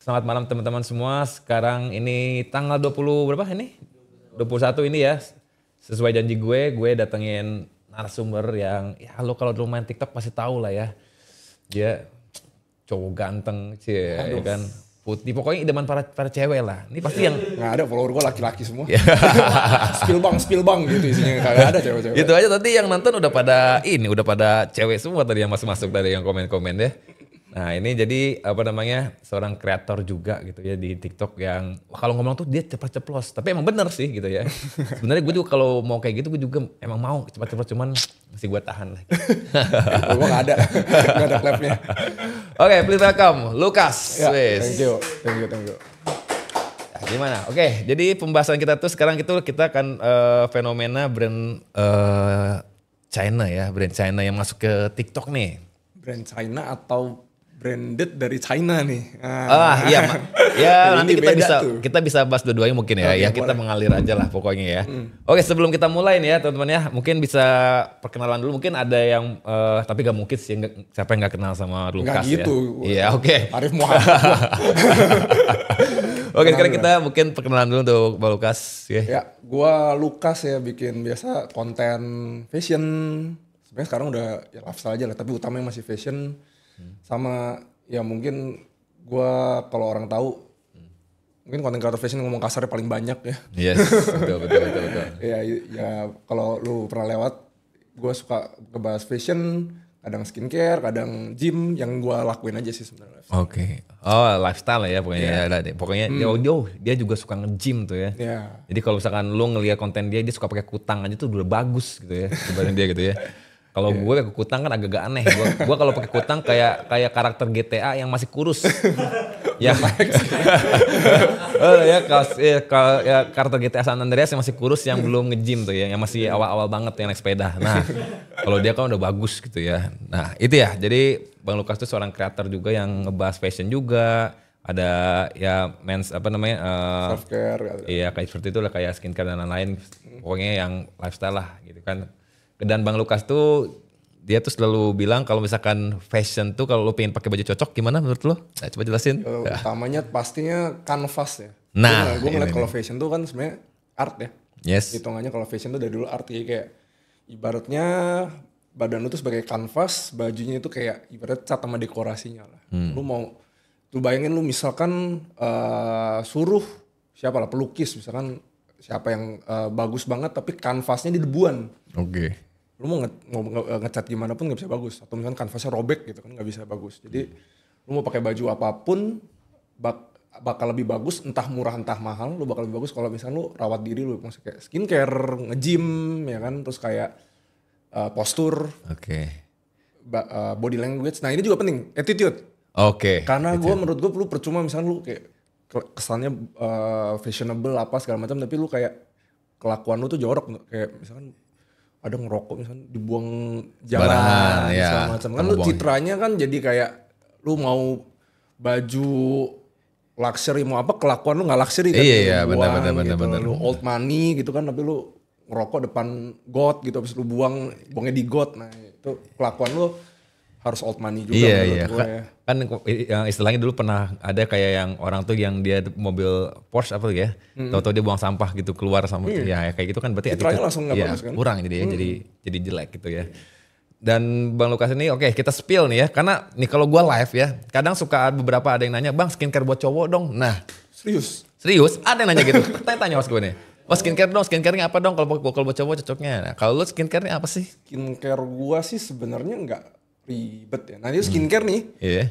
Selamat malam teman-teman semua. Sekarang ini tanggal 20 berapa ini? 21 ini ya. Sesuai janji gue datengin narasumber yang ya lo kalau dulu main TikTok pasti tahu lah ya. Dia cowok ganteng, ya kan. Putih, pokoknya idaman para cewek lah. Ini pasti yang nggak ada, follower gue laki-laki semua. spill bang gitu isinya, kagak ada cewek-cewek. Itu aja tadi yang nonton udah pada cewek semua tadi yang masuk dari yang komen-komen ya. Nah ini jadi seorang kreator juga gitu ya di TikTok yang kalau ngomong tuh dia cepat ceplos, tapi emang bener sih gitu ya. Sebenarnya gue juga kalau mau kayak gitu gue juga emang mau cepat ceplos, cuman masih gue tahan lah. Gue nggak ada clapnya. Oke, please welcome Lukas. Ya, thank you. Nah, gimana? Oke, jadi pembahasan kita tuh sekarang kita akan fenomena brand China ya, brand China yang masuk ke TikTok nih. Brand China atau branded dari China nih. Iya, ya nanti kita tuh. bisa bahas dua-duanya mungkin ya. Oke, Ya kita boleh. mengalir aja lah pokoknya ya. Oke, sebelum kita mulai nih ya teman-teman ya, mungkin bisa perkenalan dulu. Mungkin ada yang tapi gak mungkin sih siapa yang gak kenal sama Lukas Nggak gitu. ya. Iya, oke. Arif Muhammad. Oke, sekarang kita mungkin perkenalan dulu untuk Pak Lukas ya. Ya, gue Lukas ya, bikin biasa konten fashion. Sebenarnya sekarang udah ya lifestyle aja lah, tapi utamanya masih fashion. Sama ya mungkin gue kalau orang tahu mungkin konten kreator fashion ngomong kasarnya paling banyak ya. Yes, betul. Ya kalau lu pernah lewat, gue suka ngebahas fashion, kadang skincare, kadang gym, yang gue lakuin aja sih sebenarnya. Oke. Oh, lifestyle ya pokoknya. Yeah. Pokoknya dia juga suka nge-gym tuh ya. Yeah. Jadi kalau misalkan lu ngeliat konten dia suka pakai kutang aja tuh udah bagus gitu ya dibanding dia gitu ya. Kalau gue pakai kutang kan agak-agak aneh. Gue kalau pakai kutang kayak karakter GTA yang masih kurus. Ya. Karakter GTA San Andreas yang masih kurus, yang belum nge-gym tuh ya, yang masih awal-awal banget yang naik sepeda. Nah, kalau dia kan udah bagus gitu ya. Nah, itu ya. Jadi Bang Lukas tuh seorang kreator juga yang ngebahas fashion juga. Ada ya Self care. Iya, kayak seperti itu lah, kayak skincare dan lain-lain. Pokoknya yang lifestyle lah gitu kan. Dan Bang Lukas tuh dia tuh selalu bilang kalau misalkan fashion tuh kalau lu pengen pakai baju cocok gimana menurut lu? Nah, coba jelasin. Utamanya pastinya kanvas ya. Nah, gue ngeliat kalau fashion tuh kan sebenarnya art ya. Yes. Hitungannya kalau fashion tuh dari dulu art ya, kayak ibaratnya badan lu tuh sebagai kanvas, bajunya itu kayak ibarat cat sama dekorasinya lah. Lu bayangin lu misalkan suruh siapa lah pelukis misalkan siapa yang bagus banget tapi kanvasnya di debuan. Oke. Lu mau ngecat gimana pun gak bisa bagus. Atau misalkan kanvasnya robek gitu kan gak bisa bagus. Jadi lu mau pakai baju apapun bakal lebih bagus, entah murah entah mahal, lu bakal lebih bagus kalau misalkan lu rawat diri, lu maksudnya kayak skincare, nge-gym ya kan, terus kayak postur, body language. Nah ini juga penting, attitude. Oke. Karena menurut gue lu percuma misalkan lu kayak kesannya fashionable apa segala macam, tapi lu kayak kelakuan lu tuh jorok, kayak misalkan ada ngerokok misalkan dibuang jalan segala macam. Kan lu citranya kan jadi kayak lu mau baju luxury mau apa, kelakuan lu nggak luxury kan. Iya, benar. Lu old money gitu kan, tapi lu ngerokok depan got gitu, habis lu buangnya di got. Nah itu kelakuan lu harus old money juga. Iya. Kan istilahnya dulu pernah ada kayak yang orang tuh yang dia mobil Porsche apa tuh ya, tahu-tahu dia buang sampah gitu keluar sama ya kayak gitu kan berarti citranya langsung nggak bagus kan? Kurang jadi jelek gitu ya. Dan Bang Lukas ini kita spill nih ya, karena nih kalau gua live ya kadang suka beberapa ada yang nanya, Bang skincare buat cowok dong. Nah serius ada yang nanya gitu. Tanya mas gue nih, skincare dong, skincare-nya apa dong kalau buat cowok cocoknya. Nah, kalau lu skincare-nya apa sih? Skincare gua sih sebenarnya nggak ribet ya. Nah ini skincare nih,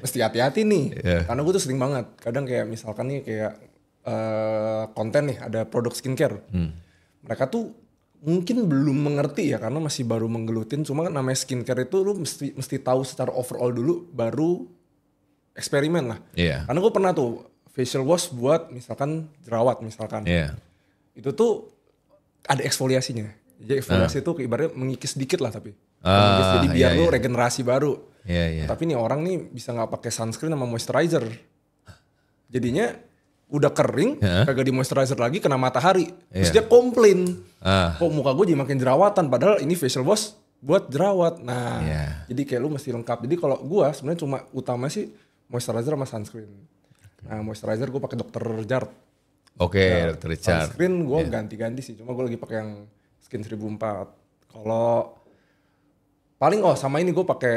mesti hati-hati nih. Karena gue tuh sering banget. Kadang kayak misalkan nih kayak konten nih ada produk skincare. Mereka tuh mungkin belum mengerti ya karena masih baru menggelutin. Cuma kan namanya skincare itu lu mesti tahu secara overall dulu baru eksperimen lah. Karena gue pernah tuh facial wash buat misalkan jerawat misalkan. Itu tuh ada eksfoliasinya. Jadi eksfoliasi itu ibaratnya mengikis dikit lah tapi. Jadi biar lu regenerasi baru. Tapi nih orang nih bisa nggak pakai sunscreen sama moisturizer. Jadinya udah kering, kagak di moisturizer lagi, kena matahari. Terus dia komplain. Kok muka gue jadi makin jerawatan, padahal ini facial wash buat jerawat. Nah, jadi kayak lu mesti lengkap. Jadi kalau gue sebenarnya cuma utama sih moisturizer sama sunscreen. Nah moisturizer gue pakai Dr. Jart. Dr. Jart. Sunscreen gue ganti-ganti sih, cuma gue lagi pakai yang Skin 1004. Kalau paling sama ini gue pakai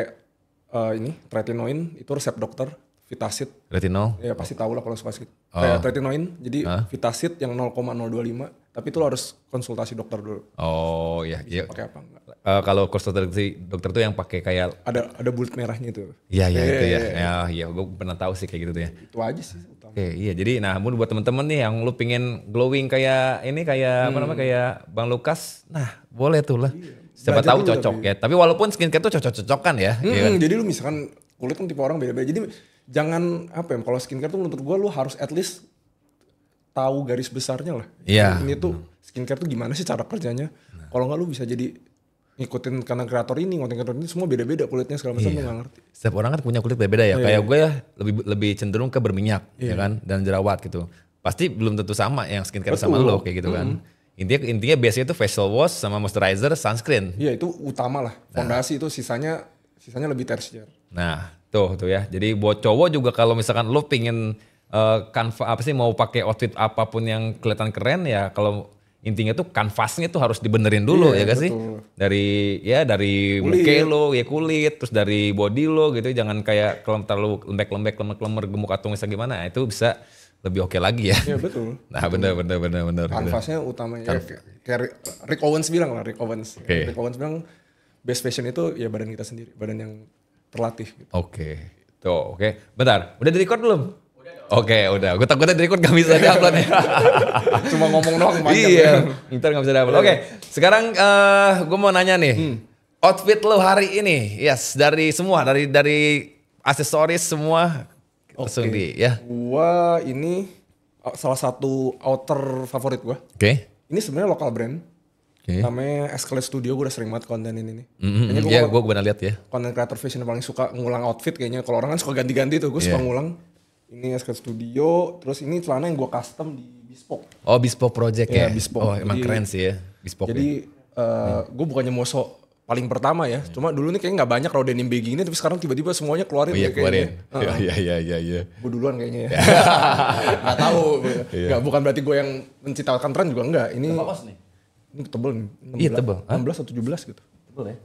ini tretinoin, itu resep dokter, Vitasit. Retinol? Ya pasti tahu lah kalau suka sedikit. Kayak tretinoin, jadi Vitasit yang 0,025, tapi itu lo harus konsultasi dokter dulu. Oh iya. Pakai apa enggak? Kalau konsultasi dokter tuh yang pakai kayak ada bulat merahnya itu. Iya itu ya. Iya gue pernah tahu sih kayak gitu tuh ya. Itu aja sih utama. Iya jadi buat temen-temen nih yang lu pingin glowing kayak ini kayak apa namanya kayak Bang Lukas, nah boleh tuh lah. Siapa tahu cocok ya. Tapi walaupun skincare tuh cocok-cocokan ya. Kan? Jadi lu misalkan kulit kan tipe orang beda-beda. Jadi jangan kalau skincare tuh menurut gue lu harus at least tahu garis besarnya lah. Iya. Ini tuh skincare tuh gimana sih cara kerjanya. Kalau nggak lu bisa jadi ngikutin konten kreator ini semua beda-beda kulitnya segala macam lu nggak ngerti. Setiap orang kan punya kulit beda-beda ya. Kayak gue ya lebih cenderung ke berminyak ya kan dan jerawat gitu. Pasti belum tentu sama yang skincare sama lo kayak gitu kan. Intinya biasanya itu facial wash sama moisturizer, sunscreen. Iya itu utama lah. Fondasi itu sisanya lebih tersier. Nah tuh ya. Jadi buat cowok juga kalau misalkan lo pingin mau pakai outfit apapun yang kelihatan keren ya, kalau intinya tuh kanvasnya tuh harus dibenerin dulu ya gak sih? Dari muka lo ya kulit, terus dari body lo gitu, jangan kayak kalau terlalu lembek-lembek, lemer-lemer, gemuk atau misalnya gimana, itu bisa lebih oke lagi ya. Iya betul. Nah bener. Kanvasnya utamanya kayak Rick Owens bilang lah, Rick Owens bilang best fashion itu ya badan kita sendiri, badan yang terlatih gitu. Oke. Bentar, udah di record belum? Udah. Gue takutnya di record gak bisa di-upload ya. Cuma ngomong doang panjang. Iya, ntar gak bisa di-upload. Sekarang gue mau nanya nih. Outfit lo hari ini, dari semua, dari aksesoris semua. Langsung ya. Gua ini salah satu outer favorit gua. Ini sebenarnya lokal brand. Namanya Escalade Studio, gue udah sering banget konten ini nih. Iya, gue pernah lihat ya. Konten creator fashion yang paling suka ngulang outfit kayaknya. Kalau orang kan suka ganti-ganti tuh, gue suka ngulang. Ini Escalade Studio, terus ini celana yang gue custom di Bespoke. Oh, Bespoke Project ya? Bespoke. Emang keren sih ya, Bespoke. Jadi gue bukannya moso paling pertama ya. Cuma dulu nih kayaknya gak banyak raw denim baggy ini, tapi sekarang tiba-tiba semuanya keluarin. Keluarin. Iya. Gue duluan kayaknya ya. Gak tahu. Bukan berarti gue yang menciptakan tren juga enggak. Ini tebel nih. Iya tebel. 16 atau 17 gitu. Tebel ya.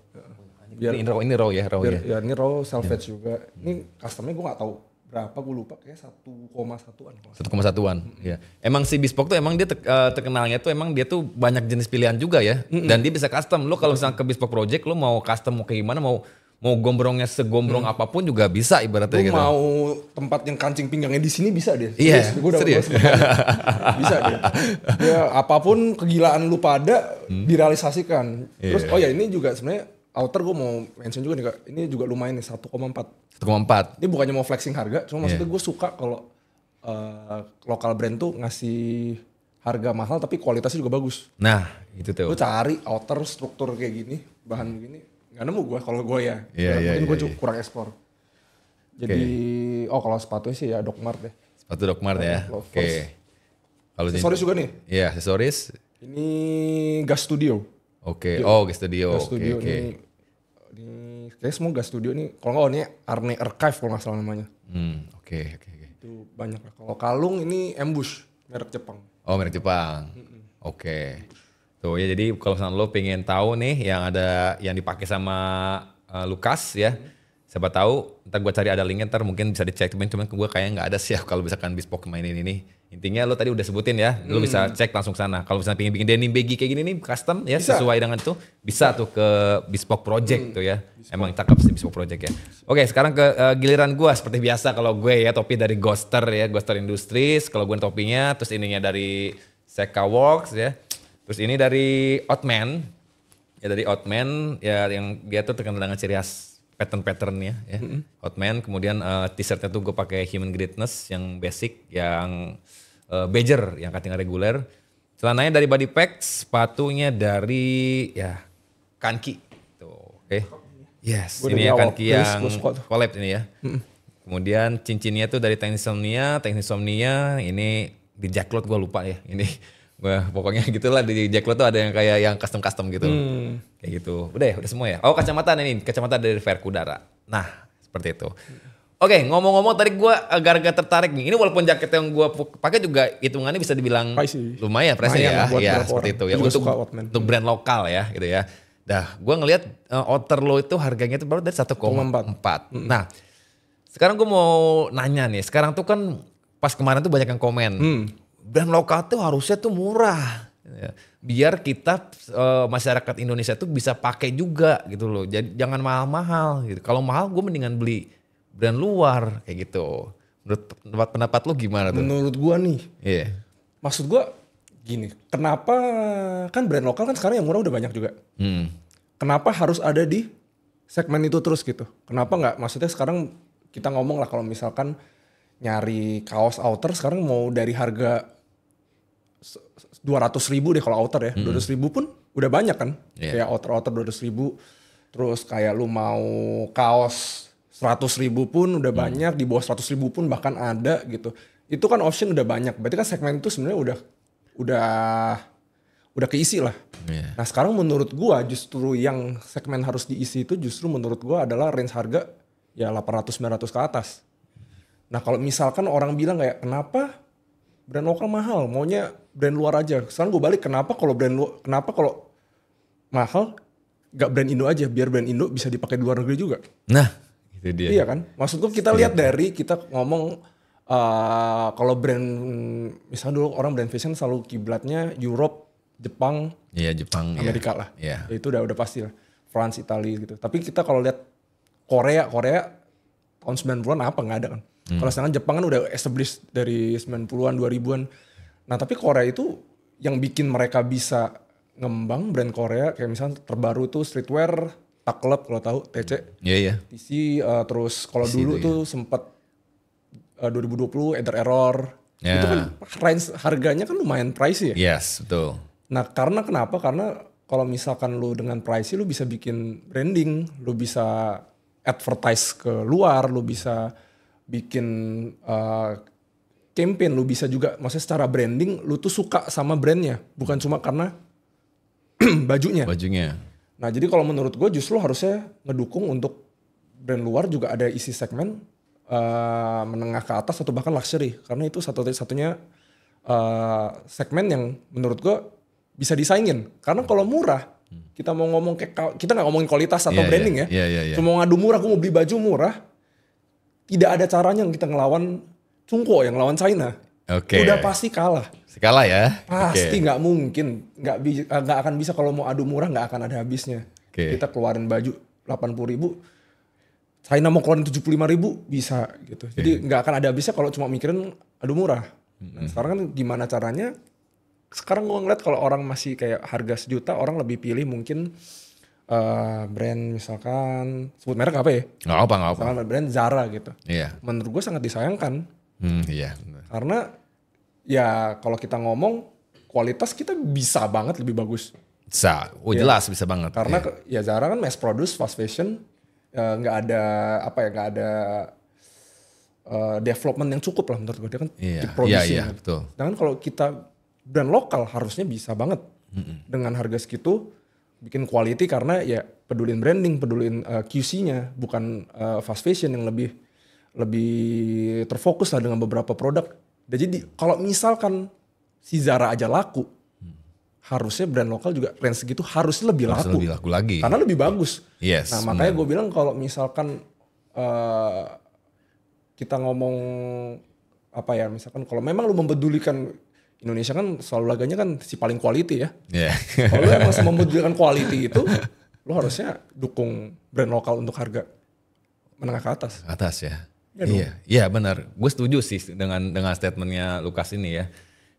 Ini raw ya. Ya ini raw selvedge juga. Ini customnya gue gak tahu berapa, gue lupa kayak 1,1an. 1,1an. Ya. Emang si Bespoke tuh emang dia terkenalnya tuh emang dia tuh banyak jenis pilihan juga ya. Dan dia bisa custom. Lo kalau misalnya ke Bespoke Project lo mau custom mau kayak gimana, mau gombrongnya segombrong apapun juga bisa ibaratnya gitu. Mau tempat yang kancing pinggangnya di sini bisa deh. Iya. Serius. Bisa deh. Ya apapun kegilaan lu pada direalisasikan. Terus ini juga sebenarnya outer gue mau mention juga nih Kak. Ini juga lumayan nih 1,4. 1,4. Ini bukannya mau flexing harga, cuma maksudnya gue suka kalau lokal brand tuh ngasih harga mahal tapi kualitasnya juga bagus. Nah, itu tuh. Gue cari outer struktur kayak gini, bahan begini, nggak nemu gue kalau gue ya. Mungkin gue kurang explore. Jadi, kalau sepatunya sih ya Doc Mart deh. Sepatu Doc Mart ya. Oke. Kalau aksesoris juga nih. Iya, aksesoris. Ini Gas Studio. Gas Studio. Ini kayak semua Gas Studio nih. Kalau nggak ini Arne Archive kalau nggak salah namanya. Oke. Itu banyak lah. Kalau kalung ini Ambush, merek Jepang. Oh, merek Jepang. Oke. Tuh ya, jadi kalau misalnya lo pengen tahu nih yang dipakai sama Lukas ya. Siapa tahu ntar gue cari ada linknya, ntar mungkin bisa dicek, cuman gue kayaknya nggak ada sih ya kalau misalkan Bespoke mainin ini. Intinya lo tadi udah sebutin ya, lo bisa cek langsung sana. Kalau misalnya pengen bikin denim baggy kayak gini nih custom ya, bisa. Sesuai dengan itu bisa tuh ke Bespoke Project tuh ya. Emang cakep sih Bespoke Project ya. Oke, sekarang ke giliran gue. Seperti biasa kalau gue ya topi dari Ghoster ya, Ghoster Industries. Kalau gue topinya, terus ininya dari Seka Works ya. Terus ini dari Outman. Ya dari Outman ya, yang dia tuh terkenal dengan ciri khas pattern-patternnya ya. Outman, kemudian t-shirtnya tuh gue pakai Human Greatness yang basic, yang Badger yang cutting reguler. Celananya dari Body Pack, sepatunya dari ya Kanki. Tuh, oke. Yes, ini ya Kanki yang collab ini ya. Kemudian cincinnya tuh dari Technisomnia ini di Jacklot gue lupa ya. Ini gue pokoknya gitulah, di Jacklot tuh ada yang kayak yang custom gitu. Kayak gitu. Udah semua ya. Oh, kacamata dari Fair Kudara. Nah, seperti itu. Oke, ngomong-ngomong tadi gue agak-agak tertarik nih. Ini walaupun jaket yang gue pakai juga hitungannya bisa dibilang lumayan pricey ya seperti itu ya. Untuk brand lokal ya gitu ya. Dah, gue ngelihat outer lo itu harganya itu baru dari 1,4. Nah, sekarang gue mau nanya nih. Sekarang tuh kan pas kemarin tuh banyak yang komen. Brand lokal tuh harusnya tuh murah. Ya. Biar kita masyarakat Indonesia tuh bisa pakai juga gitu loh. Jadi jangan mahal-mahal gitu. Kalau mahal gue mendingan beli brand luar kayak gitu. Menurut pendapat lu gimana tuh? Menurut gua nih. Iya. Maksud gua gini, kenapa kan brand lokal kan sekarang yang murah udah banyak juga. Kenapa harus ada di segmen itu terus gitu? Kenapa nggak? Maksudnya sekarang kita ngomong lah kalau misalkan nyari kaos outer sekarang mau dari harga 200.000 deh kalau outer ya. 200.000 pun udah banyak kan. Kayak outer 200.000. Terus kayak lu mau kaos 100.000 pun udah banyak, di bawah 100.000 pun bahkan ada gitu. Itu kan option udah banyak. Berarti kan segmen itu sebenarnya udah keisi lah. Nah sekarang menurut gua justru yang segmen harus diisi itu justru menurut gua adalah range harga ya 800-900 ke atas. Nah kalau misalkan orang bilang kayak kenapa brand lokal mahal, maunya brand luar aja. Sekarang gua balik kenapa kalau mahal gak brand Indo aja, biar brand Indo bisa dipakai di luar negeri juga. Nah itu dia. Iya kan, maksud gue kita lihat dari kita ngomong kalau brand misalnya dulu orang brand fashion selalu kiblatnya Europe, Jepang, Amerika lah. Ya, itu udah pasti lah. France, Italia gitu. Tapi kita kalau lihat Korea tahun 90-an apa nggak ada kan. Kalau sekarang Jepang kan udah established dari 90-an, 2000-an. Nah tapi Korea itu yang bikin mereka bisa ngembang brand Korea kayak misalnya terbaru tuh streetwear, Tak Club kalau tahu TC. Iya. TC terus kalau dulu tuh sempat 2020 Eder Error. Itu kan range harganya kan lumayan pricey ya. Yes, betul. Nah, kenapa? Karena kalau misalkan lu dengan pricey lu bisa bikin branding, lu bisa advertise ke luar, lu bisa bikin campaign, lu bisa juga maksudnya secara branding lu tuh suka sama brandnya, bukan cuma karena bajunya. Nah jadi kalau menurut gue justru harusnya ngedukung untuk brand luar juga ada isi segmen menengah ke atas atau bahkan luxury. Karena itu satu-satunya segmen yang menurut gue bisa disaingin. Karena kalau murah, kita mau ngomong kita nggak ngomongin kualitas atau branding ya. Cuma ngadu murah, gue mau beli baju murah. Tidak ada caranya kita ngelawan Cungko yang ngelawan China. Udah pasti kalah. Skala ya? Pasti nggak mungkin, nggak akan bisa kalau mau adu murah nggak akan ada habisnya. Kita keluarin baju 80.000, China mau keluarin 75.000 bisa gitu. Jadi nggak akan ada habisnya kalau cuma mikirin adu murah. Nah sekarang kan gimana caranya? Sekarang gue ngeliat kalau orang masih kayak harga 1 juta, orang lebih pilih mungkin brand misalkan sebut merek apa ya? Nggak apa. Misalkan brand Zara gitu. Menurut gue sangat disayangkan. Karena ya kalau kita ngomong kualitas kita bisa banget lebih bagus. Jelas bisa banget. Karena ya Zara kan mass produce fast fashion, nggak ada development yang cukup lah menurut gue. Dia kan diproduksi. Betul. Sedangkan kalau kita brand lokal harusnya bisa banget dengan harga segitu bikin quality karena ya pedulin branding, pedulin QC-nya, bukan fast fashion yang lebih terfokus lah dengan beberapa produk. Dan jadi kalau misalkan si Zara aja laku, harusnya brand lokal juga range segitu harusnya lebih laku. Lebih laku lagi. Karena lebih bagus. Yes, nah makanya gue bilang kalau misalkan kita ngomong misalkan kalau memang lu mempedulikan Indonesia kan selalu laganya kan si paling quality ya. Kalau lu emang mempedulikan quality itu, lu harusnya dukung brand lokal untuk harga menengah ke atas. Atas ya. Iya benar. Gue setuju sih dengan statementnya Lukas ini ya.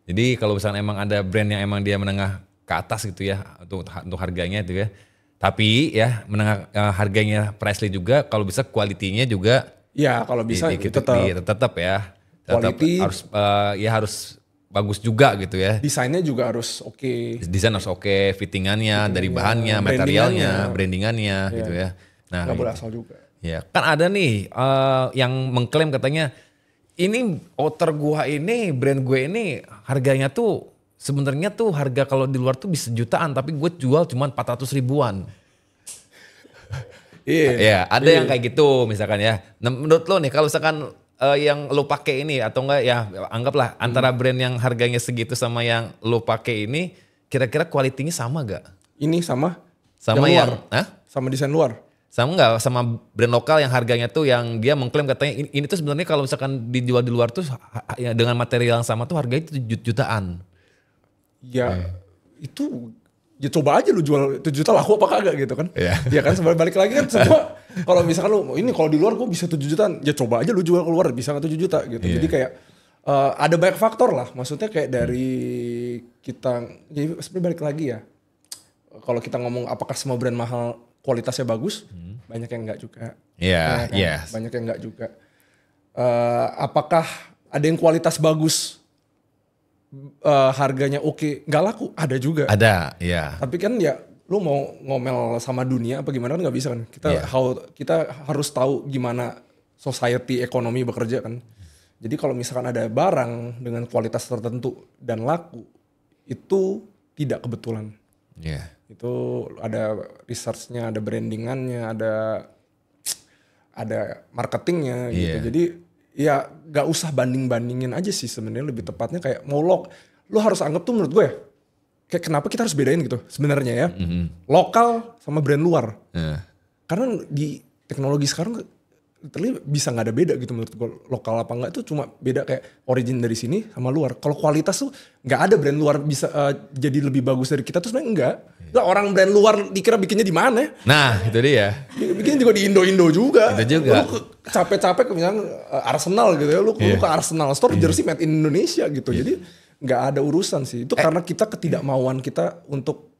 Jadi kalau misalnya emang ada brand yang emang dia menengah ke atas gitu ya untuk harganya itu ya. Tapi ya menengah harganya pricely juga, kalau bisa kualitinya juga. Ya kalau bisa tetap ya. Quality harus bagus juga gitu ya. Desainnya juga harus oke. Desain harus oke, fittingannya, dari bahannya, materialnya, brandingannya gitu ya. Nah, nggak boleh asal juga. Ya, kan ada nih yang mengklaim katanya ini outer gua ini, brand gue ini harganya tuh sebenarnya tuh harga kalau di luar tuh bisa jutaan tapi gue jual cuma 400 ribuan. Iya, ada yang kayak gitu misalkan ya. Nah, menurut lo nih kalau misalkan yang lo pakai ini atau enggak ya anggaplah antara brand yang harganya segitu sama yang lo pakai ini kira-kira kualitinya sama gak? Ini sama yang luar. Sama desain luar. Sama nggak sama brand lokal yang harganya tuh yang dia mengklaim katanya ini tuh sebenarnya kalau misalkan dijual di luar tuh ya dengan material yang sama tuh harganya itu jutaan. Ya itu ya coba aja lu jual 7 juta laku apa kagak gitu kan. Ya kan sebenarnya balik lagi kan semua kalau misalkan lu ini kalau di luar gua bisa 7 jutaan ya coba aja lu jual keluar bisa nggak 7 juta gitu. Jadi kayak ada banyak faktor lah maksudnya kayak dari kita jadi sebenarnya balik lagi ya. Kalau kita ngomong apakah semua brand mahal kualitasnya bagus banyak yang enggak juga. Banyak yang enggak juga. Apakah ada yang kualitas bagus harganya oke, nggak laku, ada juga. Ada, iya. Tapi kan ya lu mau ngomel sama dunia apa gimana kan nggak bisa kan. Kita harus tahu gimana society ekonomi bekerja kan. Jadi kalau misalkan ada barang dengan kualitas tertentu dan laku, itu tidak kebetulan. Itu ada research-nya, ada brandingannya, ada marketingnya gitu. Jadi ya gak usah banding-bandingin aja sih sebenarnya lebih tepatnya kayak mau lo harus anggap tuh menurut gue kayak kenapa kita harus bedain gitu sebenarnya ya. Lokal sama brand luar. Karena di teknologi sekarang literally bisa gak ada beda gitu menurut gue. Lokal apa enggak itu cuma beda kayak origin dari sini sama luar. Kalau kualitas tuh gak ada brand luar bisa jadi lebih bagus dari kita tuh sebenarnya enggak. Orang brand luar dikira bikinnya di mana? Nah, itu dia. Bikin juga di Indo juga. Itu juga. Lu capek-capek misalnya Arsenal gitu ya, lu ke Arsenal Store jersey made in Indonesia gitu. Jadi nggak ada urusan sih. Itu karena kita ketidakmauan kita untuk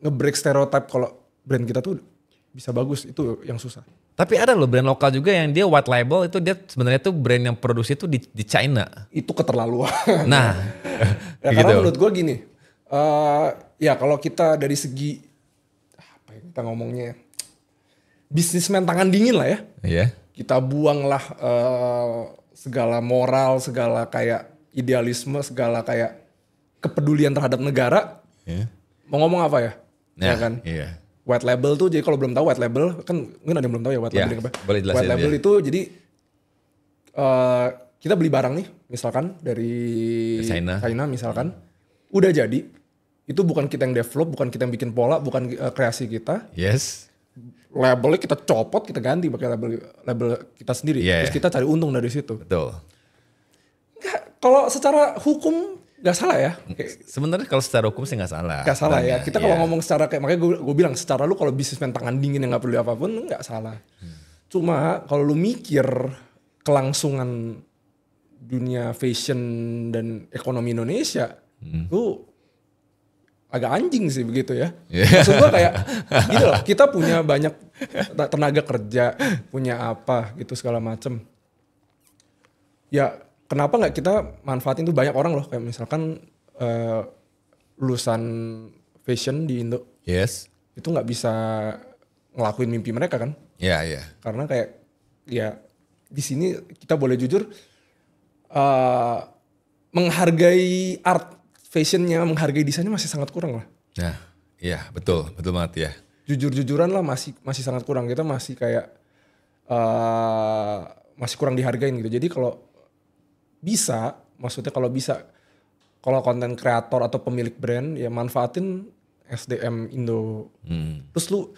nge-break stereotype kalau brand kita tuh bisa bagus, itu yang susah. Tapi ada loh brand lokal juga yang dia white label itu dia sebenarnya tuh brand yang produksi itu di China. Itu keterlaluan. Nah, ya, karena menurut gue gini. Ya kalau kita dari segi apa ya kita ngomongnya bisnismen tangan dingin lah ya. Kita buanglah segala moral, segala kayak idealisme, segala kayak kepedulian terhadap negara. Mau ngomong apa ya? Ya kan? White label tuh jadi kalau belum tahu white label kan mungkin ada yang belum tahu ya white label apa? Boleh jelasin, white label itu jadi kita beli barang nih misalkan dari China misalkan udah jadi. Itu bukan kita yang develop, bukan kita yang bikin pola, bukan kreasi kita. Labelnya kita copot, kita ganti pakai label kita sendiri. Terus kita cari untung dari situ. Betul. Kalau secara hukum nggak salah ya. Sebenarnya kalau secara hukum sih nggak salah. Nggak salah ya. Kita kalau ngomong secara kayak makanya gue bilang secara lu kalau bisnismen tangan dingin yang nggak peduli apapun nggak salah. Cuma kalau lu mikir kelangsungan dunia fashion dan ekonomi Indonesia, lu agak anjing sih begitu ya. Maksud gue kayak gitu loh, kita punya banyak tenaga kerja, punya apa gitu segala macem. Ya kenapa gak kita manfaatin tuh banyak orang loh. Kayak misalkan lulusan fashion di Indo. Itu gak bisa ngelakuin mimpi mereka kan. Karena kayak ya di sini kita boleh jujur menghargai art fashionnya, menghargai desainnya masih sangat kurang lah. Betul banget ya. Jujur-jujuran lah masih sangat kurang. Kita masih kayak masih kurang dihargain gitu. Jadi kalau bisa, maksudnya kalau konten kreator atau pemilik brand ya manfaatin SDM Indo. Terus lu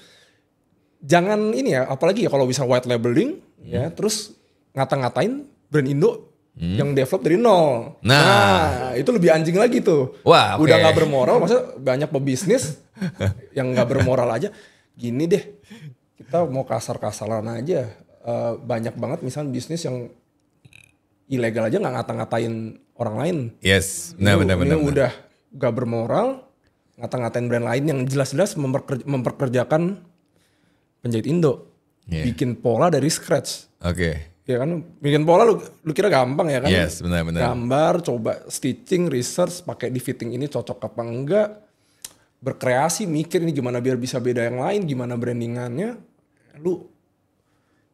jangan ini ya, apalagi ya kalau bisa white labeling ya, terus ngata-ngatain brand Indo yang develop dari nol. Nah, itu lebih anjing lagi tuh. Wah, udah gak bermoral, maksudnya banyak pebisnis yang gak bermoral aja. Gini deh, kita mau kasar-kasaran aja. Banyak banget misalnya bisnis yang ilegal aja gak ngata-ngatain orang lain. Benar. Ini udah gak bermoral, ngata-ngatain brand lain yang jelas-jelas memperkerjakan penjahit Indo. Bikin pola dari scratch. Ya kan, bikin pola lu kira gampang ya kan? Benar. Gambar, coba stitching, research, pakai di fitting ini cocok apa enggak. Berkreasi, mikir ini gimana biar bisa beda yang lain, gimana brandingannya. Lu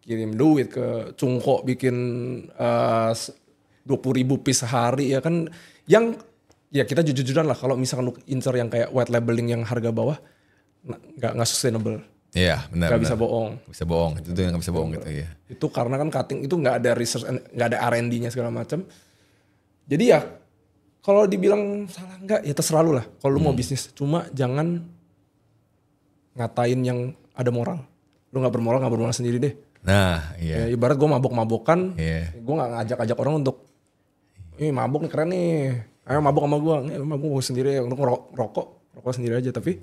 kirim duit ke Cungko bikin 20.000 piece sehari ya kan. Yang ya kita jujur-jujuran lah kalau misalkan lu incer yang kayak white labeling yang harga bawah, nggak sustainable. Iya, benar. Gak bisa bohong. Bisa bohong, itu yang gak bisa bohong gitu ya. Itu karena kan cutting itu gak ada research, gak ada R&D-nya segala macam. Jadi ya kalau dibilang salah enggak ya terserah lu lah. Kalau lu mau bisnis, cuma jangan ngatain yang ada moral. Lu gak bermoral sendiri deh. Nah, iya. Ya, ibarat gue mabok-mabokan, gue gak ngajak-ajak orang untuk, ini mabok nih keren nih, ayo mabok sama gue. Mabok sendiri, untuk rokok sendiri aja. Tapi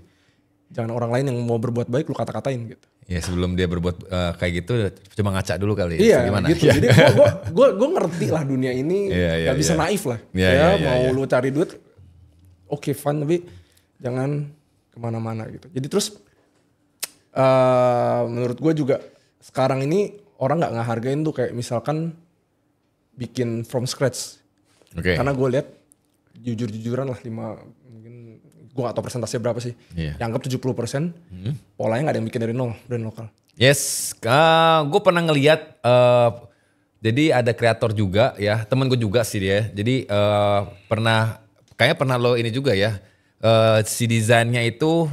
jangan orang lain yang mau berbuat baik lu kata-katain gitu. Ya sebelum dia berbuat kayak gitu, coba ngaca dulu kali. Iya, gimana? gitu. Jadi gue ngerti lah dunia ini, gak bisa naif lah. Mau lu cari duit, oke fun, tapi jangan kemana-mana gitu. Jadi terus menurut gue juga sekarang ini orang nggak ngehargain tuh kayak misalkan bikin from scratch. Karena gue lihat jujur-jujuran lah mungkin gue gak tau persentasenya berapa sih. Yang anggap 70% polanya gak ada yang bikin dari nol brand lokal. Yes, gue pernah ngeliat jadi ada kreator juga ya, temen gue juga sih dia. Jadi kayaknya pernah lo ini juga ya, si desainnya itu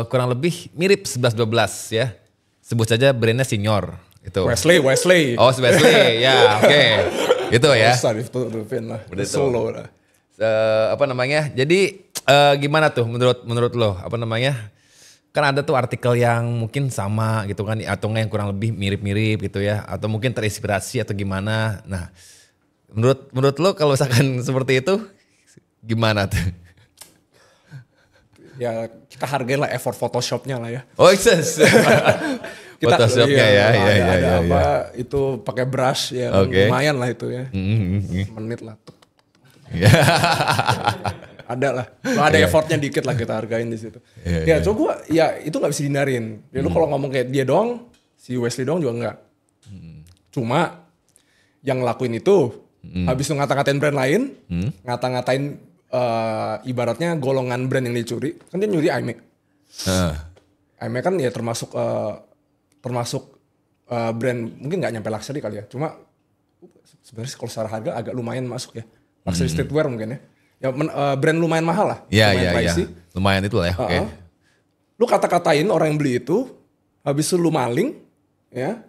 kurang lebih mirip 11-12 ya. Sebut saja brandnya Senior. Itu. Wesley. Oh Wesley, ya oke. Itu ya. Besar ditutupin lah, solo lah. Apa namanya, jadi gimana tuh menurut lo, apa namanya, kan ada tuh artikel yang mungkin sama gitu kan, atau yang kurang lebih mirip-mirip gitu ya, atau mungkin terinspirasi atau gimana. Nah menurut lo kalau misalkan seperti itu gimana tuh? Ya kita hargain lah effort Photoshopnya lah ya. Oh yes. Photoshopnya ya. Itu pakai brush ya, lumayan lah itu ya. Menit lah. Ada lah, ada effortnya dikit lah kita hargain di situ. Coba gue, ya itu nggak bisa dihindarin. Ya, lu kalau ngomong kayak dia doang, si Wesley doang juga nggak. Cuma yang ngelakuin itu, habis itu ngata-ngatain brand lain, ngata-ngatain ibaratnya golongan brand yang dicuri, kan dia nyuri IMEI. IMEI kan ya termasuk brand mungkin nggak nyampe luxury kali ya, cuma sebenarnya kalau secara harga agak lumayan masuk ya. Luxury streetwear mungkin ya. Brand lumayan mahal lah. Iya. Lumayan itu lah ya. Okay. Lu kata-katain orang yang beli itu, habis itu lu maling, ya.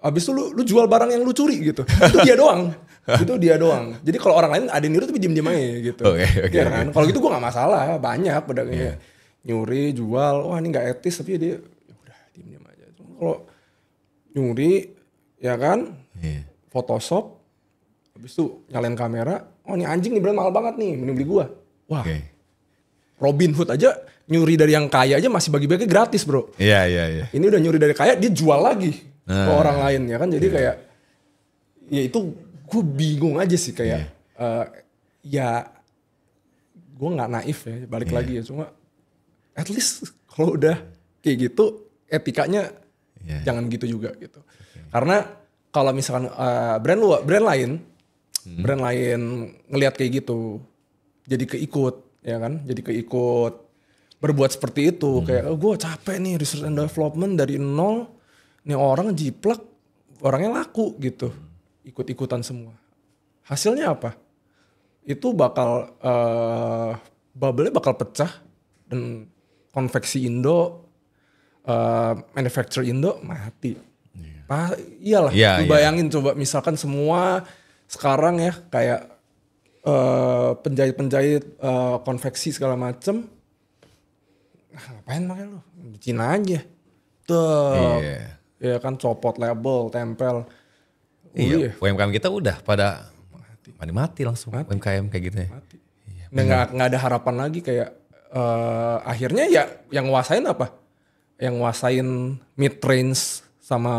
Habis itu lu jual barang yang lu curi gitu. Itu dia doang. Itu dia doang. Jadi kalau orang lain ada yang niru tapi diem-diem aja gitu. Ya kan? Kalau gitu gue gak masalah. Banyak pedagangnya nyuri, jual. Wah ini gak etis tapi dia ya udah diem-diem aja. Kalau nyuri, ya kan, Photoshop, habis itu nyalain kamera, oh ini anjing nih brand mahal banget nih, mending beli gua. Wah, Robin Hood aja nyuri dari yang kaya aja masih bagi-bagi gratis bro. Iya. Ini udah nyuri dari kaya, dia jual lagi ke orang lain ya kan. Jadi kayak, ya itu gue bingung aja sih kayak, ya gue nggak naif ya, balik lagi ya. Cuma at least kalau udah kayak gitu, etikanya jangan gitu juga gitu. Karena kalau misalkan brand lain ngelihat kayak gitu, jadi keikut, ya kan? Jadi keikut berbuat seperti itu. Kayak gue capek nih research and development dari nol, nih orang jiplak, orangnya laku gitu, ikut-ikutan semua. Hasilnya apa? Itu bakal bubble-nya bakal pecah dan konveksi Indo, manufacturer Indo mati. Iyalah, lu bayangin coba misalkan semua sekarang ya kayak penjahit-penjahit konveksi segala macem, ngapain makanya lu di Cina aja tuh, ya kan copot label, tempel. UMKM kita udah pada mati langsung, UMKM kayak gitu ya. Nggak ada harapan lagi kayak akhirnya ya yang nguasain apa? Yang nguasain mid range sama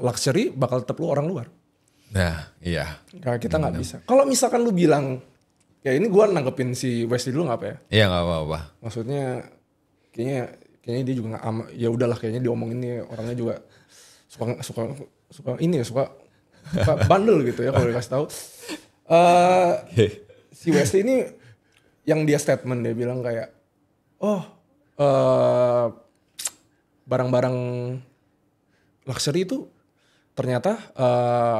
luxury bakal tetap lu orang luar. Nah, iya. Nah, kita nggak bisa. Kalau misalkan lu bilang, ya ini gue nanggepin si Wesley dulu nggak apa ya? Iya nggak apa-apa. Maksudnya kayaknya dia juga nggak ya udahlah kayaknya diomongin nih orangnya juga suka bandel gitu ya kalau dikasih tahu. Si Wesley ini yang dia statement dia bilang kayak, barang-barang luxury itu ternyata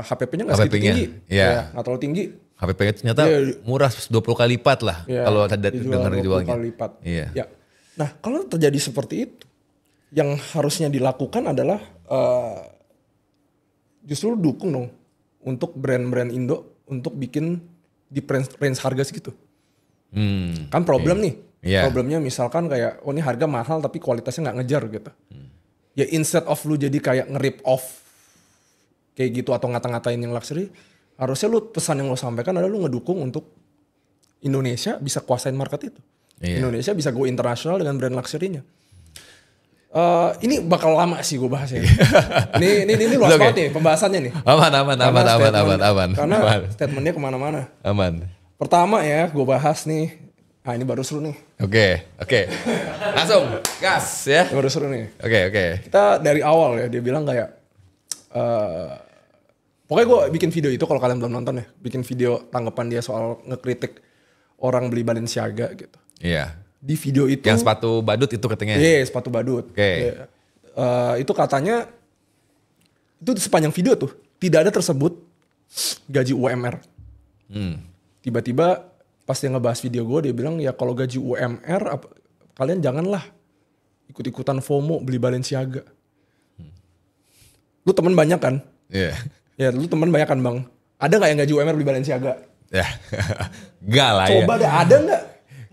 HPP-nya nggak segitu tinggi, nggak terlalu tinggi. HPP-nya ternyata murah 20 kali lipat lah kalau ada dengar jualnya. 20 kali lipat. Iya. Ya. Nah kalau terjadi seperti itu, yang harusnya dilakukan adalah justru dukung dong untuk brand-brand Indo untuk bikin di range harga segitu. Kan problem nih. Problemnya misalkan kayak ini harga mahal tapi kualitasnya nggak ngejar gitu. Ya instead of lu jadi kayak nge-rip off kayak gitu atau ngata-ngatain yang luxury, harusnya lu pesan yang lu sampaikan adalah lu ngedukung untuk Indonesia bisa kuasain market itu. Indonesia bisa go internasional dengan brand luxury-nya. Ini bakal lama sih gue bahas ya. Ini luas banget nih pembahasannya nih. Aman. Karena statementnya kemana-mana. Aman. Pertama ya gue bahas nih. Ini baru seru nih. Oke. Langsung gas ya. Baru seru nih. Oke. Kita dari awal ya dia bilang kayak pokoknya gue bikin video itu kalau kalian belum nonton ya, bikin video tanggapan dia soal ngekritik orang beli Balenciaga gitu. Iya. Di video itu yang sepatu badut itu katanya. Iya, sepatu badut. Itu katanya itu di sepanjang video tuh tidak ada tersebut gaji UMR. Tiba-tiba pas dia ngebahas video gue dia bilang ya kalau gaji UMR kalian janganlah ikut-ikutan FOMO beli Balenciaga. Lu temen banyak kan? Iya. Ya lu temen banyak kan bang? Ada gak yang gaji UMR beli Balenciaga? Ya. Gak lah Coba deh ada gak?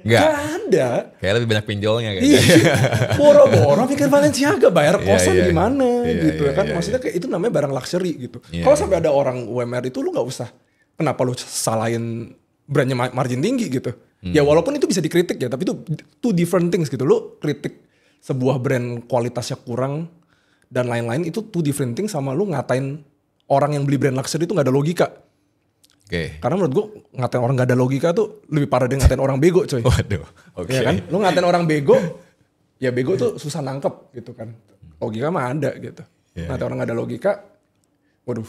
Gak ada. Kayak lebih banyak pinjolnya kayaknya. Iya. Boro-boro pikir Balenciaga bayar kosan gimana gitu kan. Maksudnya kayak itu namanya barang luxury gitu. Kalau sampai ada orang UMR itu lu gak usah. Kenapa lu salahin brandnya margin tinggi gitu. Ya walaupun itu bisa dikritik ya. Tapi itu two different things gitu. Lu kritik sebuah brand kualitasnya kurang dan lain-lain itu two different things sama lu ngatain orang yang beli brand luxury itu gak ada logika. Karena menurut gue ngatain orang gak ada logika tuh lebih parah dari ngatain orang bego coy. Waduh. Ya kan? Lu ngatain orang bego, ya bego tuh susah nangkep gitu kan. Logika mah ada gitu. Ngatain orang gak ada logika, waduh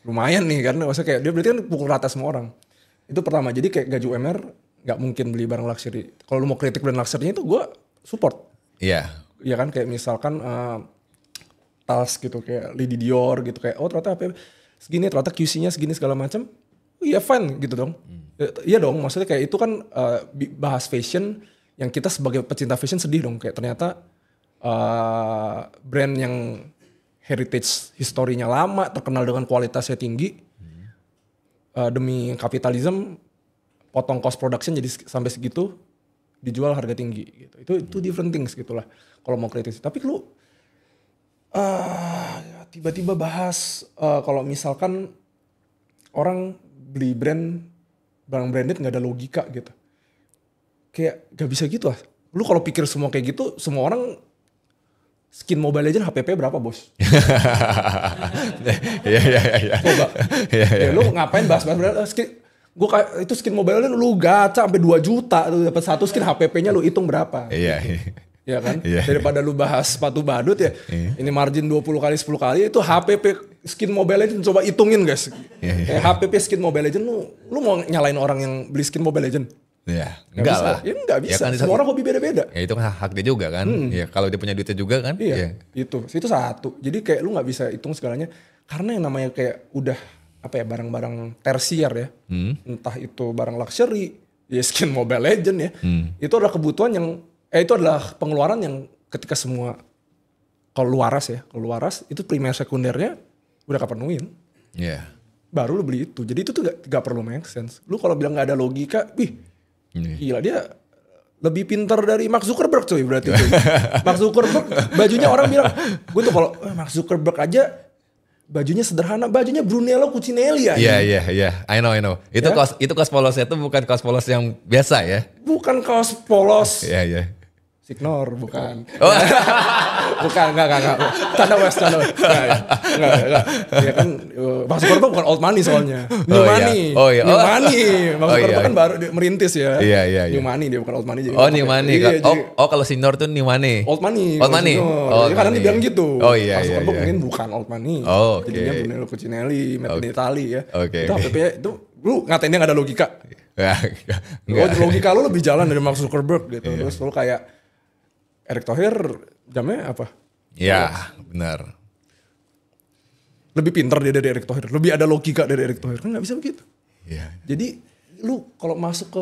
lumayan nih kan. Maksudnya kayak dia berarti kan pukul rata semua orang. Itu pertama, jadi kayak gaji UMR gak mungkin beli barang luxury. Kalau lu mau kritik brand luxury-nya itu gue support. Iya kan kayak misalkan tas gitu kayak Lady Dior gitu kayak ternyata apa segini ternyata QC-nya segini segala macam. Iya fine gitu dong. Iya dong maksudnya kayak itu kan bahas fashion yang kita sebagai pecinta fashion sedih dong kayak ternyata brand yang heritage historinya lama terkenal dengan kualitasnya tinggi demi kapitalisme potong cost production jadi sampai segitu dijual harga tinggi gitu. Itu different things gitulah kalau mau kritis. Tapi lu tiba-tiba bahas kalau misalkan orang beli barang branded nggak ada logika gitu, kayak gak bisa gitu lah. Lu kalau pikir semua kayak gitu, semua orang skin Mobile Legends HPP berapa bos? Iya. Coba, lu ngapain bahas skin? Itu skin Mobile Legends lu gacha sampai 2 juta, lu dapat satu skin HPP-nya lu hitung berapa? Iya. Ya kan? Daripada lu bahas sepatu badut ya. Ini margin 20 kali 10 kali itu HPP skin Mobile Legends coba hitungin guys. HPP skin Mobile Legends lu mau nyalain orang yang beli skin Mobile Legends? Iya. Enggak lah. Ya enggak bisa. Ya kan semua orang hobi beda-beda. Ya itu kan hak dia juga kan. Ya kalau dia punya duitnya juga kan. Iya. Itu satu. Jadi kayak lu nggak bisa hitung segalanya karena yang namanya kayak udah barang-barang tersier ya. Entah itu barang luxury, ya skin Mobile Legends ya. Itu adalah kebutuhan yang itu adalah pengeluaran yang ketika semua keluaras itu primer sekundernya udah kepenuhin. Iya. Baru lu beli itu. Jadi itu tuh gak perlu make sense. Lu kalau bilang gak ada logika, gila dia lebih pintar dari Mark Zuckerberg coy berarti itu. Mark Zuckerberg bajunya orang bilang, gue tuh kalau Mark Zuckerberg aja bajunya sederhana, bajunya Brunello Cucinelli aja. Iya. I know. Itu ya? Itu kaos polosnya itu bukan kaos polos yang biasa ya. Bukan kaos polos. Iya. Signor bukan. Oh. Bukan, enggak. Tanda West. Enggak. Ya kan Mas Korban bukan old money soalnya. New money. Oh iya. New money. Mas Korban kan baru merintis ya. Iya. New money dia bukan old money. Jadi new money. Kalau senior tuh new money. Old money. Jadi kadang dibilang gitu. Oh iya. Mas Korban mungkin bukan old money. Oh oke. Jadinya Brunello Cucinelli, made in Italy ya. Oke. Itu HPP itu lu ngatain dia gak ada logika. Logika lu lebih jalan dari Mark Zuckerberg gitu. Terus lu kayak Erick Thohir jamnya apa? Iya, benar. Lebih pintar dia dari Erick Thohir, lebih ada logika dari Erick Thohir, kan nggak bisa begitu. Iya. Jadi lu kalau masuk ke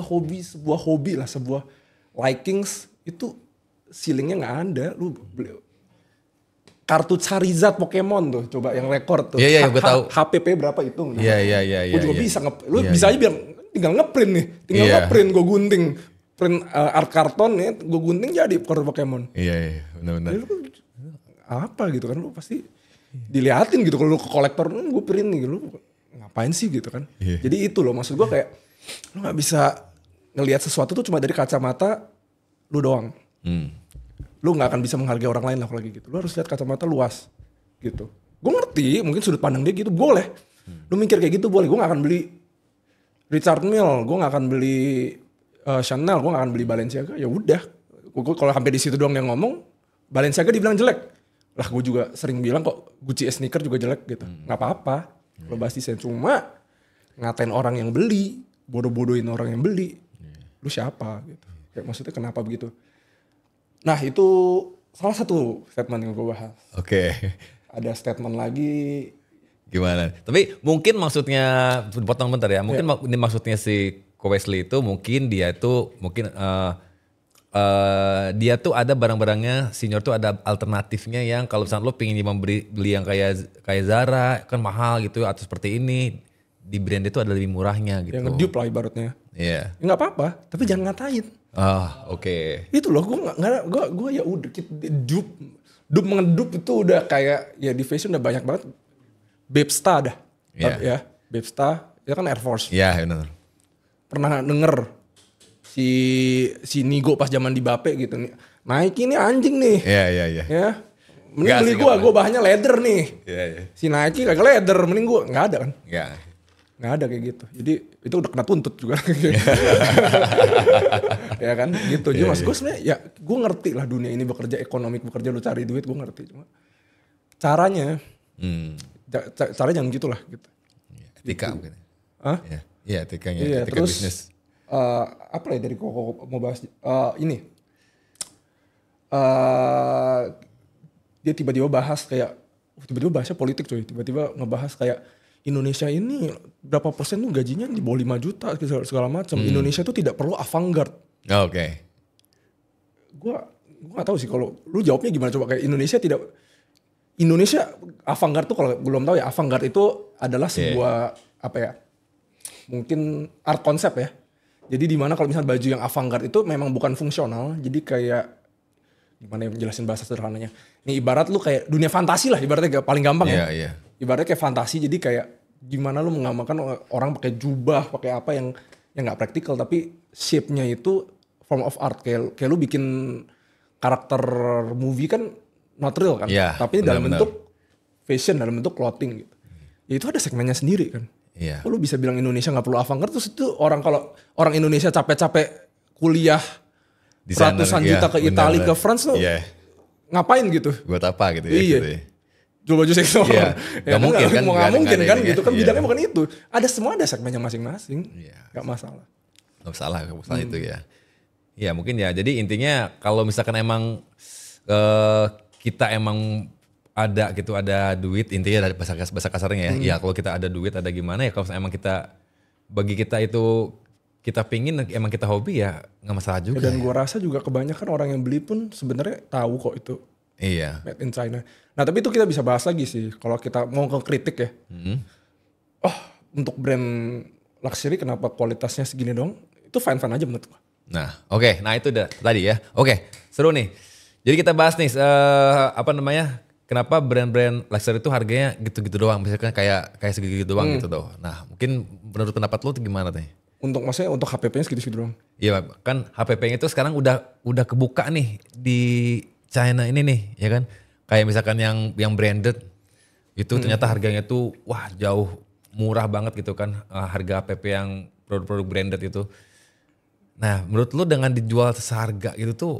sebuah hobi lah, sebuah likings itu ceilingnya nggak ada. Lu kartu Charizard Pokemon tuh, coba yang rekor tuh. Iya, gue tahu. HPP berapa itu? Iya. Gue juga bisa lu bisa aja bilang tinggal ngeprint nih, ngeprint gue gunting, print art karton nih, gue gunting jadi kartu Pokemon. Iya, benar-benar. Apa gitu kan, lu pasti diliatin gitu kalau lu ke kolektor, gue print nih, lu ngapain sih gitu kan? Jadi itu loh maksud gue kayak lu nggak bisa ngelihat sesuatu tuh cuma dari kacamata lu doang. Lu nggak akan bisa menghargai orang lain lah kalau gitu. Lu harus lihat kacamata luas gitu. Gue ngerti mungkin sudut pandang dia gitu, boleh. Lu mikir kayak gitu boleh. Gue nggak akan beli Richard Mille, gue nggak akan beli Chanel, gue nggak akan beli Balenciaga. Ya udah, gue kalau sampai di situ doang dia ngomong, Balenciaga dibilang jelek. Lah gue juga sering bilang kok Gucci sneaker juga jelek gitu. Nggak apa-apa. Kalau bahas desain cuma ngatain orang yang beli, bodoh-bodohin orang yang beli. Lu siapa gitu. Kayak maksudnya kenapa begitu? Nah itu salah satu statement yang gue bahas. Oke. Ada statement lagi. Gimana? Tapi mungkin maksudnya, potong bentar ya. Mungkin ini maksudnya si Ko Wesley itu mungkin dia itu mungkin dia tuh ada barang-barangnya senior tuh ada alternatifnya yang kalau misalnya lo pengen beli yang kayak Zara kan mahal gitu atau seperti ini di brand itu ada lebih murahnya gitu. Yang ngedupe lah ibaratnya. Iya. Ya nggak apa-apa, tapi jangan ngatain. Oke. Itu loh, gue ya udah dupe mengedup itu udah kayak ya di fashion udah banyak banget. Bebsta dah, ya Bebsta itu kan Air Force. Iya benar. Pernah denger si Nigo pas zaman di Bape gitu nih, Nike ini anjing nih. Iya. Ya, mending beli gue bahannya leather nih. Iya. Si Nike kagak leather, mending gue nggak ada kan? Nggak ada kayak gitu. Jadi itu udah kena tuntut juga. Ya kan gitu. Jadi mas gue sebenarnya ya gue ngerti lah dunia ini bekerja bekerja lu cari duit gue ngerti. Cuma caranya, caranya jangan gitulah gitu. Etika gitu. mungkin. Hah? Iya etikanya, etika terus, bisnis. Apa ya dari koko mau bahas ini. Dia tiba-tiba bahas kayak, tiba-tiba bahasnya politik coy. Tiba-tiba ngebahas kayak Indonesia ini berapa persen tuh gajinya di bawah 5 juta segala macam. Indonesia tuh tidak perlu avant-garde. Oke. Gue gak tahu sih kalau lu jawabnya gimana coba kayak Indonesia avant-garde tuh kalau belum tahu ya, avant-garde itu adalah sebuah apa ya? Mungkin art konsep ya. Jadi dimana kalau misalnya baju yang avant-garde itu memang bukan fungsional, jadi kayak gimana ya menjelasin bahasa sederhananya. Ini ibarat lu kayak dunia fantasi lah, ibaratnya paling gampang ya. Ibaratnya kayak fantasi, jadi kayak gimana lu menggambarkan orang pakai jubah, pakai apa yang nggak praktikal, tapi shape-nya itu form of art. Kayak lu bikin karakter movie kan not real kan, tapi dalam bentuk fashion, dalam bentuk clothing gitu. Ya itu ada segmennya sendiri kan. Kok lu bisa bilang Indonesia nggak perlu avant-garde, terus itu kalau orang Indonesia capek-capek kuliah ratusan juta ke Italia, ke France tuh ngapain gitu? Buat apa gitu ya? Iya. Gitu ya. Jual baju seksual. Gak mungkin kan? Gak mungkin kan gitu kan, bidangnya bukan itu. Ada semua, ada segmennya masing-masing. Gak masalah. Gak masalah itu ya. Ya mungkin ya, jadi intinya kalau misalkan emang kita emang ada gitu, ada duit, intinya bahasa kasarnya ya. Ya kalau kita ada duit, ada gimana ya, kalau emang bagi kita itu kita pingin, emang kita hobi ya nggak masalah juga. Dan gua rasa juga kebanyakan orang yang beli pun sebenarnya tahu kok itu made in China. Nah tapi itu kita bisa bahas lagi sih kalau kita mau ke kritik ya. Untuk brand luxury kenapa kualitasnya segini dong? Itu fine-fine aja menurut gua. Nah oke. Nah itu udah tadi ya. Oke, seru nih. Jadi kita bahas nih kenapa brand-brand luxury itu harganya gitu-gitu doang, misalkan kayak segitu doang gitu doh. Nah mungkin menurut pendapat lu tuh gimana teh? Maksudnya untuk HPP-nya segitu doang? Iya kan HPP-nya itu sekarang udah kebuka nih di China ini nih, ya kan? Kayak misalkan yang branded itu ternyata harganya tuh wah jauh murah banget gitu kan, harga HPP yang produk-produk branded itu. Nah menurut lu dengan dijual seharga gitu tuh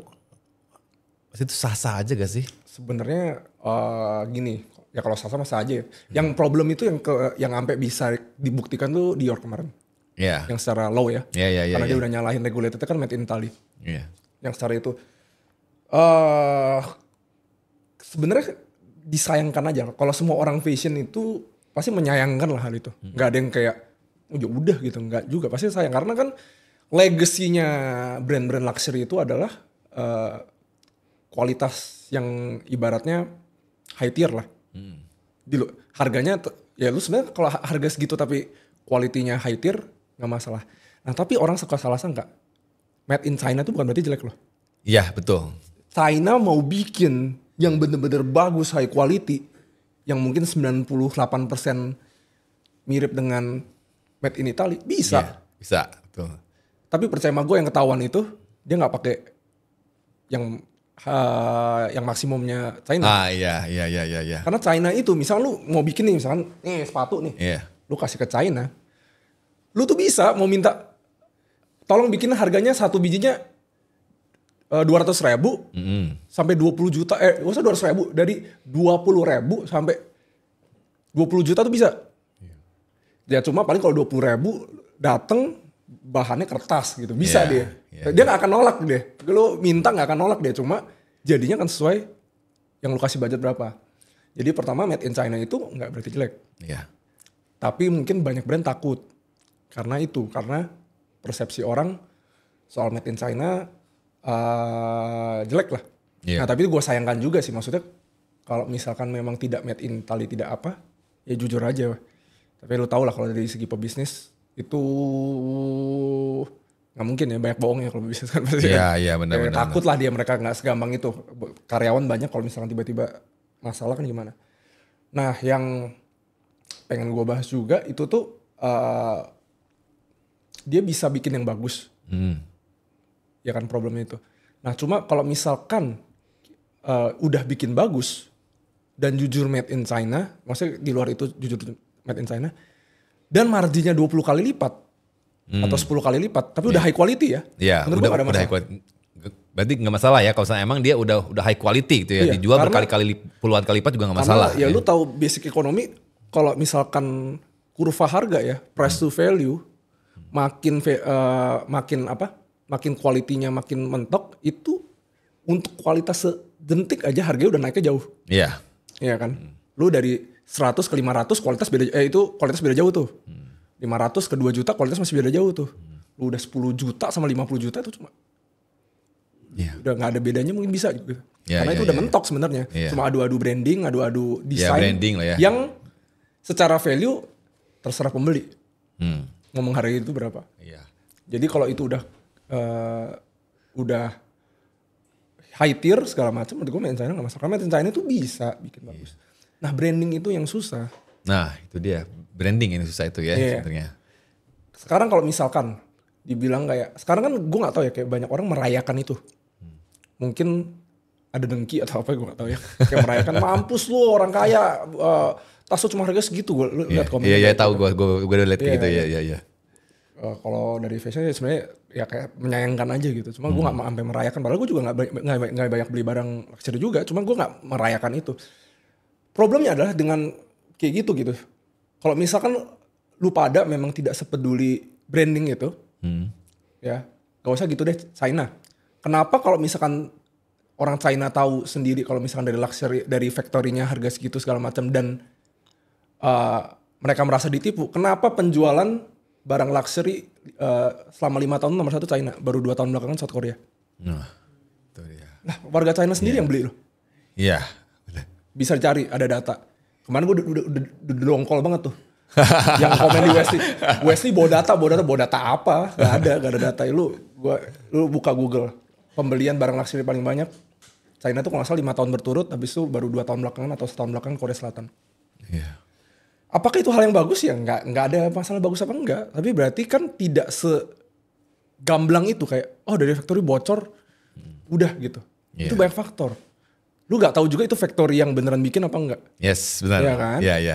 itu sah-sah aja gak sih? Sebenarnya gini, ya kalau sah-sah masa aja ya. Yang problem itu yang sampai bisa dibuktikan tuh Dior kemarin. Yang secara low ya. Karena dia udah nyalahin regulated kan made in Italy. Yang secara itu sebenarnya disayangkan aja. Kalau semua orang fashion itu pasti menyayangkan lah hal itu. Gak ada yang kayak ya udah gitu, enggak juga. Pasti sayang karena kan legasinya brand-brand luxury itu adalah kualitas yang ibaratnya high tier lah. Harganya ya lu sebenarnya kalau harga segitu tapi kualitinya high tier nggak masalah. Nah tapi orang suka salah sangka, made in China tuh bukan berarti jelek loh. Iya betul. China mau bikin yang bener-bener bagus high quality, yang mungkin 98% mirip dengan made in Italy, bisa. Yeah, bisa, betul. Tapi percaya sama gue yang ketahuan itu dia nggak pakai yang maksimumnya China. Iya. Karena China itu, misal lu mau bikin nih, misalkan sepatu nih, lu kasih ke China, lu tuh bisa mau minta, tolong bikin harganya satu bijinya 200.000 sampai 20 juta, gak usah 200.000, dari 20.000 sampai 20 juta tuh bisa. Ya cuma paling kalau 20.000 dateng bahannya kertas gitu, bisa dia. Dia gak akan nolak deh. Lu minta gak akan nolak dia, cuma jadinya kan sesuai yang lu kasih budget berapa. Jadi pertama made in China itu gak berarti jelek. Tapi mungkin banyak brand takut. Karena persepsi orang soal made in China jelek lah. Nah tapi gue sayangkan juga sih, maksudnya kalau misalkan memang tidak made in Italy tidak apa, ya jujur aja. Tapi lu tau lah kalau dari segi pebisnis itu nggak mungkin ya, banyak bohongnya kalau bisnis kan pasti. Iya benar. Takut lah dia, mereka nggak segampang itu. Karyawan banyak, kalau misalkan tiba-tiba masalah kan gimana. Nah yang pengen gue bahas juga itu tuh dia bisa bikin yang bagus. Ya kan problemnya itu. Nah cuma kalau misalkan udah bikin bagus dan jujur made in China, maksudnya di luar itu jujur made in China, dan marginnya 20 kali lipat atau 10 kali lipat, tapi udah high quality ya. Iya, udah high quality. Berarti nggak masalah ya kalau emang dia udah high quality gitu ya, dijual berkali-kali, puluhan kali lipat juga nggak masalah. Ya lu tahu basic ekonomi, kalau misalkan kurva harga ya, price to value, makin kualitinya makin mentok, itu untuk kualitas sedentik aja harganya udah naiknya jauh. Iya. Iya kan? Lu dari 100 ke 500 kualitas beda, itu kualitas beda jauh tuh. 500 ke 2 juta kualitas masih beda jauh tuh. Lu udah 10 juta sama 50 juta itu cuma udah gak ada bedanya, mungkin bisa gitu. Karena itu udah mentok sebenarnya. Cuma adu-adu branding, adu-adu desain yang secara value terserah pembeli. Ngomong harga itu berapa. Jadi kalau itu udah high tier segala macam, menurut gue made in China gak masalah. Karena made in China itu bisa bikin bagus. Nah branding itu yang susah. Nah itu dia, branding ini susah itu ya sebenarnya. Sekarang kalau misalkan dibilang kayak, sekarang kan gue gak tahu ya, kayak banyak orang merayakan itu. Mungkin ada dengki atau apa gue gak tahu ya. Kayak merayakan, mampus lu orang kaya, tas lu cuma harga segitu. Gue liat komen. Iya tahu, gue udah liat gitu ya. Kalau dari fashion ya sebenarnya ya kayak menyayangkan aja gitu. Cuma gue gak sampai merayakan. Padahal gue juga gak banyak beli barang luxury juga. Cuma gue gak merayakan itu. Problemnya adalah dengan kayak gitu. Kalau misalkan lu pada memang tidak sepeduli branding itu, ya gak usah gitu deh China. Kenapa kalau misalkan orang China tahu sendiri kalau misalkan dari luxury, dari factory-nya harga segitu segala macam, dan mereka merasa ditipu, kenapa penjualan barang luxury selama 5 tahun nomor 1 China, baru 2 tahun belakangan South Korea. Nah warga China sendiri yang beli loh. Iya. Bisa dicari, ada data. Kemarin gue udah dongkol banget tuh. Yang komen di Wesley bawa data apa? Gak ada data. Lu buka Google, pembelian barang luxury paling banyak China tuh kalau gak salah 5 tahun berturut, habis itu baru 2 tahun belakangan atau setahun belakangan Korea Selatan. Apakah itu hal yang bagus ya? Nggak ada masalah bagus apa enggak. Tapi berarti kan tidak segamblang itu, kayak dari factory bocor udah gitu. Itu banyak faktor. Lu gak tahu juga itu factory yang beneran bikin apa enggak. Yes, benar. Iya kan? Iya.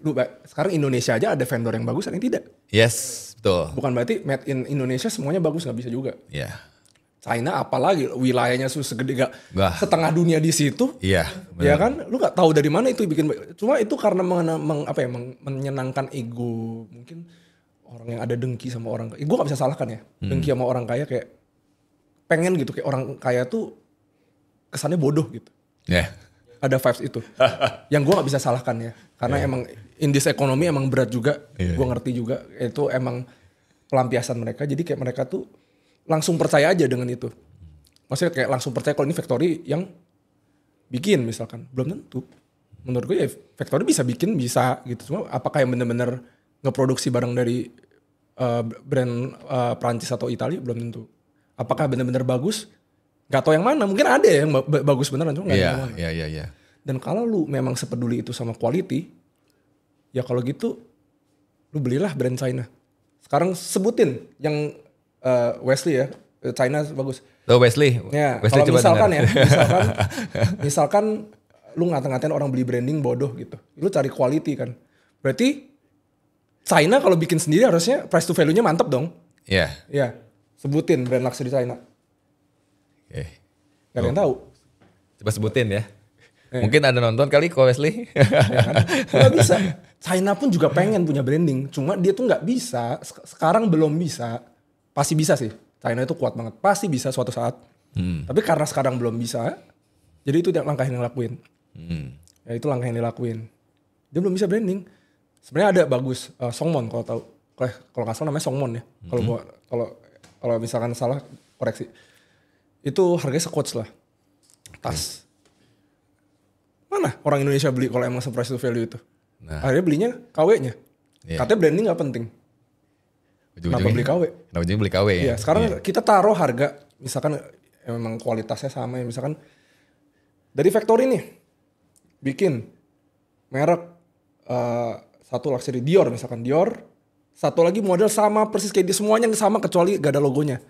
Lu sekarang Indonesia aja ada vendor yang bagus, ada yang tidak. Yes, betul. Bukan berarti made in Indonesia semuanya bagus, gak bisa juga. Iya. China apalagi wilayahnya segede setengah dunia di situ. Iya. Ya kan? Lu gak tahu dari mana itu bikin. Cuma itu karena menyenangkan ego. Mungkin orang yang ada dengki sama orang kaya. Gue gak bisa salahkan ya. Dengki sama orang kaya, kayak pengen gitu, kayak orang kaya tuh kesannya bodoh gitu. Ada vibes itu. Yang gue gak bisa salahkan ya. Karena emang in this economy emang berat juga. Gue ngerti juga. Itu emang pelampiasan mereka. Jadi kayak mereka tuh langsung percaya aja dengan itu. Maksudnya kayak langsung percaya kalau ini factory yang bikin misalkan. Belum tentu. menurut gue ya factory bisa bikin bisa gitu. Cuma apakah yang benar-benar ngeproduksi barang dari brand Prancis atau Italia belum tentu. Apakah benar-benar bagus? Gak tau yang mana. Mungkin ada yang bagus beneran cuma gak tahu yang mana. Iya. Dan kalau lu memang sepeduli itu sama quality, ya kalau gitu lu belilah brand China. Sekarang sebutin yang Wesley ya, China bagus. Oh Wesley. Ya, Wesley kalau misalkan dengar. misalkan lu ngata-ngatain orang beli branding bodoh gitu. Lu cari quality kan. Berarti China kalau bikin sendiri harusnya price to value-nya mantep dong. Iya. Iya. Sebutin brand luxury China. Oke. Gak ada yang tahu. Coba sebutin ya. Mungkin ada nonton kali kok Wesley. Ya kan? Gak bisa. China pun juga pengen punya branding. Cuma dia tuh gak bisa. Sekarang belum bisa. Pasti bisa sih. China itu kuat banget. Pasti bisa suatu saat. Tapi karena sekarang belum bisa. Jadi itu langkah yang dilakuin. Ya itu langkah yang dilakuin. Dia belum bisa branding. Sebenarnya ada bagus. Songmon kalau tahu. Kalau nggak salah namanya Songmon ya. Kalau misalkan salah koreksi. Itu harganya se-Coach lah. Tas. Mana orang Indonesia beli kalau emang se-price to value itu? Nah. Akhirnya belinya KW-nya. Yeah. Katanya branding gak penting. Kenapa beli KW? Kenapa jadi beli KW ya? Iya, sekarang kita taruh harga. Misalkan emang kualitasnya sama ya. Misalkan dari factory nih. Bikin merek satu luxury Dior misalkan. Dior. Satu lagi model sama persis kayak dia. Semuanya sama kecuali gak ada logonya.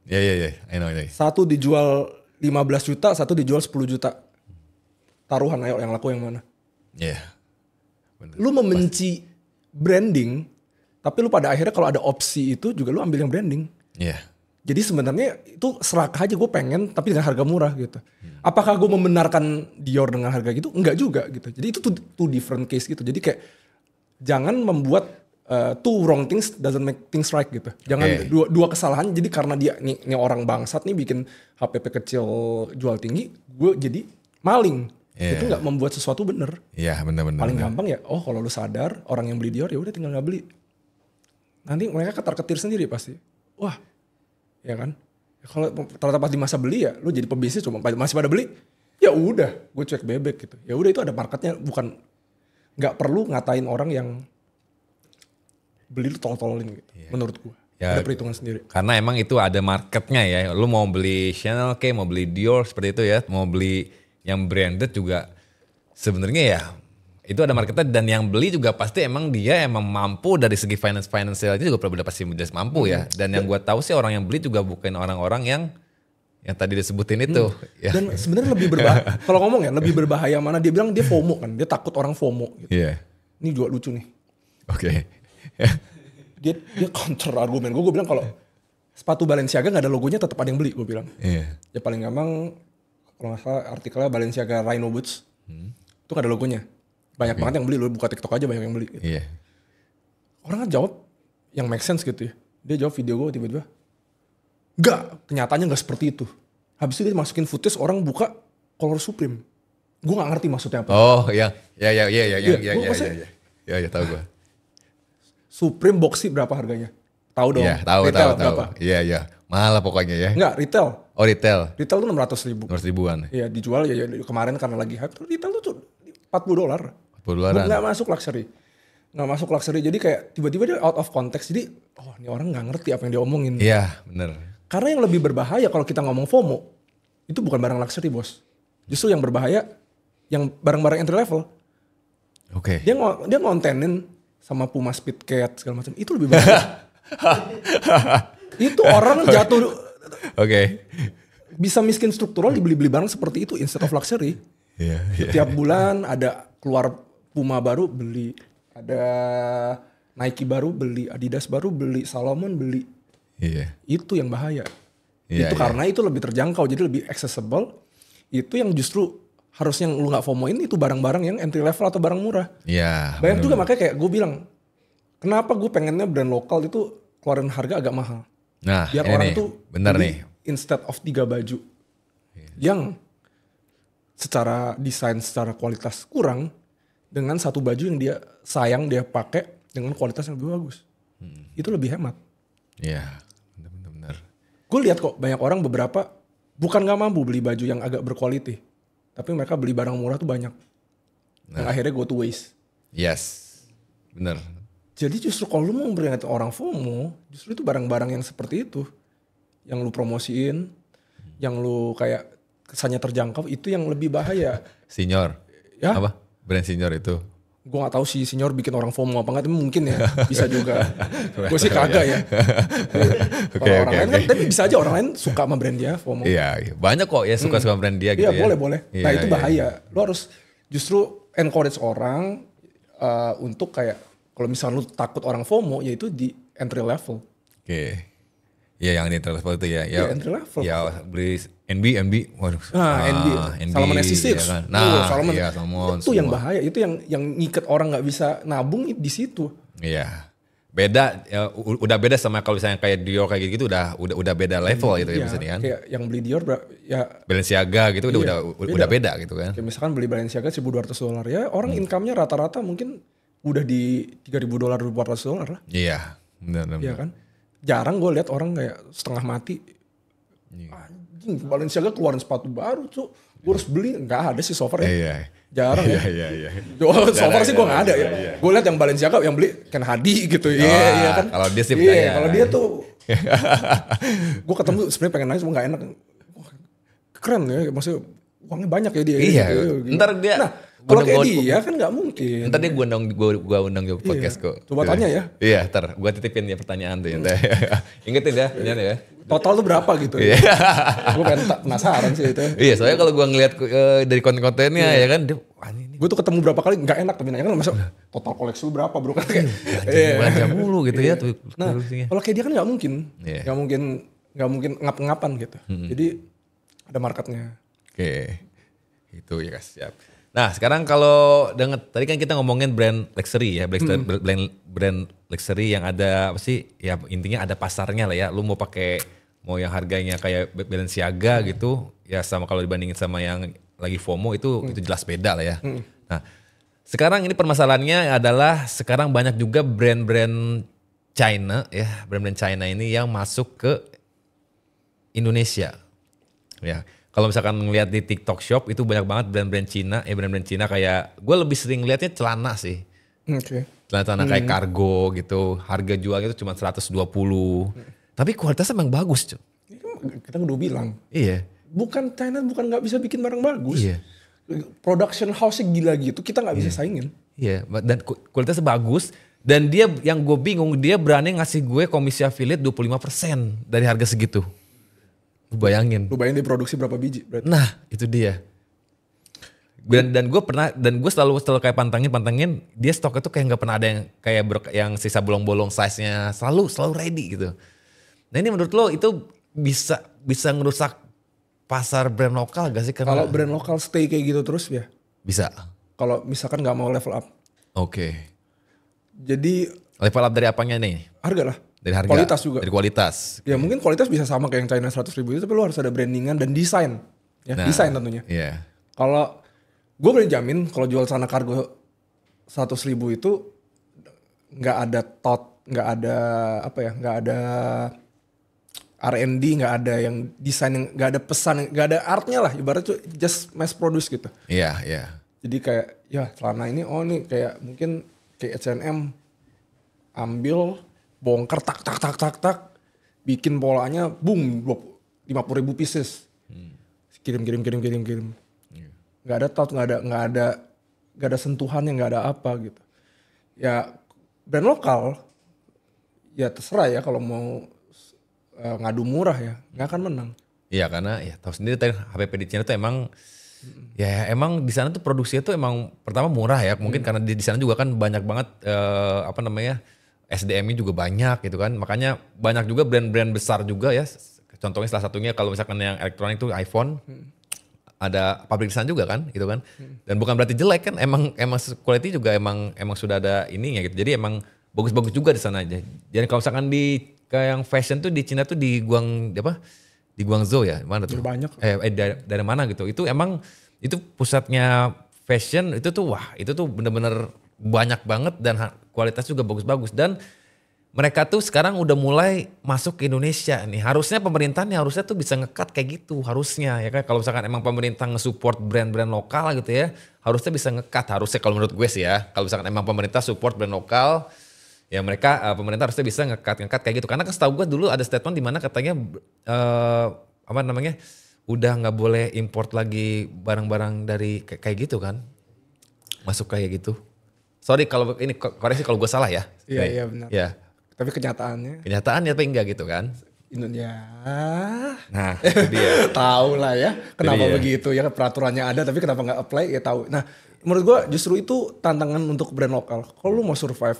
Iya. I know. Satu dijual 15 juta, satu dijual 10 juta. Taruhan ayo yang laku yang mana? Iya. Lu membenci branding, tapi lu pada akhirnya kalau ada opsi itu juga lu ambil yang branding. Iya. Jadi sebenarnya itu serakah aja gue pengen tapi dengan harga murah gitu. Apakah gue membenarkan Dior dengan harga gitu? Enggak juga gitu. Jadi itu two different case gitu. Jadi kayak jangan membuat two wrong things doesn't make things right gitu. Jangan dua kesalahan jadi karena dia nih orang bangsat nih bikin HPP kecil jual tinggi, gue jadi maling. Itu nggak membuat sesuatu bener. Iya benar. Paling gampang ya, kalau lu sadar orang yang beli Dior ya udah tinggal nggak beli. Nanti mereka ketar-ketir sendiri pasti. Wah, ya kan? Ya, kalau ternyata pas di masa beli ya, lu jadi pebisnis cuma masih pada beli. Ya udah, gue cuek bebek gitu. Ya udah itu ada marketnya, bukan nggak perlu ngatain orang yang beli lu tol-tolin gitu. Menurut gue. Ya, ada perhitungan sendiri. Karena emang itu ada marketnya ya. Lu mau beli Chanel kayak mau beli Dior seperti itu ya, mau beli yang branded juga sebenarnya ya itu ada marketnya dan yang beli juga pasti emang dia emang mampu dari segi financial itu juga udah pasti mampu ya. Dan yang gue tahu sih orang yang beli juga bukan orang-orang yang tadi disebutin itu. Ya. Dan sebenarnya lebih berbahaya. Kalau ngomong ya lebih berbahaya mana dia bilang dia FOMO kan, dia takut orang FOMO. Gitu. Yeah. Ini juga lucu nih. Oke. Dia counter argumen gue bilang kalau sepatu Balenciaga nggak ada logonya tetap ada yang beli gue bilang. Yeah. Ya paling gampang kalau nggak salah artikelnya Balenciaga Rhino Boots itu nggak ada logonya. Banyak banget yang beli, lu buka TikTok aja banyak yang beli. Gitu. Yeah. Orang kan jawab yang make sense gitu ya. Dia jawab video gue tiba-tiba, enggak, kenyataannya nggak seperti itu. Habis itu dia masukin footage orang buka Color Supreme. Gue nggak ngerti maksudnya apa. Oh ya tahu gue. Supreme boxy berapa harganya? Tahu dong. Iya, tahu. Iya. Mahal lah pokoknya ya. Enggak, retail. Oh, retail. Retail tuh 600 ribu. 600 ribuan. Iya, dijual ya kemarin karena lagi hype. Retail tuh $40. $40. Nggak masuk luxury. Nggak masuk luxury. Jadi kayak tiba-tiba dia out of context. Jadi, ini orang nggak ngerti apa yang dia omongin. Iya, bener. Karena yang lebih berbahaya kalau kita ngomong FOMO, itu bukan barang luxury, bos. Justru yang berbahaya, yang barang-barang entry level. Oke. Dia ngontenin sama Puma Speedcat segala macam. Itu lebih bahaya. Itu orang jatuh. Oke. Bisa miskin struktural dibeli-beli barang seperti itu instead of luxury. Yeah. Setiap bulan ada keluar Puma baru beli, ada Nike baru beli, Adidas baru beli, Salomon beli. Iya. Itu yang bahaya. Itu karena itu lebih terjangkau, jadi lebih accessible. Itu yang justru harusnya lu nggak FOMO-in itu barang-barang yang entry level atau barang murah. Iya. Banyak juga makanya kayak gue bilang, kenapa gue pengennya brand lokal itu keluarin harga agak mahal. Nah, biar orang tuh bener beli nih. Instead of 3 baju yang secara desain, secara kualitas kurang dengan satu baju yang dia sayang dia pakai dengan kualitas yang lebih bagus. Itu lebih hemat. Iya, benar. Gue lihat kok banyak orang beberapa bukan gak mampu beli baju yang agak berkualitas, tapi mereka beli barang murah tuh banyak. yang akhirnya go to waste. Yes, bener. Jadi justru kalau lu mau memperingati orang FOMO, justru itu barang-barang yang seperti itu, yang lu promosiin, yang lu kayak kesannya terjangkau, itu yang lebih bahaya. Senior, ya? Apa? Brand senior itu? Gue gak tahu sih senior bikin orang FOMO apa enggak, tapi mungkin ya bisa juga. Gue sih kagak ya. Orang lain kan, tapi bisa aja orang lain suka sama brand dia FOMO. Iya, banyak kok ya suka sama brand dia gitu ya. Iya boleh. Nah itu bahaya. Lo harus justru encourage orang untuk kayak, kalau misalnya lu takut orang FOMO, yaitu di entry level. Oke. Iya yang entry level itu ya. Ya entry level. Ya beli NB. Waduh. NB. Salomon SC6. Ya kan? Nah, Salomon. Iya, Salomon. Itu yang bahaya. Itu yang ngikat orang nggak bisa nabung di situ. Iya. Beda, ya, udah beda sama kalau misalnya kayak Dior kayak gitu udah beda level gitu ya misalnya kan. Kayak yang beli Dior ya Balenciaga gitu udah beda gitu kan. Kayak misalkan beli Balenciaga $1.200 ya, orang income-nya rata-rata mungkin udah di $3.000 $400 lah. Iya, benar. Iya kan? Jarang gue lihat orang kayak setengah mati. Anjing, Balenciaga keluarin sepatu baru tuh. Gue harus beli, nggak ada sih so far ya. Iya. Jarang ya. Iya. So far sih gue nggak ada ya. Gue lihat yang Balenciaga yang beli Ken Hadi gitu. Iya kan. Kalau dia sih kalau dia tuh. Gue ketemu sebenarnya pengen nanya cuma nggak enak. Keren ya, maksudnya uangnya banyak ya dia. Iya. Gitu. Ntar dia. Nah, kalau kayak dia kan nggak mungkin. Ntar dia gue undang ke podcast kok. Coba tanya ya. Iya, ntar gue titipin ya pertanyaan tuh. Ingetin ya, ternyata ya. Total tuh berapa gitu ya? Gue kan penasaran sih itu. Iya, soalnya kalau gue ngeliat dari konten-kontennya ya kan, gue tuh ketemu berapa kali nggak enak tapi nanya kan, masa total koleksi lu berapa bro kan kayak. Baca mulu gitu ya tuh. Nah, kalau kayak dia kan nggak mungkin, nggak mungkin ngap-ngapan gitu. Jadi ada marketnya. Oke, itu ya guys, siap. Nah sekarang kalau dengan tadi kan kita ngomongin brand luxury ya, brand luxury yang ada apa sih? Ya intinya ada pasarnya lah ya. Lu mau pakai mau yang harganya kayak Balenciaga gitu, ya sama kalau dibandingin sama yang lagi FOMO itu jelas beda lah ya. Nah sekarang ini permasalahannya adalah sekarang banyak juga brand-brand China ya, brand-brand China ini yang masuk ke Indonesia. Ya. Kalau misalkan ngeliat di TikTok Shop itu banyak banget brand-brand Cina kayak gue lebih sering lihatnya celana sih. Oke. Celana kayak kargo gitu, harga jualnya itu cuma 120. Tapi kualitasnya emang bagus, cuy. Kita udah bilang. Iya. Bukan China bukan nggak bisa bikin barang bagus. Iya. Production house-nya gila gitu, kita nggak bisa saingin. Iya, dan kualitasnya bagus. Dan dia yang gue bingung, dia berani ngasih gue komisi affiliate 25% dari harga segitu. Lu bayangin dia produksi berapa biji berarti. Nah itu dia. Dan gue selalu kayak pantangin dia stoknya tuh kayak nggak pernah ada yang kayak yang sisa bolong-bolong size-nya selalu ready gitu. Nah ini menurut lo itu bisa ngerusak pasar brand lokal gak sih? Kalau brand lokal stay kayak gitu terus ya? Bisa. Kalau misalkan nggak mau level up. Oke. Jadi level up dari apanya nih? Harga lah. Dari harga. Kualitas juga. Dari kualitas. Ya mungkin kualitas bisa sama kayak yang China 100.000 itu, tapi lo harus ada brandingan dan desain. Ya, desain tentunya. Iya. Kalau gue boleh jamin kalau jual celana kargo 100.000 itu nggak ada nggak ada nggak ada R&D, nggak ada yang desain, nggak ada pesan, nggak ada artnya lah, ibaratnya just mass produce gitu. Iya. Jadi kayak ya celana ini nih kayak mungkin kayak H&M ambil bongkar tak bikin polanya boom 50.000 pieces. Kirim. Nggak ada nggak ada sentuhannya, nggak ada apa gitu. Ya brand lokal ya terserah ya, kalau mau ngadu murah ya nggak akan menang. Iya karena ya tahu sendiri tadi HPP di China tuh emang ya emang di sana tuh produksinya tuh emang pertama murah ya, mungkin karena di sana juga kan banyak banget SDM-nya juga banyak gitu kan, makanya banyak juga brand-brand besar juga ya. Contohnya salah satunya kalau misalkan yang elektronik itu iPhone, ada pabrik di sana juga kan gitu kan. Dan bukan berarti jelek kan, emang quality juga emang sudah ada ininya gitu. Jadi emang bagus-bagus juga di sana aja. Jadi kalau misalkan di kayak yang fashion tuh di Cina tuh di Guangzhou ya, mana tuh? Banyak. Dari mana gitu. Itu emang itu pusatnya fashion, itu tuh wah, itu tuh bener-bener banyak banget dan kualitas juga bagus-bagus. Dan mereka tuh sekarang udah mulai masuk ke Indonesia nih. Harusnya pemerintahnya harusnya tuh bisa nge-cut kayak gitu harusnya ya kan. Kalau misalkan emang pemerintah nge-support brand-brand lokal gitu ya, harusnya bisa nge-cut. Harusnya kalau menurut gue sih ya, kalau misalkan emang pemerintah support brand lokal, ya mereka pemerintah harusnya bisa nge-cut kayak gitu. Karena kan setahu gue dulu ada statement di mana katanya udah nggak boleh import lagi barang-barang dari kayak gitu kan, masuk kayak gitu. Sorry kalau ini koreksi kalau gue salah ya. Iya benar. Ya. Tapi kenyataannya tapi enggak gitu kan. Indonesia. Nah itu dia. Tahu lah ya kenapa begitu ya, peraturannya ada tapi kenapa nggak apply ya tahu. Nah menurut gue justru itu tantangan untuk brand lokal. Kalau lu mau survive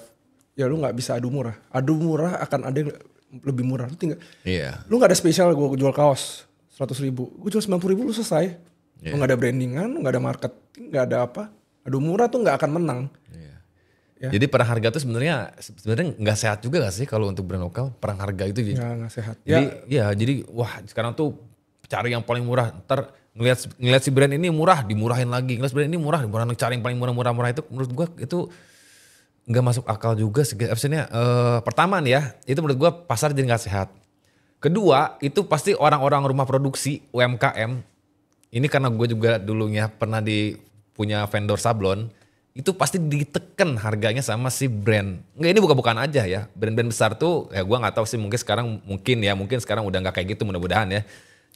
ya lu nggak bisa adu murah. Adu murah akan ada yang lebih murah. Lu tinggal. Lu nggak ada spesial gue jual kaos 100.000. Gue jual 90.000 lu selesai. Lu nggak ada brandingan, lu nggak ada marketing, nggak ada apa. Adu murah tuh nggak akan menang. Ya. Jadi perang harga tuh sebenarnya nggak sehat juga gak sih kalau untuk brand lokal, perang harga itu nggak sehat. Jadi wah sekarang tuh cari yang paling murah. Ntar ngelihat si brand ini murah dimurahin lagi, ngelihat brand ini murah dimurahin, cari yang paling murah itu menurut gua itu nggak masuk akal juga sih. Maksudnya pertama nih ya, itu menurut gua pasar jadi nggak sehat. Kedua itu pasti orang-orang rumah produksi UMKM. Ini karena gue juga dulunya pernah punya vendor sablon. Itu pasti ditekan harganya sama si brand. Enggak, ini bukan aja ya. Brand-brand besar tuh ya gue gak tahu sih, mungkin sekarang udah gak kayak gitu mudah-mudahan ya.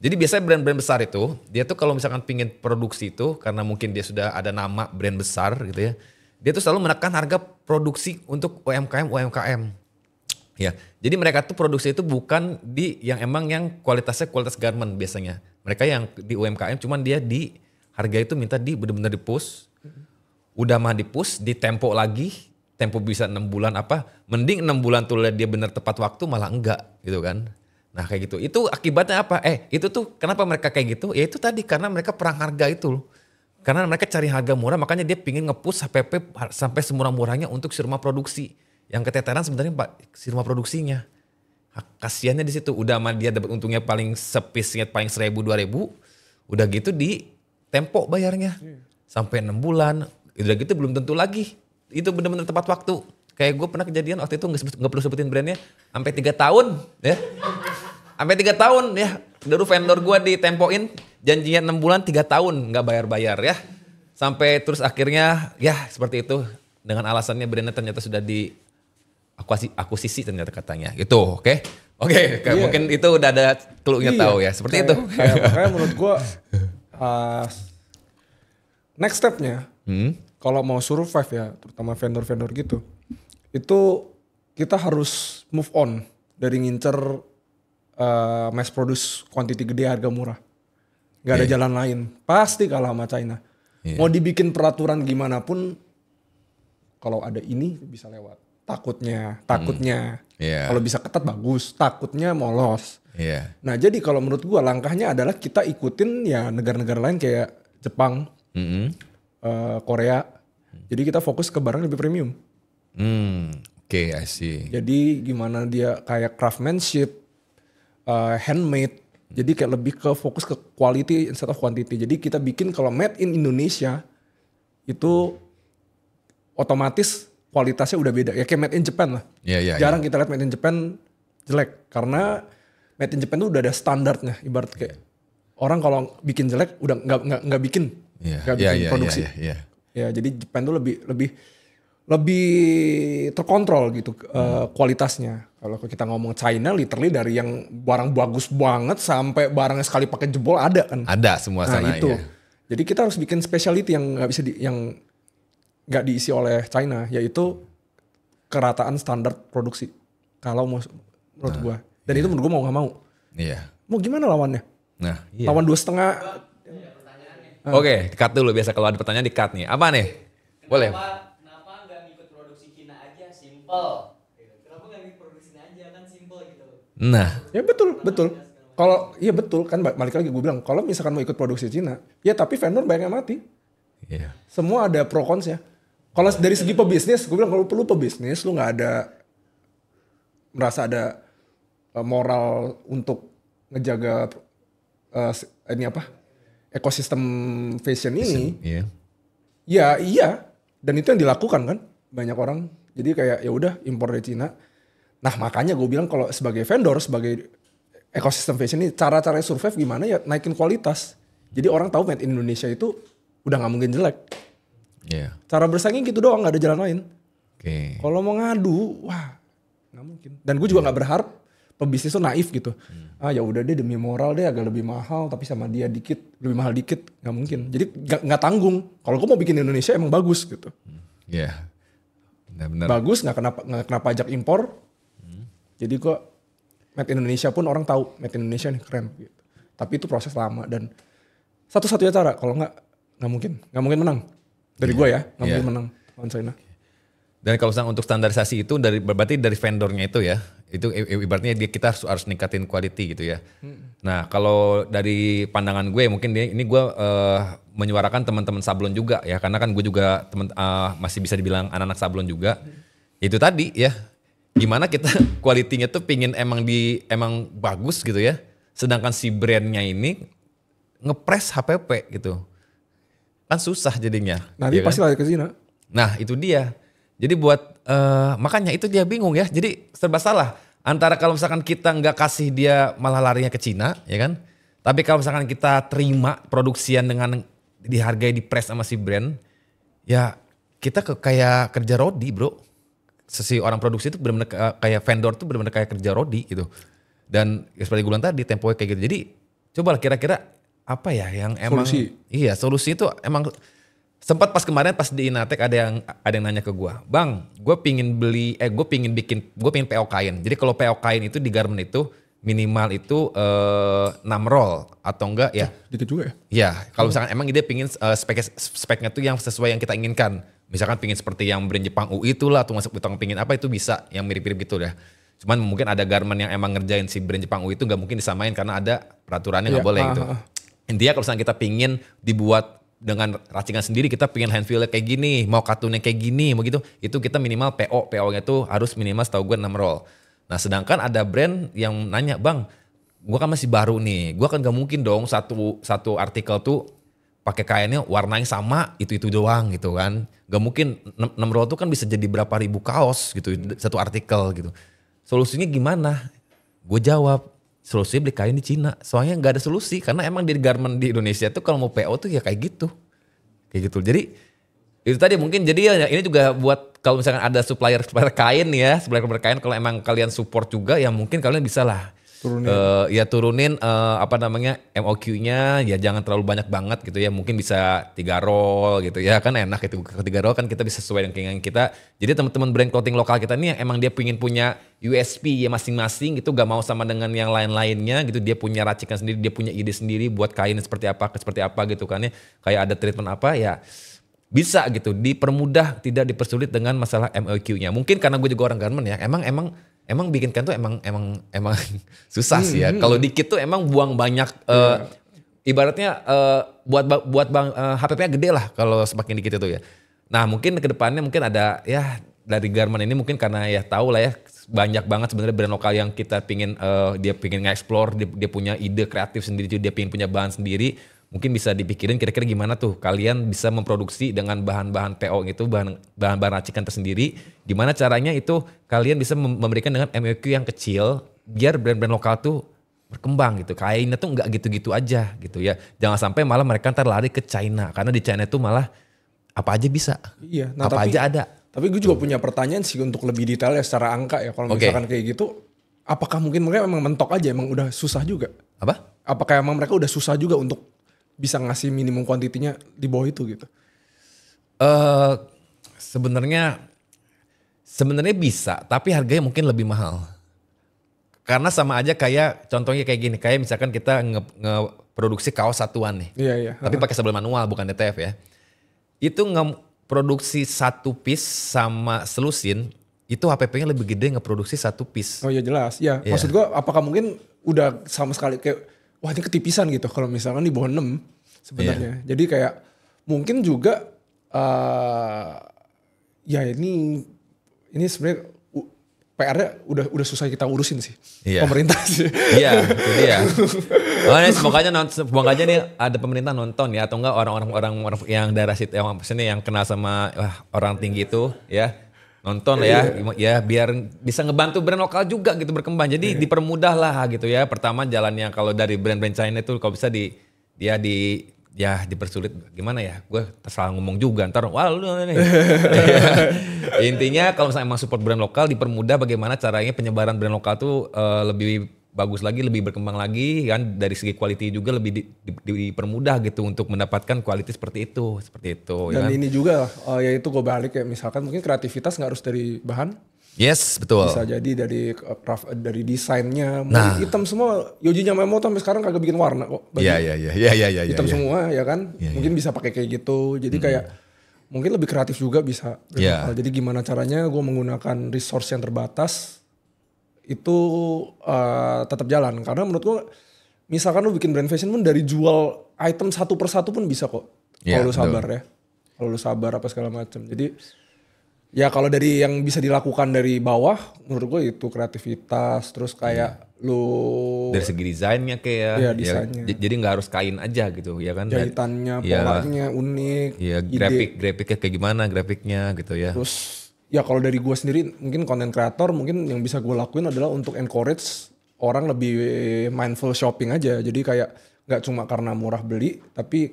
Jadi biasanya brand-brand besar itu dia tuh kalau misalkan pingin produksi itu karena mungkin dia sudah ada nama brand besar gitu ya. Dia tuh selalu menekan harga produksi untuk UMKM. Ya. Jadi mereka tuh produksi itu bukan yang kualitasnya kualitas garment biasanya. Mereka yang di UMKM cuman dia di harga itu minta benar-benar di-push. Udah mah di-push, ditempo lagi, tempo bisa 6 bulan mending 6 bulan tuh dia benar tepat waktu malah enggak gitu kan. Nah kayak gitu, itu akibatnya apa? Itu tuh kenapa mereka kayak gitu? Ya itu tadi karena mereka perang harga itu loh. Karena mereka cari harga murah makanya dia pingin nge-push HPP sampai semurah-murahnya untuk si rumah produksi. Yang keteteran sebenarnya si rumah produksinya. Kasiannya di situ, udah mah dia dapat untungnya paling sepisnya paling 1.000-2.000, udah gitu di tempo bayarnya. Sampai 6 bulan. Udah gitu belum tentu lagi itu benar-benar tepat waktu. Kayak gue pernah kejadian waktu itu nggak perlu sebutin brandnya, sampai 3 tahun ya. Sampai 3 tahun ya. Dulu vendor gue ditempoin janjinya 6 bulan 3 tahun nggak bayar ya. Sampai terus akhirnya ya seperti itu dengan alasannya brandnya ternyata sudah akuisisi ternyata katanya gitu. Oke. Mungkin itu udah ada clue-nya tahu ya seperti itu. Makanya menurut gue next stepnya kalau mau survive ya, terutama vendor-vendor gitu, itu kita harus move on dari ngincer mass produce quantity gede harga murah. Gak ada jalan lain, pasti kalah sama China. Mau dibikin peraturan gimana pun, kalau ada ini bisa lewat. Takutnya kalau bisa ketat bagus, takutnya molos. Nah jadi kalau menurut gua langkahnya adalah kita ikutin ya negara-negara lain kayak Jepang, Korea. Jadi kita fokus ke barang lebih premium. I see. Jadi gimana dia kayak craftsmanship, handmade. Jadi kayak lebih ke fokus ke quality instead of quantity. Jadi kita bikin kalau made in Indonesia itu otomatis kualitasnya udah beda. Ya kayak made in Japan lah. Jarang kita lihat made in Japan jelek. Karena made in Japan tuh udah ada standarnya. Ibarat kayak orang kalau bikin jelek udah nggak bikin. Nggak bikin produksi. Ya jadi Jepang tuh lebih terkontrol gitu kualitasnya. Kalau kita ngomong China literally dari yang barang bagus banget sampai barangnya sekali pakai jebol ada kan. Ada semua sana itu. Jadi kita harus bikin specialty yang nggak bisa yang nggak diisi oleh China, yaitu kerataan standar produksi. Kalau menurut gua. Dan itu menurut gua mau nggak mau. Mau gimana lawannya? Lawan 2,5. Oke, cut dulu biasa kalau ada pertanyaan di cut nih. Apa nih? Boleh. Kenapa nggak ngikut produksi Cina aja, simple. Kenapa nggak ngikut produksi Cina aja, kan simple gitu. Nah. Ya betul. Kalau iya betul kan balik lagi gue bilang kalau misalkan mau ikut produksi Cina, ya tapi vendor banyak yang mati. Semua ada pro cons-nya. Kalau dari segi pebisnis, gue bilang kalau perlu pebisnis lu nggak ada merasa ada moral untuk ngejaga ekosistem fashion ini. Ya, dan itu yang dilakukan kan banyak orang. Jadi kayak ya udah impor dari Cina. Nah makanya gue bilang kalau sebagai vendor, sebagai ekosistem fashion ini, cara-cara survive gimana ya naikin kualitas. Jadi orang tahu made in Indonesia itu udah gak mungkin jelek. Cara bersaing gitu doang, gak ada jalan lain. Kalau mau ngadu, wah gak mungkin. Dan gue juga gak berharap pebisnis tuh naif gitu. Ya udah deh demi moral deh agak lebih mahal, tapi sama dia dikit, lebih mahal dikit, gak mungkin. Jadi gak tanggung. Kalau gue mau bikin Indonesia emang bagus gitu. Benar-benar. Bagus, gak kena pajak impor. Jadi kok made in Indonesia pun orang tahu made in Indonesia nih keren gitu. Tapi itu proses lama dan satu-satunya cara, kalau nggak mungkin menang. Dari gue ya, nggak mungkin menang lawan China. Dan kalau misalnya untuk standarisasi itu berarti dari vendornya itu ya, itu ibaratnya kita harus ningkatin quality gitu ya. Nah kalau dari pandangan gue mungkin ini gue menyuarakan teman-teman sablon juga ya, karena kan gue juga masih bisa dibilang anak-anak sablon juga. Itu tadi ya. Gimana kita kualitinya tuh pingin emang bagus gitu ya. Sedangkan si brandnya ini ngepres HPP gitu. Kan susah jadinya. Nanti pasti lari ke Cina. Nah itu dia. Jadi buat makanya itu dia bingung ya. Jadi serba salah. Antara kalau misalkan kita nggak kasih dia malah larinya ke Cina ya kan. Tapi kalau misalkan kita terima produksian dengan dihargai di press sama si brand. Ya kita kayak kerja rodi bro. Si orang produksi itu benar-benar kayak vendor tuh benar-benar kayak kerja rodi gitu. Dan ya seperti gue bilang tadi temponya kayak gitu. Jadi coba kira-kira apa ya yang emang solusi. Iya solusi itu emang sempat pas kemarin pas di Inatek ada yang nanya ke gue, "Bang, gue pingin PO kain." Jadi kalau PO kain itu di garment itu minimal itu 6 roll atau enggak ya. Dikit juga ya? Iya, kalau misalkan emang dia pingin speknya tuh yang sesuai yang kita inginkan. Misalkan pingin seperti yang brand Jepang UI itulah atau masuk utang pingin apa itu bisa yang mirip-mirip gitu dah. Cuman mungkin ada garment yang emang ngerjain si brand Jepang UI itu gak mungkin disamain karena ada peraturannya gak boleh gitu. Intinya kalau misalnya kita pingin dibuat dengan racingan sendiri, kita pingin handfeel kayak gini, mau kartunnya kayak gini, mau gitu, itu kita minimal PO-nya tuh harus minimal setahu gue 6 roll. Nah sedangkan ada brand yang nanya, "Bang, gue kan masih baru nih, gue kan gak mungkin dong satu artikel tuh pakai kainnya warnanya sama itu doang gitu kan. Gak mungkin 6 roll tuh kan bisa jadi berapa ribu kaos gitu satu artikel gitu. Solusinya gimana?" Gue jawab, solusinya beli kain di Cina. Soalnya gak ada solusi karena emang di garment di Indonesia tuh kalau mau PO tuh ya kayak gitu. Kayak gitu. Jadi itu tadi mungkin jadi ya ini juga buat kalau misalkan ada supplier kain ya, supplier kain kalau emang kalian support juga ya mungkin kalian bisa lah turunin MOQ-nya ya jangan terlalu banyak banget gitu ya, mungkin bisa 3 roll gitu ya kan enak itu, 3 roll kan kita bisa sesuai dengan keinginan kita. Jadi teman-teman brand clothing lokal kita nih emang dia pengen punya USP ya masing-masing gitu, gak mau sama dengan yang lain-lainnya gitu, dia punya racikan sendiri, dia punya ide sendiri buat kain seperti apa gitu kan ya, kayak ada treatment apa ya bisa gitu dipermudah, tidak dipersulit dengan masalah MOQ-nya. Mungkin karena gue juga orang garment ya, emang bikin kain tuh emang susah sih ya. Kalau dikit tuh emang buang banyak ibaratnya buat HPP-nya gede lah kalau semakin dikit itu ya. Nah, mungkin kedepannya mungkin ada ya dari garment ini mungkin karena ya tahu lah ya banyak banget sebenarnya brand lokal yang kita pingin dia pingin nge-explore, dia punya ide kreatif sendiri, dia pingin punya bahan sendiri. Mungkin bisa dipikirin kira-kira gimana tuh kalian bisa memproduksi dengan bahan-bahan PO itu, bahan-bahan racikan tersendiri. Gimana caranya itu kalian bisa memberikan dengan MOQ yang kecil biar brand-brand lokal tuh berkembang gitu. Kainnya tuh nggak gitu-gitu aja gitu ya. Jangan sampai malah mereka ntar lari ke China karena di China itu malah apa aja bisa. Iya, apa aja ada. Tapi gue juga punya pertanyaan sih untuk lebih detail ya secara angka ya. Kalau misalkan kayak gitu, apakah mungkin mereka emang mentok aja, emang udah susah juga? Apa? Apakah emang mereka udah susah juga untuk bisa ngasih minimum kuantitinya di bawah itu gitu? Sebenarnya bisa, tapi harganya mungkin lebih mahal. Karena sama aja kayak contohnya kayak gini, kayak misalkan kita ngeproduksi kaos satuan nih. Iya. Tapi pakai sabel manual bukan DTF ya. Itu ngeproduksi 1 piece sama selusin, itu HPP-nya lebih gede ngeproduksi 1 piece. Oh iya jelas. Ya, maksud gue apakah mungkin udah sama sekali kayak wah ini ketipisan gitu kalau misalkan di bawah 6 sebenarnya. Jadi kayak mungkin juga ya ini sebenarnya PR-nya udah susah kita urusin sih. Pemerintah sih. Iya, itu dia. Semoga aja nih ada pemerintah nonton ya atau enggak orang-orang yang daerah situ yang kenal sama orang tinggi itu ya. nonton lah ya biar bisa ngebantu brand lokal juga gitu berkembang. Jadi dipermudah lah gitu ya. Pertama jalannya kalau dari brand-brand China itu kalau bisa dipersulit gimana ya? Gue tersalah ngomong juga ntar wah lu nih. Intinya kalau misalnya emang support brand lokal dipermudah bagaimana caranya penyebaran brand lokal tuh lebih bagus lagi, lebih berkembang lagi kan dari segi quality juga lebih dipermudah gitu untuk mendapatkan quality seperti itu. Dan ya kan? ini juga yaitu gue balik kayak misalkan mungkin kreativitas nggak harus dari bahan. Yes, betul. Bisa jadi dari desainnya, hitam semua. Yoji Yamamoto sampai sekarang kagak bikin warna kok. Iya. Hitam semua ya kan. Mungkin bisa pakai kayak gitu. Jadi kayak mungkin lebih kreatif juga bisa. Jadi gimana caranya gue menggunakan resource yang terbatas itu tetap jalan. Karena menurut gue misalkan lu bikin brand fashion pun dari jual item satu persatu pun bisa kok. Kalau lu sabar ya. Kalau lu sabar apa segala macam. Jadi ya kalau dari yang bisa dilakukan dari bawah menurut gue itu kreativitas terus kayak lu dari segi desainnya kayak desainnya. Jadi nggak harus kain aja gitu ya kan. Jahitannya, polanya unik. Iya, grafiknya kayak gimana grafiknya gitu ya. Terus ya kalau dari gue sendiri mungkin content creator mungkin yang bisa gue lakuin adalah untuk encourage orang lebih mindful shopping aja. Jadi kayak nggak cuma karena murah beli, tapi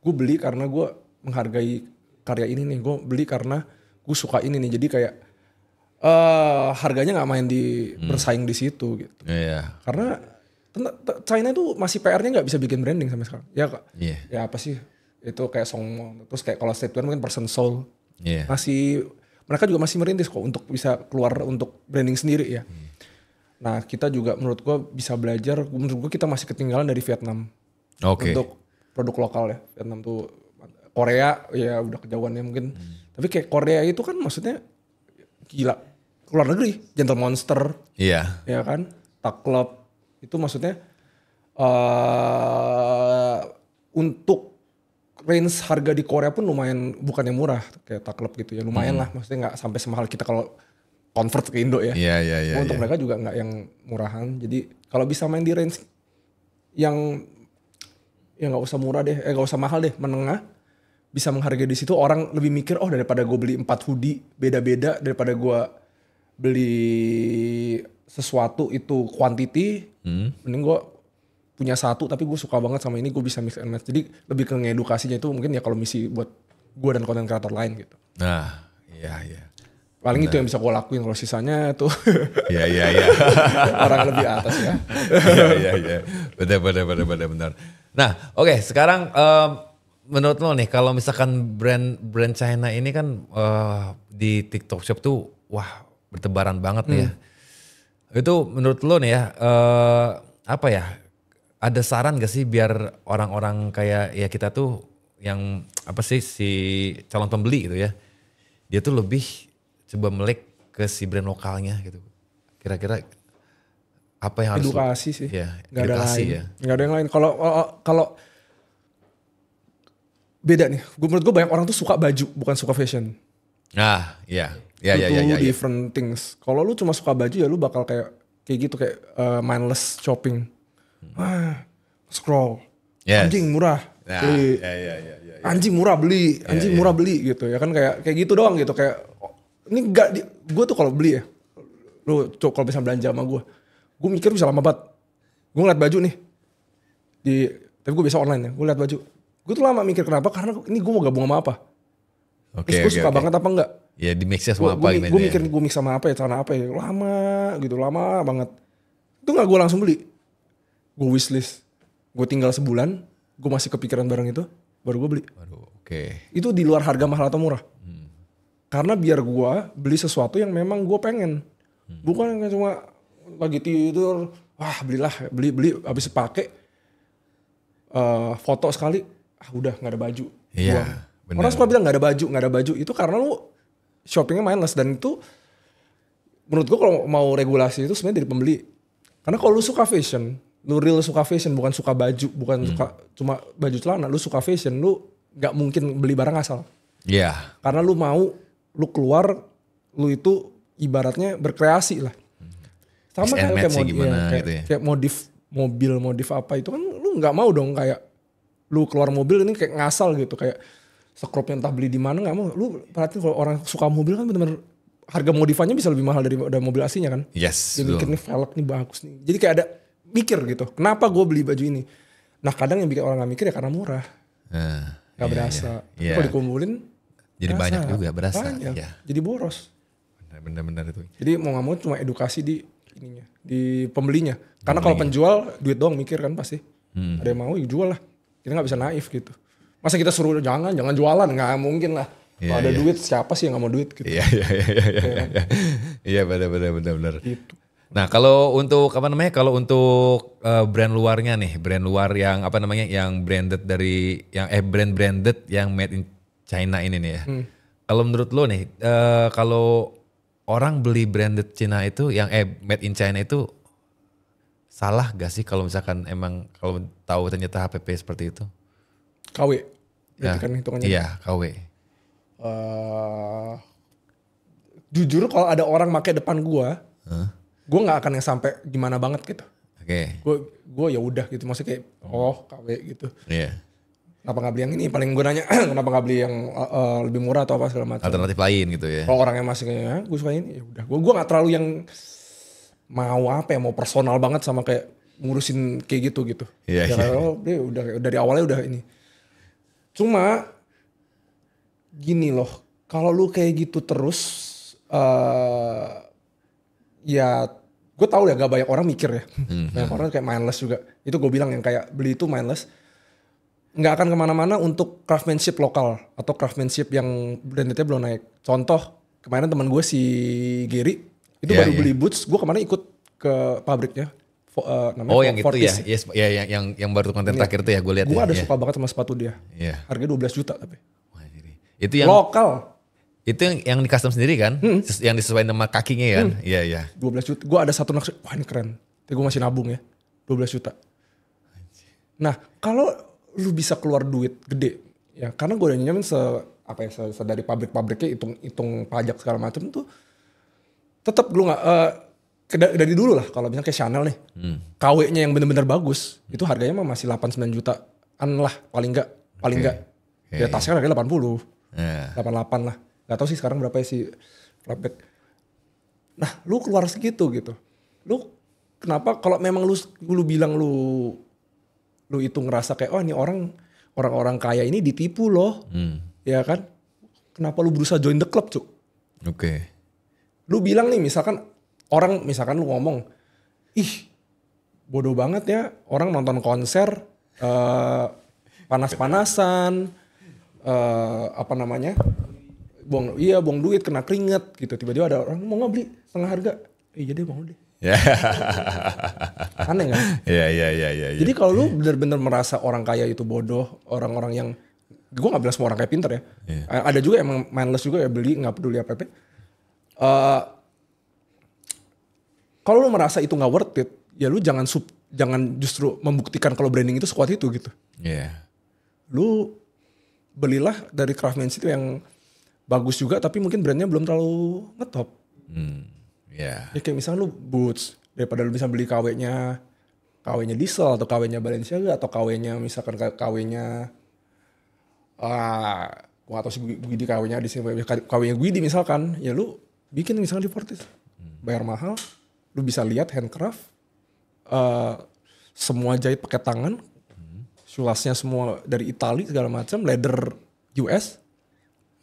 gue beli karena gue menghargai karya ini nih. Gue beli karena gue suka ini nih. Jadi kayak harganya nggak main bersaing di situ gitu. Iya. Karena China itu masih PR-nya nggak bisa bikin branding sampai sekarang. Ya kak. Ya apa sih? Itu kayak Songmo. Terus kayak kalau streetwear mungkin Person Soul. Masih mereka juga masih merintis kok untuk bisa keluar untuk branding sendiri ya. Nah kita juga menurut gue bisa belajar, menurut gue kita masih ketinggalan dari Vietnam. Untuk produk lokal ya. Vietnam tuh, Korea ya udah kejauhannya mungkin. Tapi kayak Korea itu kan maksudnya gila. Keluar negeri, Gentle Monster. Iya. Ya kan, Tak Club. Itu maksudnya untuk range harga di Korea pun lumayan bukan yang murah kayak Tak Club gitu ya lumayan lah maksudnya nggak sampai semahal kita kalau convert ke Indo ya. Untuk mereka juga nggak yang murahan jadi kalau bisa main di range yang ya nggak usah murah deh nggak usah mahal deh menengah bisa menghargai di situ orang lebih mikir daripada gue beli 4 hoodie beda-beda daripada gue beli sesuatu itu quantity mending gue punya satu tapi gue suka banget sama ini gue bisa mix and match jadi lebih ke ngedukasinya itu mungkin ya kalau misi buat gue dan content creator lain gitu. Nah iya paling itu yang bisa gue lakuin kalau sisanya tuh iya orang lebih atas ya. Iya benar. Nah oke, sekarang menurut lo nih kalau misalkan brand China ini kan di TikTok Shop tuh wah bertebaran banget nih ya itu menurut lo nih ya apa ya ada saran gak sih biar orang-orang kayak ya kita tuh yang apa sih si calon pembeli gitu ya. Dia tuh lebih coba melek ke si brand lokalnya gitu. Kira-kira apa yang harus edukasi sih. Ya, gak ada lain. Ya. Gak ada yang lain. Kalau beda nih. Menurut gue banyak orang tuh suka baju bukan suka fashion. Nah, iya. Itu different things. Kalau lu cuma suka baju ya lu bakal kayak gitu kayak mindless shopping. Scroll. Anjing murah. Beli. Anjing murah beli. Anjing murah beli gitu ya kan kayak gitu doang gitu kayak ini enggak gue tuh kalau beli ya. Lu kalau bisa belanja sama gue mikir bisa lama banget. Gue ngeliat baju nih. Tapi gue biasa online ya. Gue liat baju. Gue tuh lama mikir kenapa karena ini gue mau gabung sama apa. Gue suka banget apa enggak. Ya di mixnya sama apa gimana. Gue mikir gue mix sama apa ya celana apa ya. Lama banget. Itu gak gue langsung beli. Gue wishlist. Gue tinggal sebulan, gue masih kepikiran barang itu, baru gue beli. Itu di luar harga mahal atau murah. Karena biar gue beli sesuatu yang memang gue pengen. Bukan yang cuma lagi tidur, beli, habis pakai foto sekali, udah gak ada baju. Iya, benar. Orang suka bilang gak ada baju. Itu karena lu shoppingnya mindless. Dan itu menurut gue kalau mau regulasi itu sebenarnya dari pembeli. Karena kalau lu suka fashion, lu real suka fashion, bukan suka baju, bukan suka cuma baju celana, lu suka fashion, lu gak mungkin beli barang asal. Iya. Karena lu mau, lu keluar, lu itu ibaratnya berkreasi lah. Sama kayak modif mobil apa itu kan lu gak mau dong kayak lu keluar mobil ini kayak ngasal gitu, kayak scrubnya entah beli di mana, gak mau. Lu perhatiin kalau orang suka mobil kan bener-bener harga modifannya bisa lebih mahal daripada mobil aslinya kan. Yes. Dia mikir nih velg nih bagus nih. Jadi kayak ada mikir gitu. Kenapa gue beli baju ini? Nah kadang yang bikin orang gak mikir ya karena murah. Gak berasa. Iya. Kalau dikumpulin. Jadi berasa, banyak juga berasa. Banyak. Ya. Jadi boros. Bener-bener itu. Jadi mau gak mau cuma edukasi di ininya, di pembelinya. Karena kalau penjual duit doang mikir kan pasti. Ada yang mau ya jual lah. Kita gak bisa naif gitu. Masa kita suruh jangan jualan, nggak mungkin lah. Kalau ada duit siapa sih yang nggak mau duit gitu. Iya benar. Gitu. Nah kalau untuk kalau untuk brand luarnya nih, brand luar yang yang branded dari branded yang made in China ini nih ya. Kalau menurut lo nih, kalau orang beli branded Cina itu yang made in China itu salah gak sih kalau misalkan emang kalau tahu ternyata HPP seperti itu? KW, ya, kan hitungannya. Iya, KW. Jujur kalau ada orang pakai depan gua nggak akan yang sampai gimana banget gitu. Oke. Gue ya udah gitu, maksudnya kayak KW gitu. Iya. Kenapa nggak beli yang ini? Paling gue nanya kenapa nggak beli yang lebih murah atau apa segala macam. Alternatif lain gitu ya. Kalau orang yang masih kayak gue suka ini, ya udah. Gue nggak terlalu yang mau personal banget sama kayak ngurusin kayak gitu. Iya. Kalau dia udah dari awalnya udah ini. Cuma gini loh, kalau lu kayak gitu terus, ya gue tahu ya gak banyak orang mikir ya. Banyak orang kayak mindless juga. Itu gue bilang yang kayak beli itu mindless. Nggak akan kemana-mana untuk craftsmanship lokal atau craftsmanship yang brandednya belum naik. Contoh kemarin teman gue si Gary itu baru beli boots. Gue kemarin ikut ke pabriknya. Namanya yang Fortis. Itu ya, yes, ya yang baru konten terakhir tuh ya gue lihat. Gue ada suka banget sama sepatu dia. Harganya 12 juta tapi. Wah, itu yang lokal. Itu yang di custom sendiri kan? Yang disesuaikan sama kakinya kan? Iya. 12 juta. Gue ada satu naqshband. Wah ini keren. Tapi gue masih nabung ya. 12 juta. Nah kalau lu bisa keluar duit gede. Ya karena gue udah nyaman dari pabrik-pabriknya hitung pajak segala macam tuh. Tetap lu gak... dari dulu lah kalau misalnya kayak Chanel nih. KW-nya yang bener-bener bagus. Itu harganya mah masih 8-9 jutaan lah. Paling enggak. Ya tasnya harganya 80. 88 lah. Gak tau sih sekarang berapa ya si flapback. Nah lu keluar segitu gitu. Lu kenapa kalau memang lu bilang lu itu ngerasa kayak ini orang-orang kaya ini ditipu loh. Ya kan. Kenapa lu berusaha join the club cuk. Oke. Lu bilang nih misalkan lu ngomong, bodoh banget ya orang nonton konser panas-panasan, buang duit kena keringet gitu. Tiba-tiba ada orang mau nggak beli setengah harga, iya deh mau deh. Aneh kan? Iya. Jadi kalau lu benar-benar merasa orang kaya itu bodoh, orang-orang yang, gue nggak bilang semua orang kaya pintar ya. Ada juga yang mindless juga ya beli nggak peduli apa-apa. Kalau lu merasa itu nggak worth it, ya lu jangan justru membuktikan kalau branding itu sekuat itu gitu. Lu belilah dari craftsmanship yang bagus juga, tapi mungkin brandnya belum terlalu ngetop. Ya kayak misalnya lu boots, daripada lu bisa beli KW-nya Diesel atau KW-nya Balenciaga atau KW-nya misalkan KW-nya gua gak tau sih Guidi KW-nya di sini, KW-nya Guidi misalkan, ya lu bikin misalnya di Fortis, bayar mahal. Lu bisa lihat handcraft, semua jahit pakai tangan, sulasnya semua dari Itali segala macam, leather US.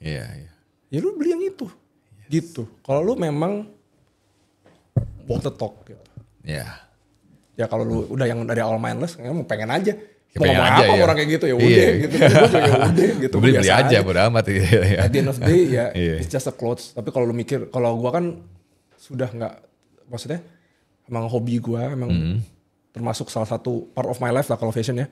Iya. Ya lu beli yang itu, gitu. Kalau lu memang walk the talk gitu. Iya. Ya kalau lu udah yang dari awal mindless, mau pengen aja. Ya, mau ngomong apa orang kayak gitu ya udah gitu. Gue juga ya udah gitu. Beli aja bodo amat gitu. At the end of the day ya it's just a clothes. Tapi kalau lu mikir, kalau gua kan sudah nggak, maksudnya emang hobi gue, emang termasuk salah satu part of my life lah kalau fashion ya.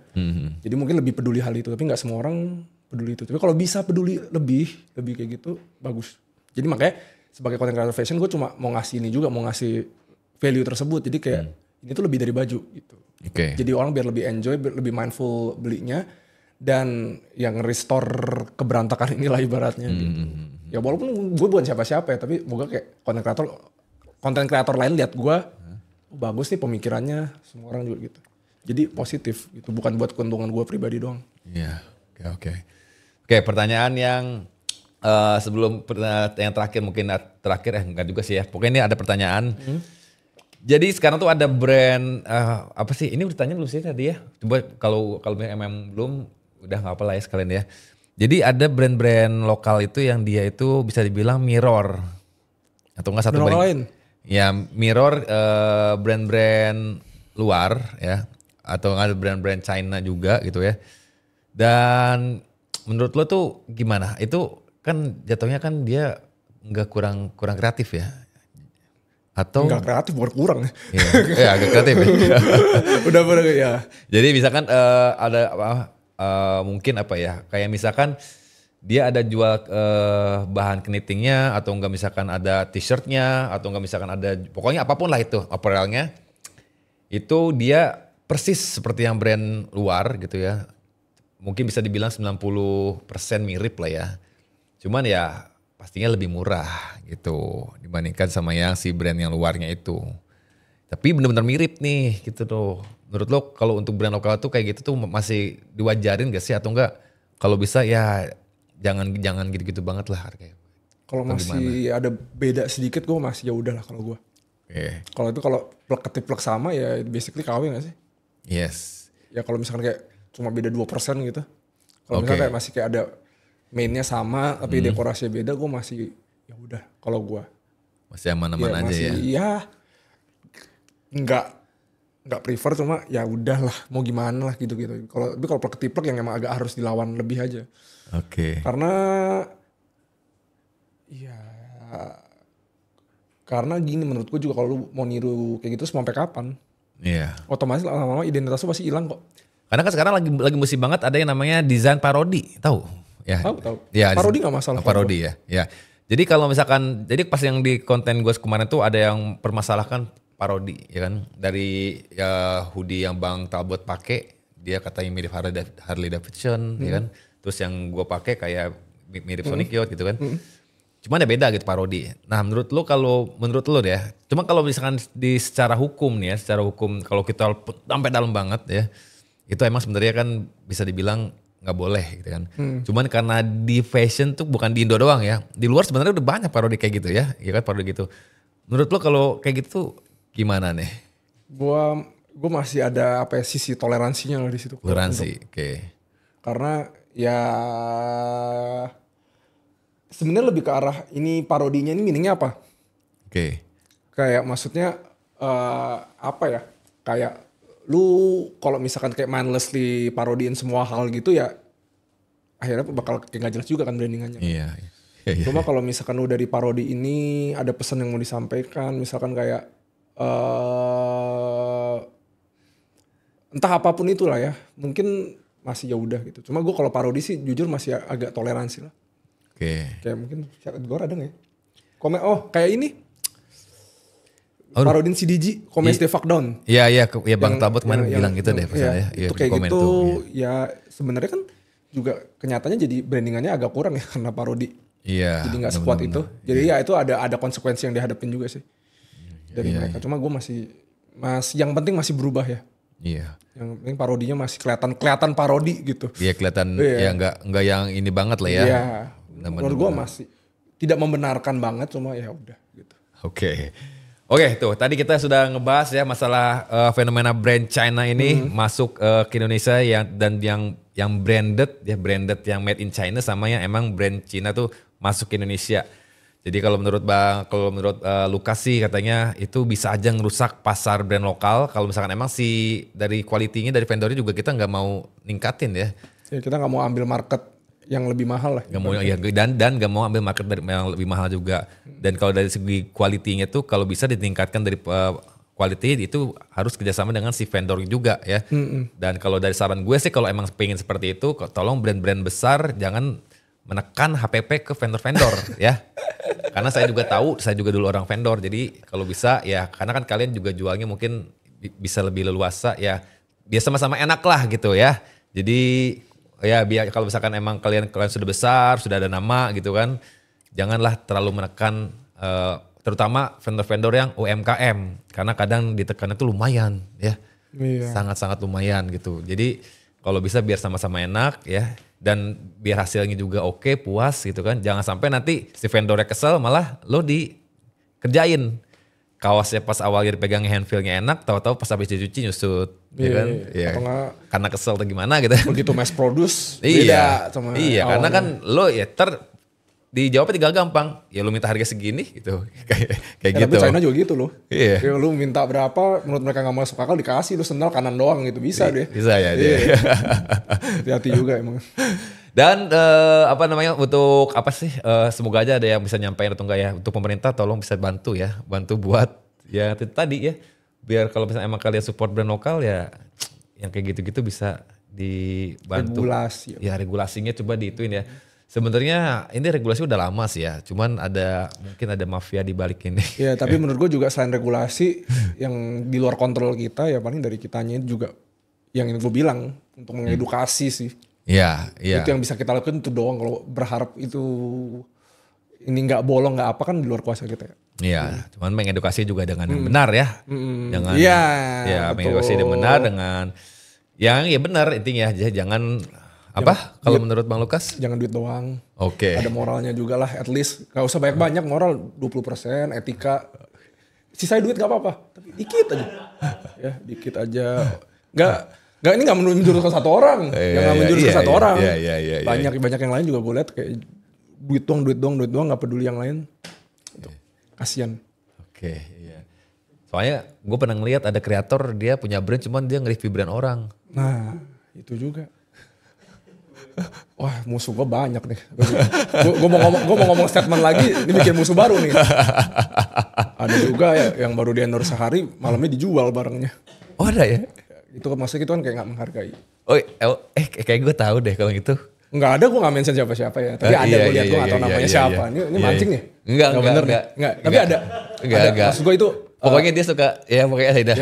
Jadi mungkin lebih peduli hal itu, tapi nggak semua orang peduli itu. Tapi kalau bisa peduli lebih kayak gitu bagus. Jadi makanya sebagai content creator fashion gue cuma mau ngasih ini juga, mau ngasih value tersebut. Jadi kayak ini tuh lebih dari baju gitu. Jadi orang biar lebih enjoy, biar lebih mindful belinya, dan yang restore keberantakan inilah ibaratnya. Gitu. Ya walaupun gue bukan siapa-siapa ya, tapi moga kayak konten kreator lain lihat gue, bagus nih pemikirannya, semua orang juga gitu. Jadi positif gitu, bukan buat keuntungan gue pribadi doang. Iya, oke. Oke, pertanyaan yang Sebelum yang terakhir mungkin enggak juga sih ya. Pokoknya ini ada pertanyaan. Jadi sekarang tuh ada brand apa sih? Ini udah tanya belum sih tadi ya? Coba kalau memang belum, udah nggak apa lah ya sekalian ya. Jadi ada brand-brand lokal itu yang dia itu bisa dibilang mirror atau enggak satu lain. Ya mirror brand-brand luar ya, atau ada brand-brand China juga gitu ya. Dan menurut lo tuh gimana? Itu kan jatuhnya kan dia nggak kurang kreatif ya? Atau nggak kreatif, bukan kurang. Iya, agak kreatif ya. Udah ya. Jadi misalkan ada mungkin apa ya? Kayak misalkan dia ada jual bahan knittingnya, atau enggak misalkan ada t-shirtnya, atau enggak misalkan ada pokoknya apapun lah itu apparelnya. Itu dia persis seperti yang brand luar gitu ya. Mungkin bisa dibilang 90% mirip lah ya. Cuman ya pastinya lebih murah gitu dibandingkan sama yang si brand yang luarnya itu. Tapi benar-benar mirip nih gitu tuh. Menurut lo kalau untuk brand lokal tuh kayak gitu tuh masih diwajarin gak sih, atau enggak kalau bisa ya jangan gitu-gitu banget lah harganya. Kalau masih ada beda sedikit gue masih ya udah lah kalau gue. Kalau itu kalau plek ketiplek sama ya basically kawin gak sih? Yes. Ya kalau misalkan kayak cuma beda 2% gitu. Kalau misalkan kayak masih kayak ada mainnya sama tapi dekorasinya beda, gue masih ya udah kalau gue. Masih aman-aman aja ya. Iya. Enggak prefer, cuma ya udahlah mau gimana lah gitu-gitu. Tapi kalau plek ketiplek yang emang agak harus dilawan lebih aja. Karena ya karena gini menurut gue juga, kalau lu mau niru kayak gitu sampai kapan? Iya. Otomatis lama-lama identitas lu pasti hilang kok. Karena kan sekarang lagi musim banget ada yang namanya desain parodi, tahu? Ya. Tahu. Ya, parodi nggak masalah. Parodi ya. Ya. Jadi kalau misalkan, jadi pas yang di konten gue kemarin tuh ada yang permasalahkan parodi, ya kan? Dari ya hoodie yang Bang Talbot pakai, dia katanya mirip Harley Davidson, ya kan? Terus yang gue pakai kayak mirip Sonic Youth gitu kan? Cuman ya beda gitu parodi. Nah menurut lo deh, cuma kalau misalkan secara hukum nih ya, secara hukum kalau kita sampai dalam banget ya, itu emang sebenarnya kan bisa dibilang nggak boleh gitu kan. Cuman karena di fashion tuh bukan di Indo doang ya, di luar sebenarnya udah banyak parodi kayak gitu ya kan, parodi gitu. Menurut lo kalau kayak gitu gimana nih? Gua masih ada sisi toleransinya lah di situ. Toleransi, oke. Karena ya sebenarnya lebih ke arah ini parodinya ini meaningnya apa? Kayak maksudnya apa ya? Kayak lu kalau misalkan kayak mindlessly parodiin semua hal gitu ya, akhirnya bakal kayak gak jelas juga kan brandingannya. Iya. Cuma kalau misalkan lu dari parodi ini ada pesan yang mau disampaikan, misalkan kayak entah apapun itulah ya, mungkin masih ya udah gitu. Cuma gue kalau parodi sih jujur masih agak toleransi lah. Kayak mungkin gue ada nggak ya? Kayak ini. Parodin CDG, Comment Stay Fuck Down. Iya Bang Talbot kemarin bilang gitu deh. Itu kayak gitu ya sebenarnya kan juga kenyataannya jadi brandingannya agak kurang ya karena parodi. Iya. Jadi gak sekuat itu. Jadi ya itu ada konsekuensi yang dihadapin juga sih dari mereka. Cuma gue masih yang penting masih berubah ya. Iya. Yang penting parodinya masih kelihatan parodi gitu. Iya kelihatan ya nggak yang ini banget lah ya. Iya. Menurut gue masih tidak membenarkan banget, cuma ya udah gitu. Oke, tuh tadi kita sudah ngebahas ya masalah fenomena brand China ini masuk ke Indonesia yang branded yang made in China, sama yang emang brand China tuh masuk ke Indonesia. Jadi kalau menurut Lukas sih katanya itu bisa aja ngerusak pasar brand lokal kalau misalkan emang dari quality-nya dari vendornya juga kita nggak mau ningkatin ya. Ya kita nggak mau ambil market yang lebih mahal lah. Gak mau dan gak mau ambil market yang lebih mahal juga. Dan kalau dari segi quality-nya tuh kalau bisa ditingkatkan dari quality itu harus kerjasama dengan si vendor juga ya. Dan kalau dari saran gue sih kalau emang pengen seperti itu, tolong brand-brand besar jangan menekan HPP ke vendor-vendor ya. Karena saya juga tahu, saya juga dulu orang vendor. Jadi kalau bisa ya, karena kan kalian juga jualnya mungkin bisa lebih leluasa ya. Biar sama-sama enak lah gitu ya. Jadi ya biar kalau misalkan emang kalian sudah besar, sudah ada nama gitu kan, janganlah terlalu menekan terutama vendor-vendor yang UMKM, karena kadang ditekannya tuh lumayan ya. Sangat-sangat lumayan gitu. Jadi kalau bisa biar sama-sama enak ya. Dan biar hasilnya juga oke, puas gitu kan. Jangan sampai nanti si vendornya kesel malah lo dikerjain. Kaosnya pas awalnya dipegang hand feel-nya enak, tahu-tahu pas habis dicuci nyusut. Ya kan? Iya. Karena kesel atau gimana gitu. Begitu mass produce beda sama iya, karena kan lo ya dijawabnya tinggal gampang. Ya lu minta harga segini gitu. kayak ya, gitu. Tapi China juga gitu loh. Iya. Kayak lu minta berapa, menurut mereka gak masuk akal dikasih, lu sendal kanan doang gitu. Bisa deh. Bisa ya dia. Hati-hati juga emang. Dan untuk apa sih, semoga aja ada yang bisa nyampein atau enggak ya. Untuk pemerintah tolong bisa bantu ya. Bantu buat ya itu tadi ya. Biar kalau misalnya emang kalian support brand lokal ya, yang kayak gitu-gitu bisa dibantu. Regulasi. Ya regulasinya coba diituin ya. Sebenarnya ini regulasi udah lama sih ya, cuman mungkin ada mafia di balik ini. Ya tapi menurut gue juga selain regulasi yang di luar kontrol kita ya paling dari kitanya juga yang gue bilang untuk mengedukasi sih. Iya. Itu yang bisa kita lakukan itu doang, kalau berharap itu ini nggak bolong nggak apa kan di luar kuasa kita ya. Iya, cuman mengedukasi juga dengan yang benar ya. Jangan mengedukasi dengan benar dengan yang ya benar intinya aja, jangan apa kalau menurut Bang Lukas? Jangan duit doang. Oke. Ada moralnya juga lah, at least gak usah banyak-banyak, moral 20%, etika. Sisanya duit gak apa-apa, tapi dikit aja. Ya, dikit aja. Gak ini gak menjurus ke satu orang. Gak menjurus ke satu orang. Banyak yang lain juga gue liat kayak duit doang, gak peduli yang lain. Kasian. Oke, iya. Soalnya gue pernah ngeliat ada kreator dia punya brand cuman dia nge-review brand orang. Nah, itu juga. Wah, musuh gue banyak nih. Gue mau ngomong statement lagi, ini bikin musuh baru nih. Ada juga ya yang baru di endorse sehari, malamnya dijual barangnya. Oh ada ya? Itu maksudnya itu kan kayak gak menghargai. Oh, kayak gue tahu deh kalau gitu. Enggak ada, gue gak mention siapa-siapa ya. Tapi ada gue liat, gue gak tau namanya siapa. Ini mancing nih? Enggak. Tapi ada. Enggak. Maksud gue itu. Pokoknya dia suka, ya pokoknya tidak.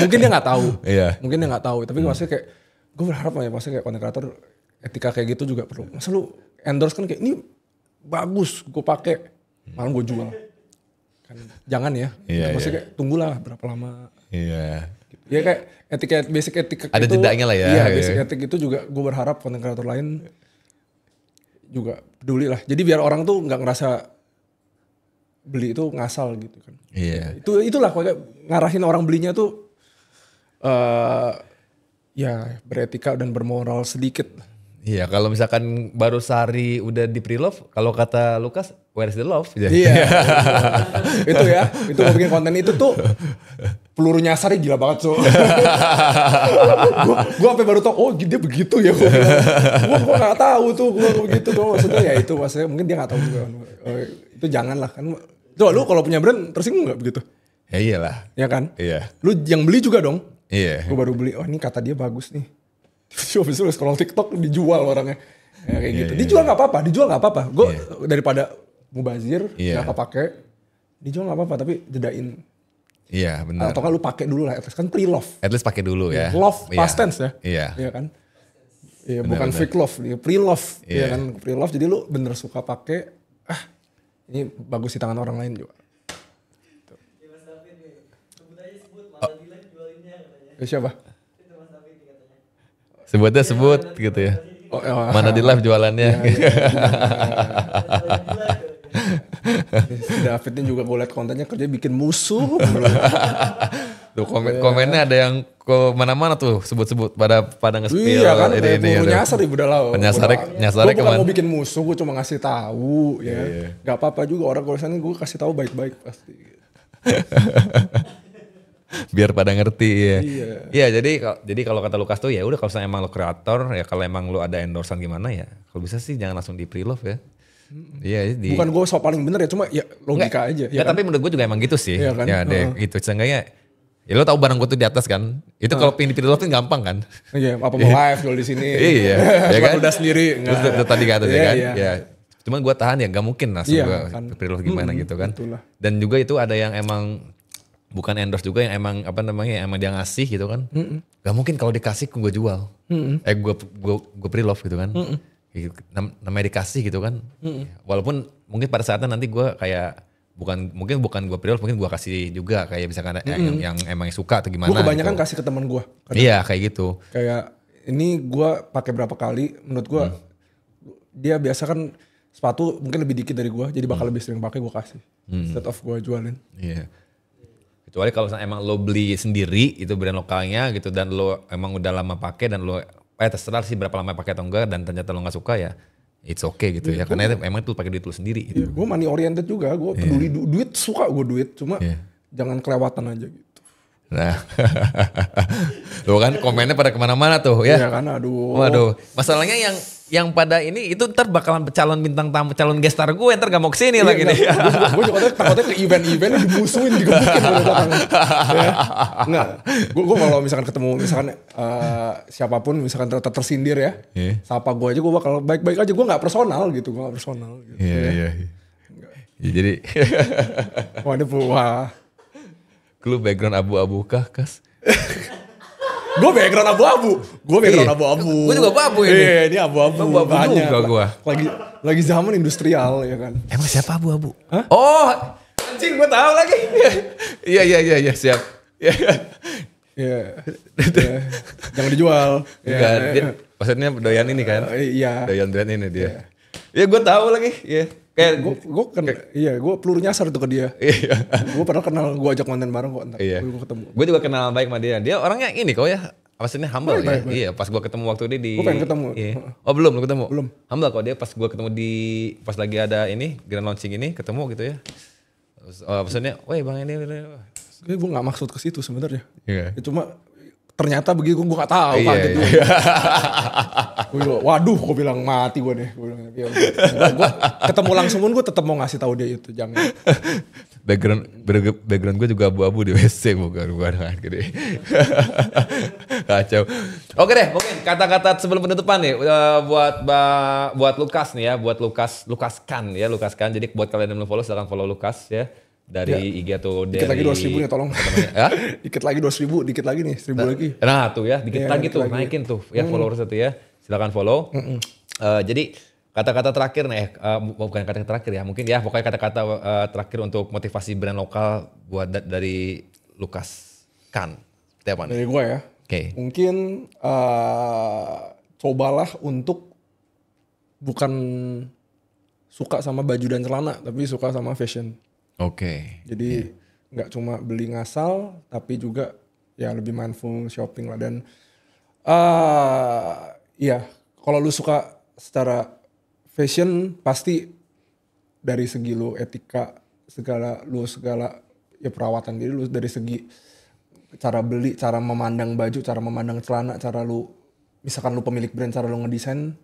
Mungkin dia gak tahu. Iya. Mungkin dia gak tahu. Tapi maksudnya kayak, gue berharap ya, maksudnya kayak content creator etika kayak gitu juga perlu. Masa lu endorse kan kayak, ini bagus, gue pakai, malah gue jual. Kan, jangan ya. Maksudnya kayak tunggulah berapa lama. Iya. Ya kayak basic etika ada itu. jedanya lah ya. Iya, basic etik itu juga gue berharap content creator lain juga peduli lah. Jadi biar orang tuh nggak ngerasa beli itu ngasal gitu kan. Iya. Itulah kayak ngarahin orang belinya tuh ya beretika dan bermoral sedikit. Iya, kalau misalkan baru sehari udah di pre-love, kalau kata Lukas, where is the love? Iya. Itu mau bikin konten itu tuh peluru nyasarnya gila banget so. Gue sampai baru tau, oh dia begitu ya. Gue nggak tahu tuh, gue begitu tuh maksudnya ya itu maksudnya mungkin dia nggak tahu juga. Itu jangan lah kan. Tuh lu kalau punya brand tersinggung nggak begitu? Ya iyalah. Ya kan? Iya. Lu yang beli juga dong. Iya. Gue baru beli, oh ini kata dia bagus nih. Habis itu scroll TikTok dijual orangnya. Ya, kayak gitu. Dijual gak apa-apa. Gue daripada mubazir, gak kepake. Dijual gak apa-apa, tapi jedain. Iya benar. Atau kan lu pakai dulu lah, at least kan pre-love. At least pakai dulu ya. Love, past tense ya. Iya kan? Iya bukan fake love, pre-love. Iya kan, pre-love jadi lu bener suka pakai. Ini bagus di tangan orang lain juga. Mas David nih, sebut aja Mana Dilan jualinnya katanya. Siapa? Itu Mas David nih katanya. Sebut gitu ya. Mana di live jualannya. Si David ini juga gue liat kontennya kerja bikin musuh. Tuh komennya ada yang ke mana-mana tuh sebut-sebut pada nge-spill. Iya kan, ini nyasar ibu dah. Nyasarnya gue bukan mau bikin musuh, gue cuma ngasih tahu ya. Gak apa-apa juga orang kalau sana gue kasih tahu baik-baik pasti. Biar pada ngerti ya. Iya jadi kalau kata Lukas tuh ya udah kalau emang lo kreator ya kalau emang lo ada endorsean gimana ya kalau bisa sih jangan langsung di pre-love ya. Iya. Bukan gue sok paling bener ya cuma ya logika aja. Ya kan? Tapi menurut gue juga emang gitu sih. Iya kan? Ya deh gitu seenggaknya. Ya lo tahu barang gue tuh di atas kan. Itu kalau pin di pre-love kan gampang kan. Iya apa mau live jual di sini. Iya. Ya kan udah sendiri. Terus tadi kata kan. Ya. Cuman gue tahan ya gak mungkin langsung gue kan. pre-love gimana gitu kan. Itulah. Dan juga itu ada yang emang bukan endorse juga yang emang emang dia ngasih gitu kan. Gak mungkin kalau dikasih gue jual. Gue pre-love gitu kan. Namanya dikasih gitu kan. Walaupun mungkin pada saatnya nanti gue kayak bukan gue pre-love, mungkin gue kasih juga kayak misalkan yang emang suka atau gimana. Gue kebanyakan gitu. kasih ke teman gue. Iya kayak gitu. Kayak ini gue pakai berapa kali, menurut gue dia biasa kan sepatu mungkin lebih dikit dari gue, jadi bakal lebih sering pakai gue kasih instead of gue jualin. Iya. Kecuali kalau emang lo beli sendiri itu brand lokalnya gitu dan lo emang udah lama pakai dan lo terserah sih berapa lama pakai atau enggak dan ternyata lo nggak suka ya it's okay gitu ya karena emang itu pakai duit lo sendiri. Gitu. Gue money oriented juga, gue peduli duit, suka gue duit, cuma jangan kelewatan aja gitu. Nah, lo kan komennya pada kemana-mana tuh ya. Iya kan, aduh. Waduh, masalahnya yang pada ini itu ntar bakalan calon bintang tamu, calon guest star gue ntar gak mau kesini lagi nih. Gue juga takutnya ke event-event dimusuhin, digebukin oleh belakang. Ya. Enggak, gue kalau misalkan ketemu misalkan siapapun misalkan tersindir ya, sapa gue aja gue bakal baik-baik aja, gue gak personal gitu, gue gak personal. Gitu, iya. Ya, jadi. Wah. Lu background abu-abu kah, Kas? Gue background abu-abu. Gue juga abu-abu ini. Ini abu-abu. Abu-abu juga gue. Lagi zaman industrial ya kan. Emang siapa abu-abu? Hah? Oh, anjing gue tahu lagi. Iya, siap. Iya. Jangan dijual. Maksudnya doyan ini kan? Iya. Doyan brand ini dia. Iya, gue tahu lagi. Iya. Kayak gue peluru nyasar tuh ke dia. Iya. Gue pernah kenal, gue ajak konten bareng kok. Iya. Gue ketemu. Gue juga kenal baik sama dia. Dia orangnya ini kok ya. Maksudnya humble ya. Baik. Iya. Pas gue ketemu waktu dia di. Gue pengen ketemu. Iya. Oh belum lu ketemu? Belum. Humble kok dia pas gue ketemu di pas lagi ada ini grand launching ini ketemu gitu ya. Maksudnya, weh bang ini. Gue gak maksud ke situ sebenarnya. Iya. Cuma ternyata begitu gue gak tahu. Iya. Gue waduh, gue bilang mati gue deh. Gue ketemu langsung pun gue tetap mau ngasih tahu dia itu, jangan. Background gue juga abu-abu di WC bukan gede. Kacau. Oke deh, mungkin kata-kata sebelum penutupan nih buat Lukas nih ya, buat Lukas Kan. Jadi buat kalian yang belum follow silahkan follow Lukas ya. Dari IG atau dari... Dikit lagi 2.000 nih tolong. Ya? Dikit lagi 2.000, dikit lagi nih 1.000 lagi. Nah tuh ya, dikit lagi tuh, naikin tuh ya followers itu ya. Silakan follow. Jadi kata-kata terakhir nih, bukan kata terakhir ya, mungkin ya pokoknya kata-kata terakhir untuk motivasi brand lokal buat dari Lukas Kan. Seperti apa nih? Dari gue ya. Oke. Mungkin cobalah untuk bukan suka sama baju dan celana, tapi suka sama fashion. Oke. Jadi nggak cuma beli ngasal, tapi juga ya lebih mindful shopping lah. Dan iya, kalau lu suka secara fashion pasti dari segi lu etika segala ya perawatan diri lu, dari segi cara beli, cara memandang baju, cara memandang celana, cara lu misalkan lu pemilik brand, cara lu ngedesain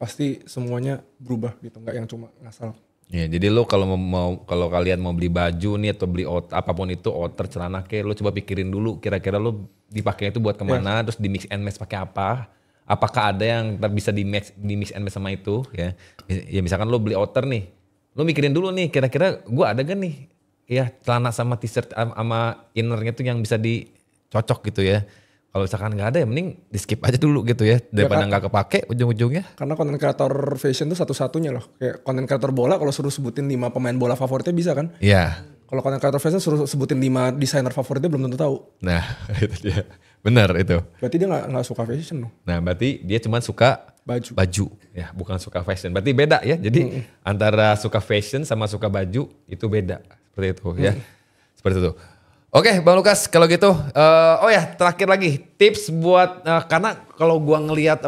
pasti semuanya berubah gitu, nggak yang cuma ngasal. Ya, jadi lo kalau kalian mau beli baju nih atau beli apapun itu outer celana lo coba pikirin dulu kira-kira lo dipakai itu buat kemana, terus di mix and match pakai apa? Apakah ada yang bisa di mix and match sama itu ya? Ya misalkan lo beli outer nih, lo mikirin dulu nih kira-kira gue ada gak nih ya celana sama t-shirt sama innernya tuh yang bisa dicocok gitu ya. Kalau misalkan nggak ada ya mending di skip aja dulu gitu ya daripada nggak kepake ujung-ujungnya. Karena konten kreator fashion tuh satu-satunya loh. Kayak konten kreator bola kalau suruh sebutin 5 pemain bola favoritnya bisa kan? Iya. Kalau konten kreator fashion suruh sebutin 5 desainer favoritnya belum tentu tahu. Nah itu dia. Benar itu. Berarti dia nggak suka fashion loh. Nah berarti dia cuma suka baju ya, bukan suka fashion. Berarti beda ya. Jadi antara suka fashion sama suka baju itu beda. Seperti itu ya. Seperti itu. Oke Bang Lukas kalau gitu, oh ya terakhir lagi tips buat, karena kalau gua ngelihat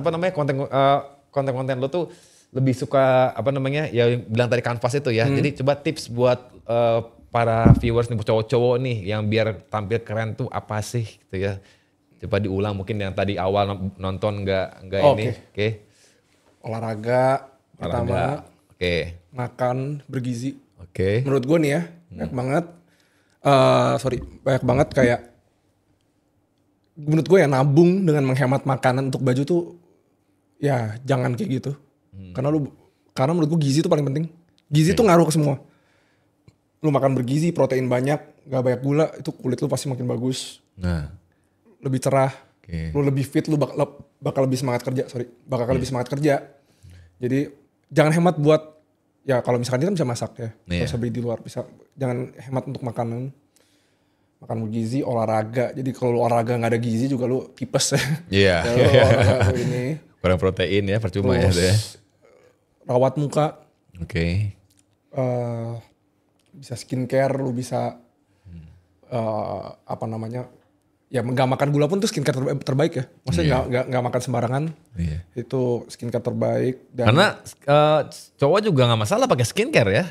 konten-konten lo tuh lebih suka ya bilang tadi kanvas itu ya, jadi coba tips buat para viewers nih cowok-cowok nih yang biar tampil keren tuh apa sih gitu ya, coba diulang mungkin yang tadi awal nonton nggak ini, oke. Olahraga pertama, makan bergizi, menurut gua nih ya banyak banget. Banyak banget kayak menurut gue ya nabung dengan menghemat makanan untuk baju tuh ya jangan kayak gitu. Karena menurut gue gizi tuh paling penting. Gizi tuh ngaruh ke semua. Lu makan bergizi, protein banyak, gak banyak gula, itu kulit lu pasti makin bagus. Nah. Lebih cerah. Lu lebih fit, lu bakal lebih semangat kerja, lebih semangat kerja. Jadi jangan hemat buat ya kalau misalkan kita bisa masak ya, bisa beli di luar, jangan hemat untuk makanan. makan bergizi, olahraga. Jadi kalau lu olahraga nggak ada gizi juga lu tipes ya. Iya. Ya, lu olahraga ini. Kurang protein ya, percuma Terus, ya. rawat muka. Oke. Bisa skincare, lu bisa apa namanya? Ya nggak makan gula pun tuh skincare terbaik ya. Maksudnya nggak makan sembarangan. Iya. Itu skincare terbaik. Dan karena cowok juga nggak masalah pakai skincare ya.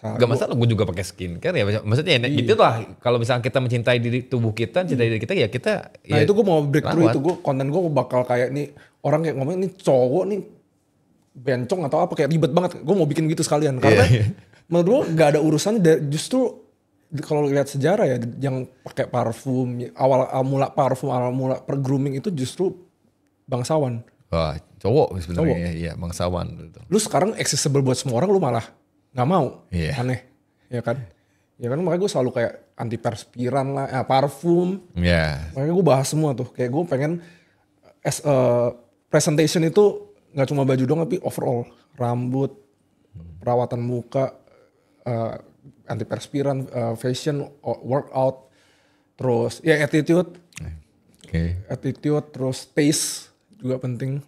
Gak masalah, gue juga pakai skincare ya. Maksudnya gitu lah. Kalau misalnya kita mencintai tubuh kita, mencintai diri kita ya kita. Nah ya itu gue mau breakthrough itu, konten gue bakal kayak nih orang kayak ngomong ini cowok nih bencong atau apa kayak ribet banget. Gue mau bikin gitu sekalian karena menurut gue nggak ada urusannya. Justru kalau lihat sejarah ya, yang pakai parfum awal mula per grooming itu justru bangsawan. Wah, cowok sebenarnya ya bangsawan. Lu sekarang accessible buat semua orang, lu malah nggak mau, aneh, ya kan? Ya kan makanya gue selalu kayak antiperspiran lah, parfum. Makanya gue bahas semua tuh. Kayak gue pengen presentation itu nggak cuma baju doang tapi overall, rambut, perawatan muka, antiperspiran, fashion, workout, terus ya attitude, terus taste juga penting.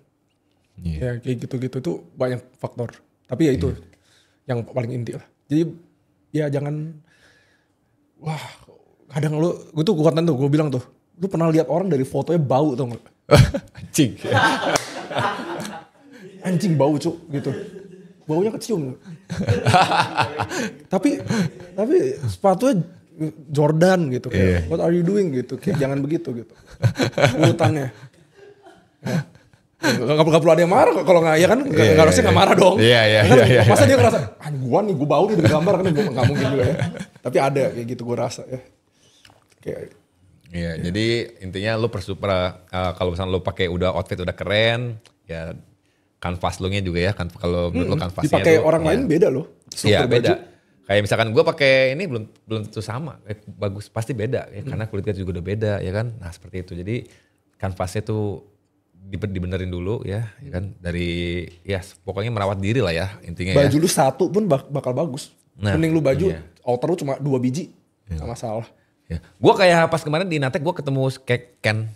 Ya kayak gitu-gitu tuh banyak faktor. Tapi ya itu yang paling inti lah. Jadi ya jangan, wah kadang gue tuh konten tuh gue bilang tuh, lu pernah lihat orang dari fotonya bau tau gak? Anjing. Anjing bau cuk gitu. Baunya kecium. tapi sepatunya Jordan gitu kayak what are you doing gitu, kayak jangan begitu gitu. Urutannya. Ya. Gak perlu ada yang marah kalau nggak, ya kan nggak harusnya nggak marah dong. Iya. Masa dia ngerasa gue bau nih dari gambar kan, nggak mungkin juga ya. Tapi ada kayak gitu gue rasa ya. Jadi intinya lu kalau misalnya lu pakai udah outfit udah keren, ya kanvas lu nya juga ya kan, kalau menurut lu kanvasnya dipakai orang lain beda loh. Iya beda. Kayak misalkan gue pakai ini belum tentu sama, bagus pasti beda ya karena kulit kita juga udah beda ya kan. Nah seperti itu, jadi kanvasnya tuh dibenerin dulu ya kan, dari ya pokoknya merawat diri lah ya intinya. Baju lu satu pun bakal bagus. Mending lu baju outer lu cuma 2 biji, gak masalah. Ya. Gue kayak pas kemarin di Natek gue ketemu Ken,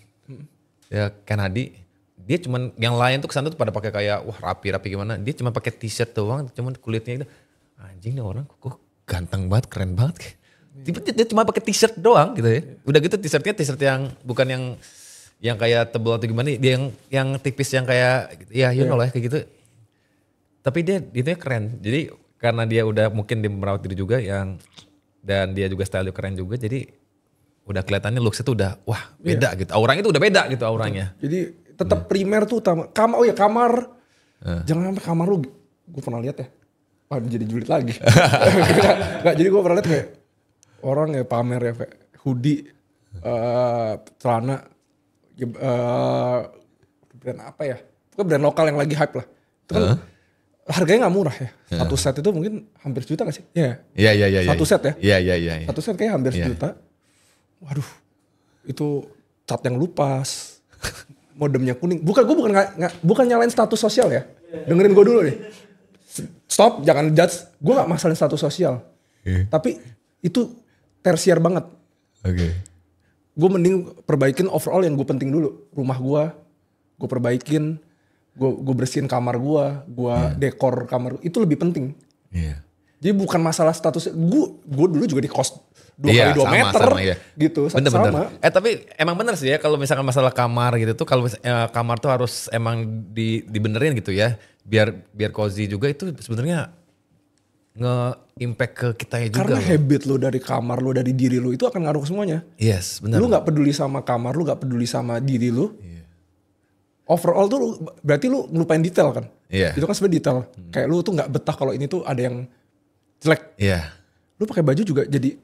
ya Ken Hadi. Dia cuman yang lain tuh kesana tuh pada pakai kayak wah rapi gimana. Dia cuma pakai t-shirt doang, cuman kulitnya itu anjing nih orang kok ganteng banget, keren banget. Dia cuma pakai t-shirt doang gitu ya. Udah gitu t-shirtnya t-shirt yang bukan yang kayak tebal atau gimana, dia yang tipis yang kayak ya you know lah kayak gitu. Tapi dia itu keren. Jadi karena dia udah mungkin dia merawat diri juga dan dia juga style keren juga, jadi udah kelihatannya looks itu udah wah beda gitu. Auranya itu udah beda gitu auranya. Jadi tetap primer tuh utama. Kamar. Jangan sampai kamar lu, gue pernah lihat ya. Jadi julid lagi. Enggak, jadi gue pernah lihat kayak orang ya pamer ya kayak hoodie, celana, brand apa ya? Pokoknya brand lokal yang lagi hype lah. Itu kan harganya gak murah ya. Satu set itu mungkin hampir sejuta gak sih? Iya. Satu set ya? Iya. Satu set kayak hampir sejuta. Waduh, itu cat yang lupas, modemnya kuning. Gue bukan nyalain status sosial ya. Dengerin gue dulu nih. Stop, jangan judge. Gue gak masalahin status sosial. Tapi itu tersier banget. Gue mending perbaikin overall yang gue penting dulu. Rumah gue perbaikin. Gue bersihin kamar gue dekor kamar. Itu lebih penting. Jadi bukan masalah status. Gue dulu juga di kos 2 kali 2 meter gitu. Bener. Sama. Tapi emang bener sih ya kalau misalkan masalah kamar gitu tuh, kalau kamar tuh harus emang dibenerin gitu ya. Biar cozy juga, itu sebenarnya nge-impact ke kitanya juga. Karena habit lo dari kamar lo, dari diri lo itu akan ngaruh ke semuanya. Yes, benar. Lu gak peduli sama kamar, lu gak peduli sama diri lu. Overall tuh berarti lu ngelupain detail kan. Itu kan sebenarnya detail. Kayak lu tuh gak betah kalau ini tuh ada yang jelek. Lu pakai baju juga jadi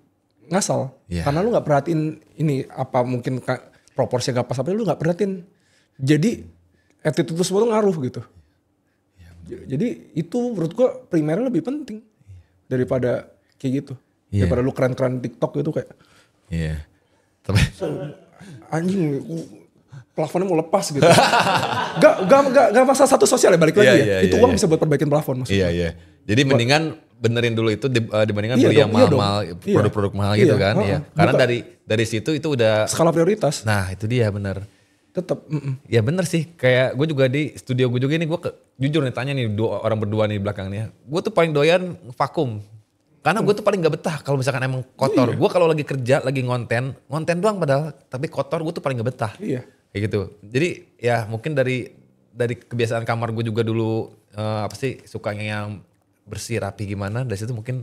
ngasal. Karena lu gak perhatiin ini apa mungkin proporsinya gak pas, apa lu gak perhatiin. Jadi attitude itu semua tuh ngaruh gitu. Jadi itu menurut gua primernya lebih penting daripada kayak gitu. Daripada lu keren-keren TikTok gitu kayak. Tapi anjing plafonnya mau lepas gitu. Gak masalah satu sosial ya, balik lagi ya. Itu uang bisa buat perbaikin plafon maksudnya. Jadi mendingan benerin dulu itu dibandingkan beli yang mahal-mahal, produk-produk mahal gitu kan. Iya. Karena dari situ itu udah skala prioritas. Nah itu dia bener. Tetap. Ya bener sih, kayak gue juga di studio gue juga ini gue jujur nih tanya nih orang berdua nih di belakang nih. Gue tuh paling doyan vakum. Karena gue tuh paling gak betah kalau misalkan emang kotor. Gue kalau lagi kerja, lagi ngonten doang padahal. Tapi kotor gue tuh paling gak betah. Iya. Kayak gitu. Jadi ya mungkin dari kebiasaan kamar gue juga dulu sukanya yang bersih rapi gimana. Dari situ mungkin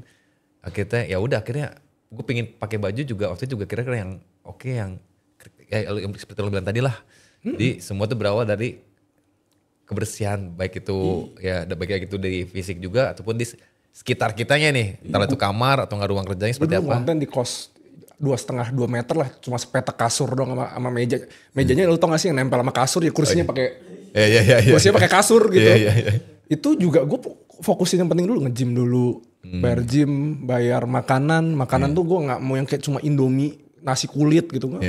akhirnya akhirnya gue pengen pakai baju juga waktu itu juga kira-kira yang oke, yang seperti lo bilang tadi lah. Jadi semua tuh berawal dari kebersihan, baik itu baik itu dari fisik juga ataupun di sekitar kitanya nih. Entah itu kamar atau nggak ruang kerjanya seperti apa. Konten di kos 2,5 meter lah, cuma sepetak kasur dong sama meja. Mejanya lu tau gak sih yang nempel sama kasur, ya kursinya pakai kursinya pakai kasur gitu. Itu juga gue fokusin yang penting dulu, nge-gym dulu, bayar gym, bayar makanan tuh gue nggak mau yang kayak cuma Indomie, nasi kulit gitu.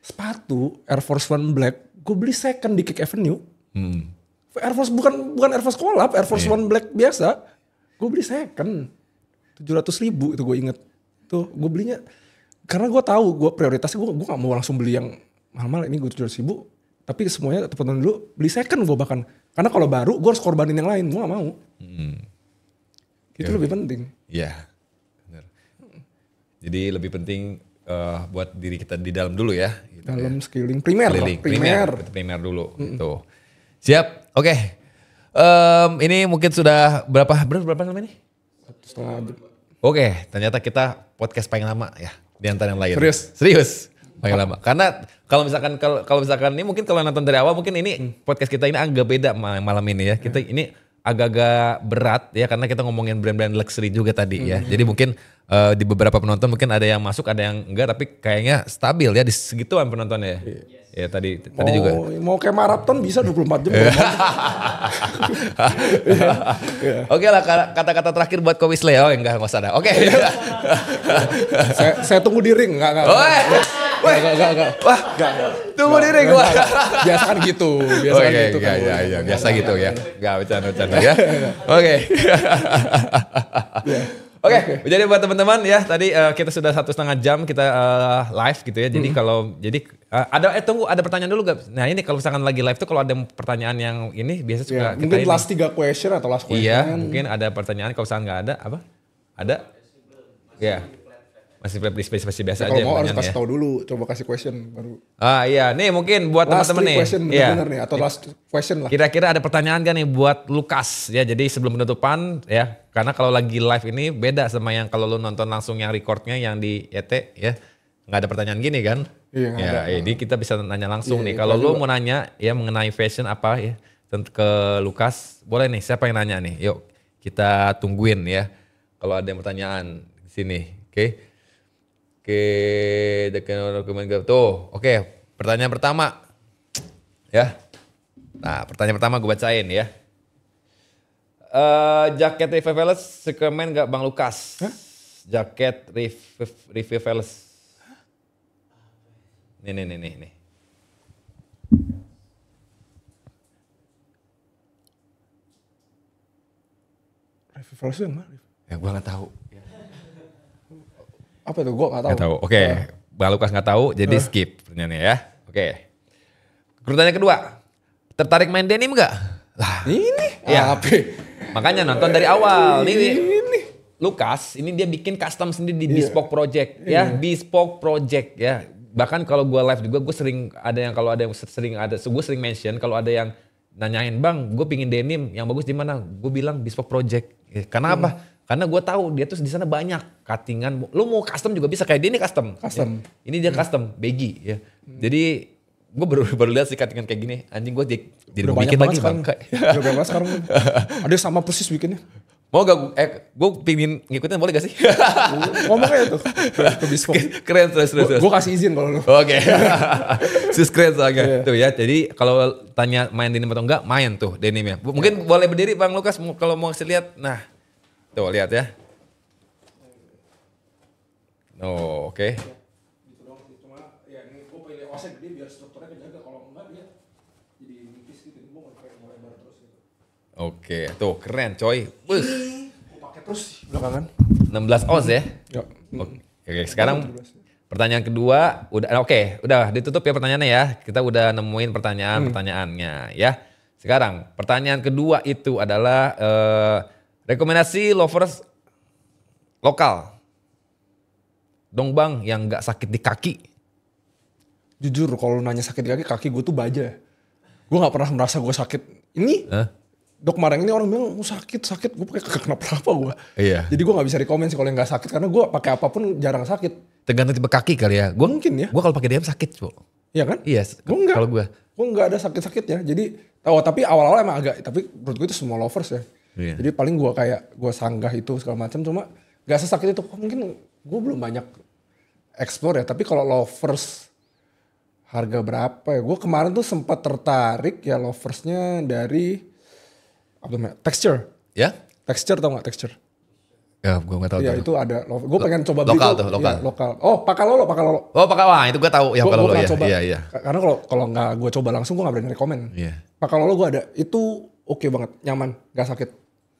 Sepatu Air Force One Black, gue beli second di Kick Avenue. Air Force bukan Air Force Collab, Air Force One Black biasa. Gue beli second, 700.000 itu gue inget. Tuh gue belinya karena gue tahu gue prioritasnya gue gak mau langsung beli yang mahal-mahal, ini gue 700.000. Tapi semuanya teman-teman dulu beli second gue bahkan. Karena kalau baru gue harus korbanin yang lain, gue gak mau. Itu lebih penting. Iya, benar. Jadi lebih penting buat diri kita di dalam dulu ya. Gitu dalam skilling primer. Primer dulu. Gitu. Siap, oke. Ini mungkin sudah berapa lama ini? 1,5 jam. Oke, ternyata kita podcast paling lama ya di antara yang lain. Serius paling lama. Karena kalau misalkan ini mungkin kalau nonton dari awal mungkin ini podcast kita ini agak beda malam ini ya. Kita ini agak-agak berat ya karena kita ngomongin brand-brand luxury juga tadi ya. Jadi mungkin di beberapa penonton mungkin ada yang masuk, ada yang enggak, tapi kayaknya stabil ya di segituan penontonnya ya. Ya tadi juga. Mau kayak maraton bisa 24 jam. Oke lah, kata-kata terakhir buat Ko Wisle. Oh enggak usah ada. Oke. Saya tunggu di ring. Enggak. Wah, tunggu di ring. Biasa kan gitu. Biasa gitu ya. Enggak bercanda ya. Oke. Oke, jadi buat teman-teman ya tadi kita sudah 1,5 jam kita live gitu ya. Jadi ada pertanyaan dulu gak? Nah ini kalau misalkan lagi live tuh kalau ada pertanyaan yang ini biasa suka kita mungkin last 3 question atau last question. Iya, mungkin ada pertanyaan. Kalau misalkan nggak ada apa? Ada? Ya. Masih spesifikasi biasa aja. Kalau mau harus kasih tahu dulu, coba kasih question baru. Iya, nih mungkin buat teman-teman nih. Last 3 question bener nih atau last question lah. Kira-kira ada pertanyaan kan nih buat Lukas ya. Jadi sebelum penutupan ya, karena kalau lagi live ini beda sama yang kalau lu nonton langsung yang recordnya yang di YT ya. Nggak ada pertanyaan gini kan? Iya. Jadi kita bisa nanya langsung nih. Kalau lu mau nanya ya mengenai fashion apa ya ke Lukas, boleh nih. Siapa yang nanya nih? Yuk kita tungguin ya. Kalau ada yang pertanyaan di sini, oke? Oke, pertanyaan pertama. Ya. Nah, pertanyaan pertama gue bacain ya. Jaket Riviveles sekemen gak Bang Lukas? Hah? Jaket Riviveles. Nih. Riviveles yang mana? Ya gue gak tahu. Apa itu? Gue gak tahu. Gak tahu. Oke. Bang Lukas gak tahu, jadi skip pertanyaannya ya. Oke. Pertanyaan kedua. Tertarik main denim gak? Lah. Ini? Ya. Apa? Makanya nonton dari awal. Ini. Lukas, ini dia bikin custom sendiri di Bespoke Project. Ya, Bespoke Project ya. Bahkan kalau gue live juga, gue sering mention kalau ada yang nanyain, Bang, gue pingin denim yang bagus di mana? Gue bilang Bespoke Project. Ya, karena apa? Karena gue tahu dia tuh di sana banyak cuttingan. Lu mau custom juga bisa, kayak dia ini custom. Ya. Ini dia custom, baggy ya. Jadi gue baru lihat sih cuttingan kayak gini. Anjing gue jadi mau bikin lagi Bang. Udah banyak sekarang. Ada sama persis bikinnya. Mau gak? Gue pingin ngikutin, boleh gak sih? Ngomongnya tuh ke Bespoke. Keren terus. Gue kasih izin kalau lu. Oke. Keren soalnya. Tuh ya, jadi kalau tanya main denim atau enggak, main tuh denimnya. Mungkin boleh berdiri Bang Lukas kalau mau kasih lihat. Nah, tuh lihat ya. Oh, oke. Gitu dong sih. Cuma ya ini gue pilih osnya gede biar strukturnya kejaga. Kalau enggak dia jadi nipis gitu. Gue mau pakai lebar terus gitu. Oke, tuh keren coy. Gue pakai pakai terus belakangan. 16 oz ya. Ya. Oke, sekarang pertanyaan kedua udah ditutup ya pertanyaannya ya. Kita udah nemuin pertanyaannya ya. Sekarang pertanyaan kedua itu adalah rekomendasi lovers lokal. Dong bang yang nggak sakit di kaki. Jujur kalau nanya sakit di kaki gue tuh baja. Gue nggak pernah merasa gue sakit. Ini dok kemarin ini orang bilang sakit, gue pakai kagak kenapa gue. Iya. Jadi gue nggak bisa rekomen sih kalau yang nggak sakit karena gue pakai apapun jarang sakit. Tergantung tipe kaki kali ya. Mungkin ya. Gue kalau pakai DM sakit cu. Iya kan? Iya. Gue enggak. Kalau gue nggak ada sakit-sakitnya. Jadi tapi awal-awal emang agak. Tapi menurut gue itu semua lovers ya. Iya. Jadi paling gue sanggah itu segala macam. Cuma nggak sesakit itu. Mungkin gue belum banyak explore ya. Tapi kalau lovers harga berapa ya? Gue kemarin tuh sempat tertarik ya loversnya dari apa namanya? Texture. Ya? Texture tau gak texture? Ya gue gak tahu. Iya itu ada. Gue pengen coba beli lokal itu. tuh, lokal. Ya, lokal. Oh Pakalolo. Oh Pakalolo itu gue tahu. Ya Pakalolo ya. Coba. Iya. Karena kalau nggak gue coba langsung gue nggak berani rekomen. Iya. Pakalolo gue ada. Itu oke banget, nyaman, gak sakit.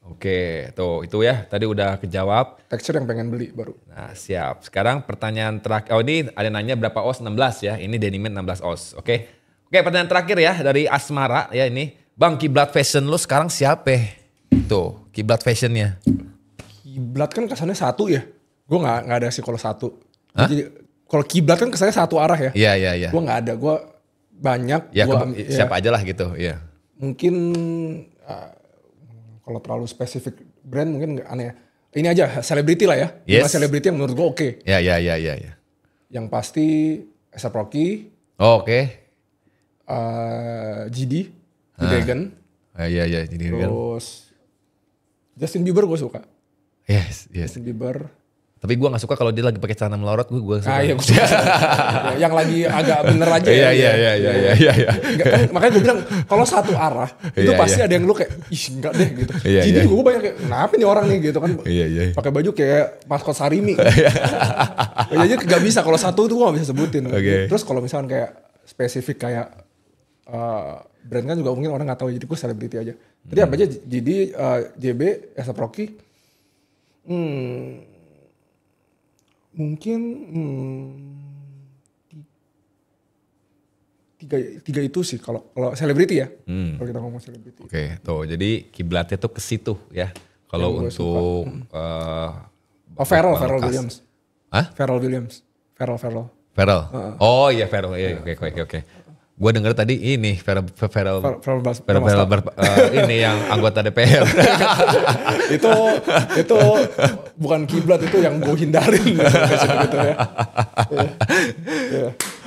Oke, tuh itu ya tadi udah kejawab. Texture yang pengen beli baru. Nah siap. Sekarang pertanyaan terakhir. Oh ini ada nanya berapa os 16 ya. Ini Denimen 16 os. Oke pertanyaan terakhir ya dari Asmara ya ini. Bang kiblat fashion lu sekarang siapa? Tuh kiblat fashionnya. Kiblat kan kesannya satu ya. Gue nggak ada sih kalau satu. Jadi kalau kiblat kan kesannya satu arah ya. Iya. Gue nggak ada. Gue banyak. Ya, siapa aja lah gitu. Iya. Mungkin kalau terlalu spesifik brand mungkin nggak aneh ya. Ini aja selebriti lah ya. Yes. Selebriti yang menurut gue oke. Iya. Yang pasti A$AP Rocky. Oh, oke. GD. G-Dragon. Iya. Jadi Terus Justin Bieber gue suka. Yes. Justin Bieber. Tapi gue gak suka kalau dia lagi pakai celana melorot, gue suka. Iya gue suka. Yang lagi agak bener aja ya. Iya. Makanya gue bilang kalau satu arah itu pasti ada yang lu kayak ih enggak deh gitu. Jadi gue banyak kayak kenapa nih orang nih gitu kan. Iya. Pakai baju kayak maskot Sarimi. Jadi gak bisa kalau satu itu gue gak bisa sebutin. Okay. Terus kalau misalkan kayak spesifik kayak brand kan juga mungkin orang gak tahu jadi gue selebriti aja. Jadi apa aja jadi JB, A$AP Rocky. Mungkin tiga itu sih kalau selebriti ya. Kalau kita ngomong selebriti. Oke, tuh jadi kiblatnya tuh ke situ ya. Kalau untuk Pharrell Williams. Hah? Pharrell Williams. Pharrell. Oh iya Pharrell. Iya, oke. Gue denger tadi ini Pharrell ini yang anggota DPR. itu bukan kiblat, itu yang gue hindarin gitu ya.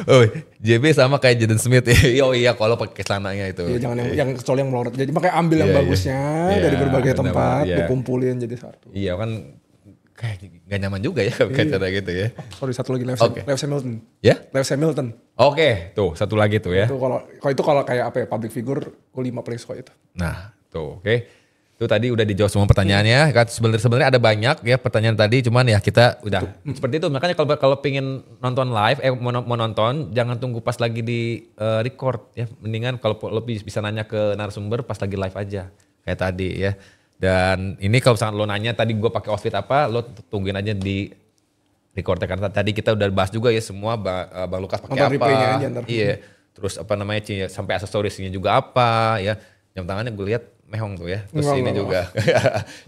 Oh, JB sama kayak Jaden Smith ya. Oh iya kalau pakai celananya itu. Iya, jangan yang kecuali yang melorot. Jadi makanya ambil yang bagusnya dari berbagai tempat, dikumpulin jadi satu. Iya kan kayak gak nyaman juga ya kayak cara gitu ya. Sorry satu lagi Lewis Hamilton. Ya? Lewis Hamilton. Oke, tuh satu lagi tuh ya. Kalau kayak apa ya public figure, gue 5 paling suka itu. Nah, tuh oke. Itu tadi udah dijawab semua pertanyaannya. Kan sebenarnya ada banyak ya pertanyaan tadi, cuman ya kita udah seperti itu. Makanya kalau pengen nonton live, mau nonton, jangan tunggu pas lagi di record ya. Mendingan kalau lebih bisa nanya ke narasumber pas lagi live aja kayak tadi ya. Dan ini kalau misalkan lo nanya tadi gue pakai outfit apa, lo tungguin aja di recordnya karena tadi kita udah bahas juga ya semua Bang Lukas pakai apa. Aja, iya. Terus apa namanya sampai aksesorisnya juga apa ya. Jam tangannya gue lihat mehong tuh ya. Terus ini juga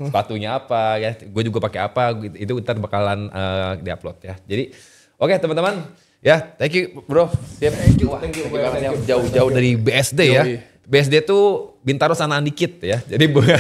sepatunya apa ya. Gue juga pakai apa, itu ntar bakalan diupload ya. Jadi oke teman-teman ya, thank you bro. Thank you. Jauh-jauh dari BSD ya. BSD tuh Bintaro sanaan dikit ya. Jadi bener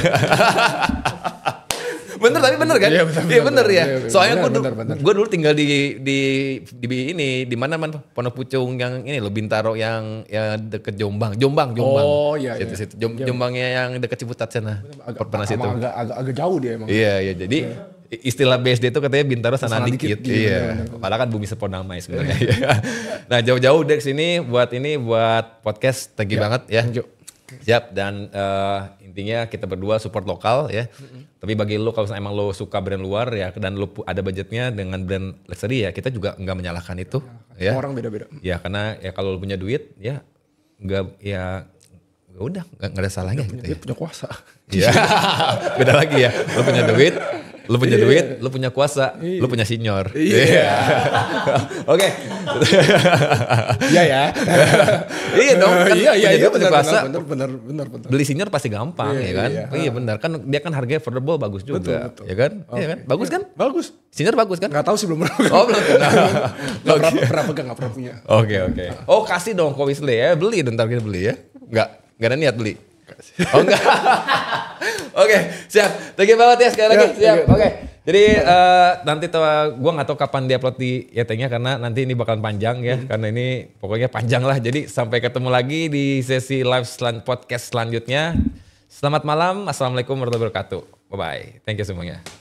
kan? Iya bener ya. Soalnya gue dulu tinggal di mana Pondok Pucung yang ini loh, Bintaro yang deket Jombang. Oh iya. Situ. Jombangnya yang deket Ciputat sana. Pernah situ. Agak jauh dia emang. Iya. Jadi istilah BSD itu katanya Bintaro sana dikit. Iya. Padahal kan Bumi Sepondamai sebenarnya. Nah jauh-jauh dari sini buat podcast. Thank you banget ya. Siap, dan intinya kita berdua support lokal ya. Tapi bagi lo kalau emang lo suka brand luar ya dan lo ada budgetnya dengan brand luxury ya, kita juga nggak menyalahkan itu. Ya. Orang beda-beda. Ya karena ya kalau lo punya duit ya nggak ya udah nggak ada salahnya. Dia punya kuasa. Iya. Beda lagi ya. Lo punya duit Lu punya duit, lu punya kuasa, lu punya senior. Oke. Iya ya. Iya dong, kan punya benar, kuasa. Benar. Beli senior pasti gampang ya kan? Iya benar, kan dia kan harganya affordable bagus juga. Betul. Ya kan? Iya kan? Bagus kan? Bagus. Senior bagus kan? Nggak tahu sih belum pernah. Oh belum pernah. Pernah pegang, nggak pernah punya. Oke. Oh kasih dong ke Wisle ya, beli ntar kita beli ya. Nggak ada niat beli. Oh enggak. Oke, siap. Thank you banget ya sekali lagi. Siap. Oke. Jadi nanti gue nggak tahu kapan diupload di YT-nya karena nanti ini bakalan panjang ya. Karena ini pokoknya panjang lah. Jadi sampai ketemu lagi di sesi live podcast selanjutnya. Selamat malam. Assalamualaikum warahmatullahi wabarakatuh. Bye bye. Thank you semuanya.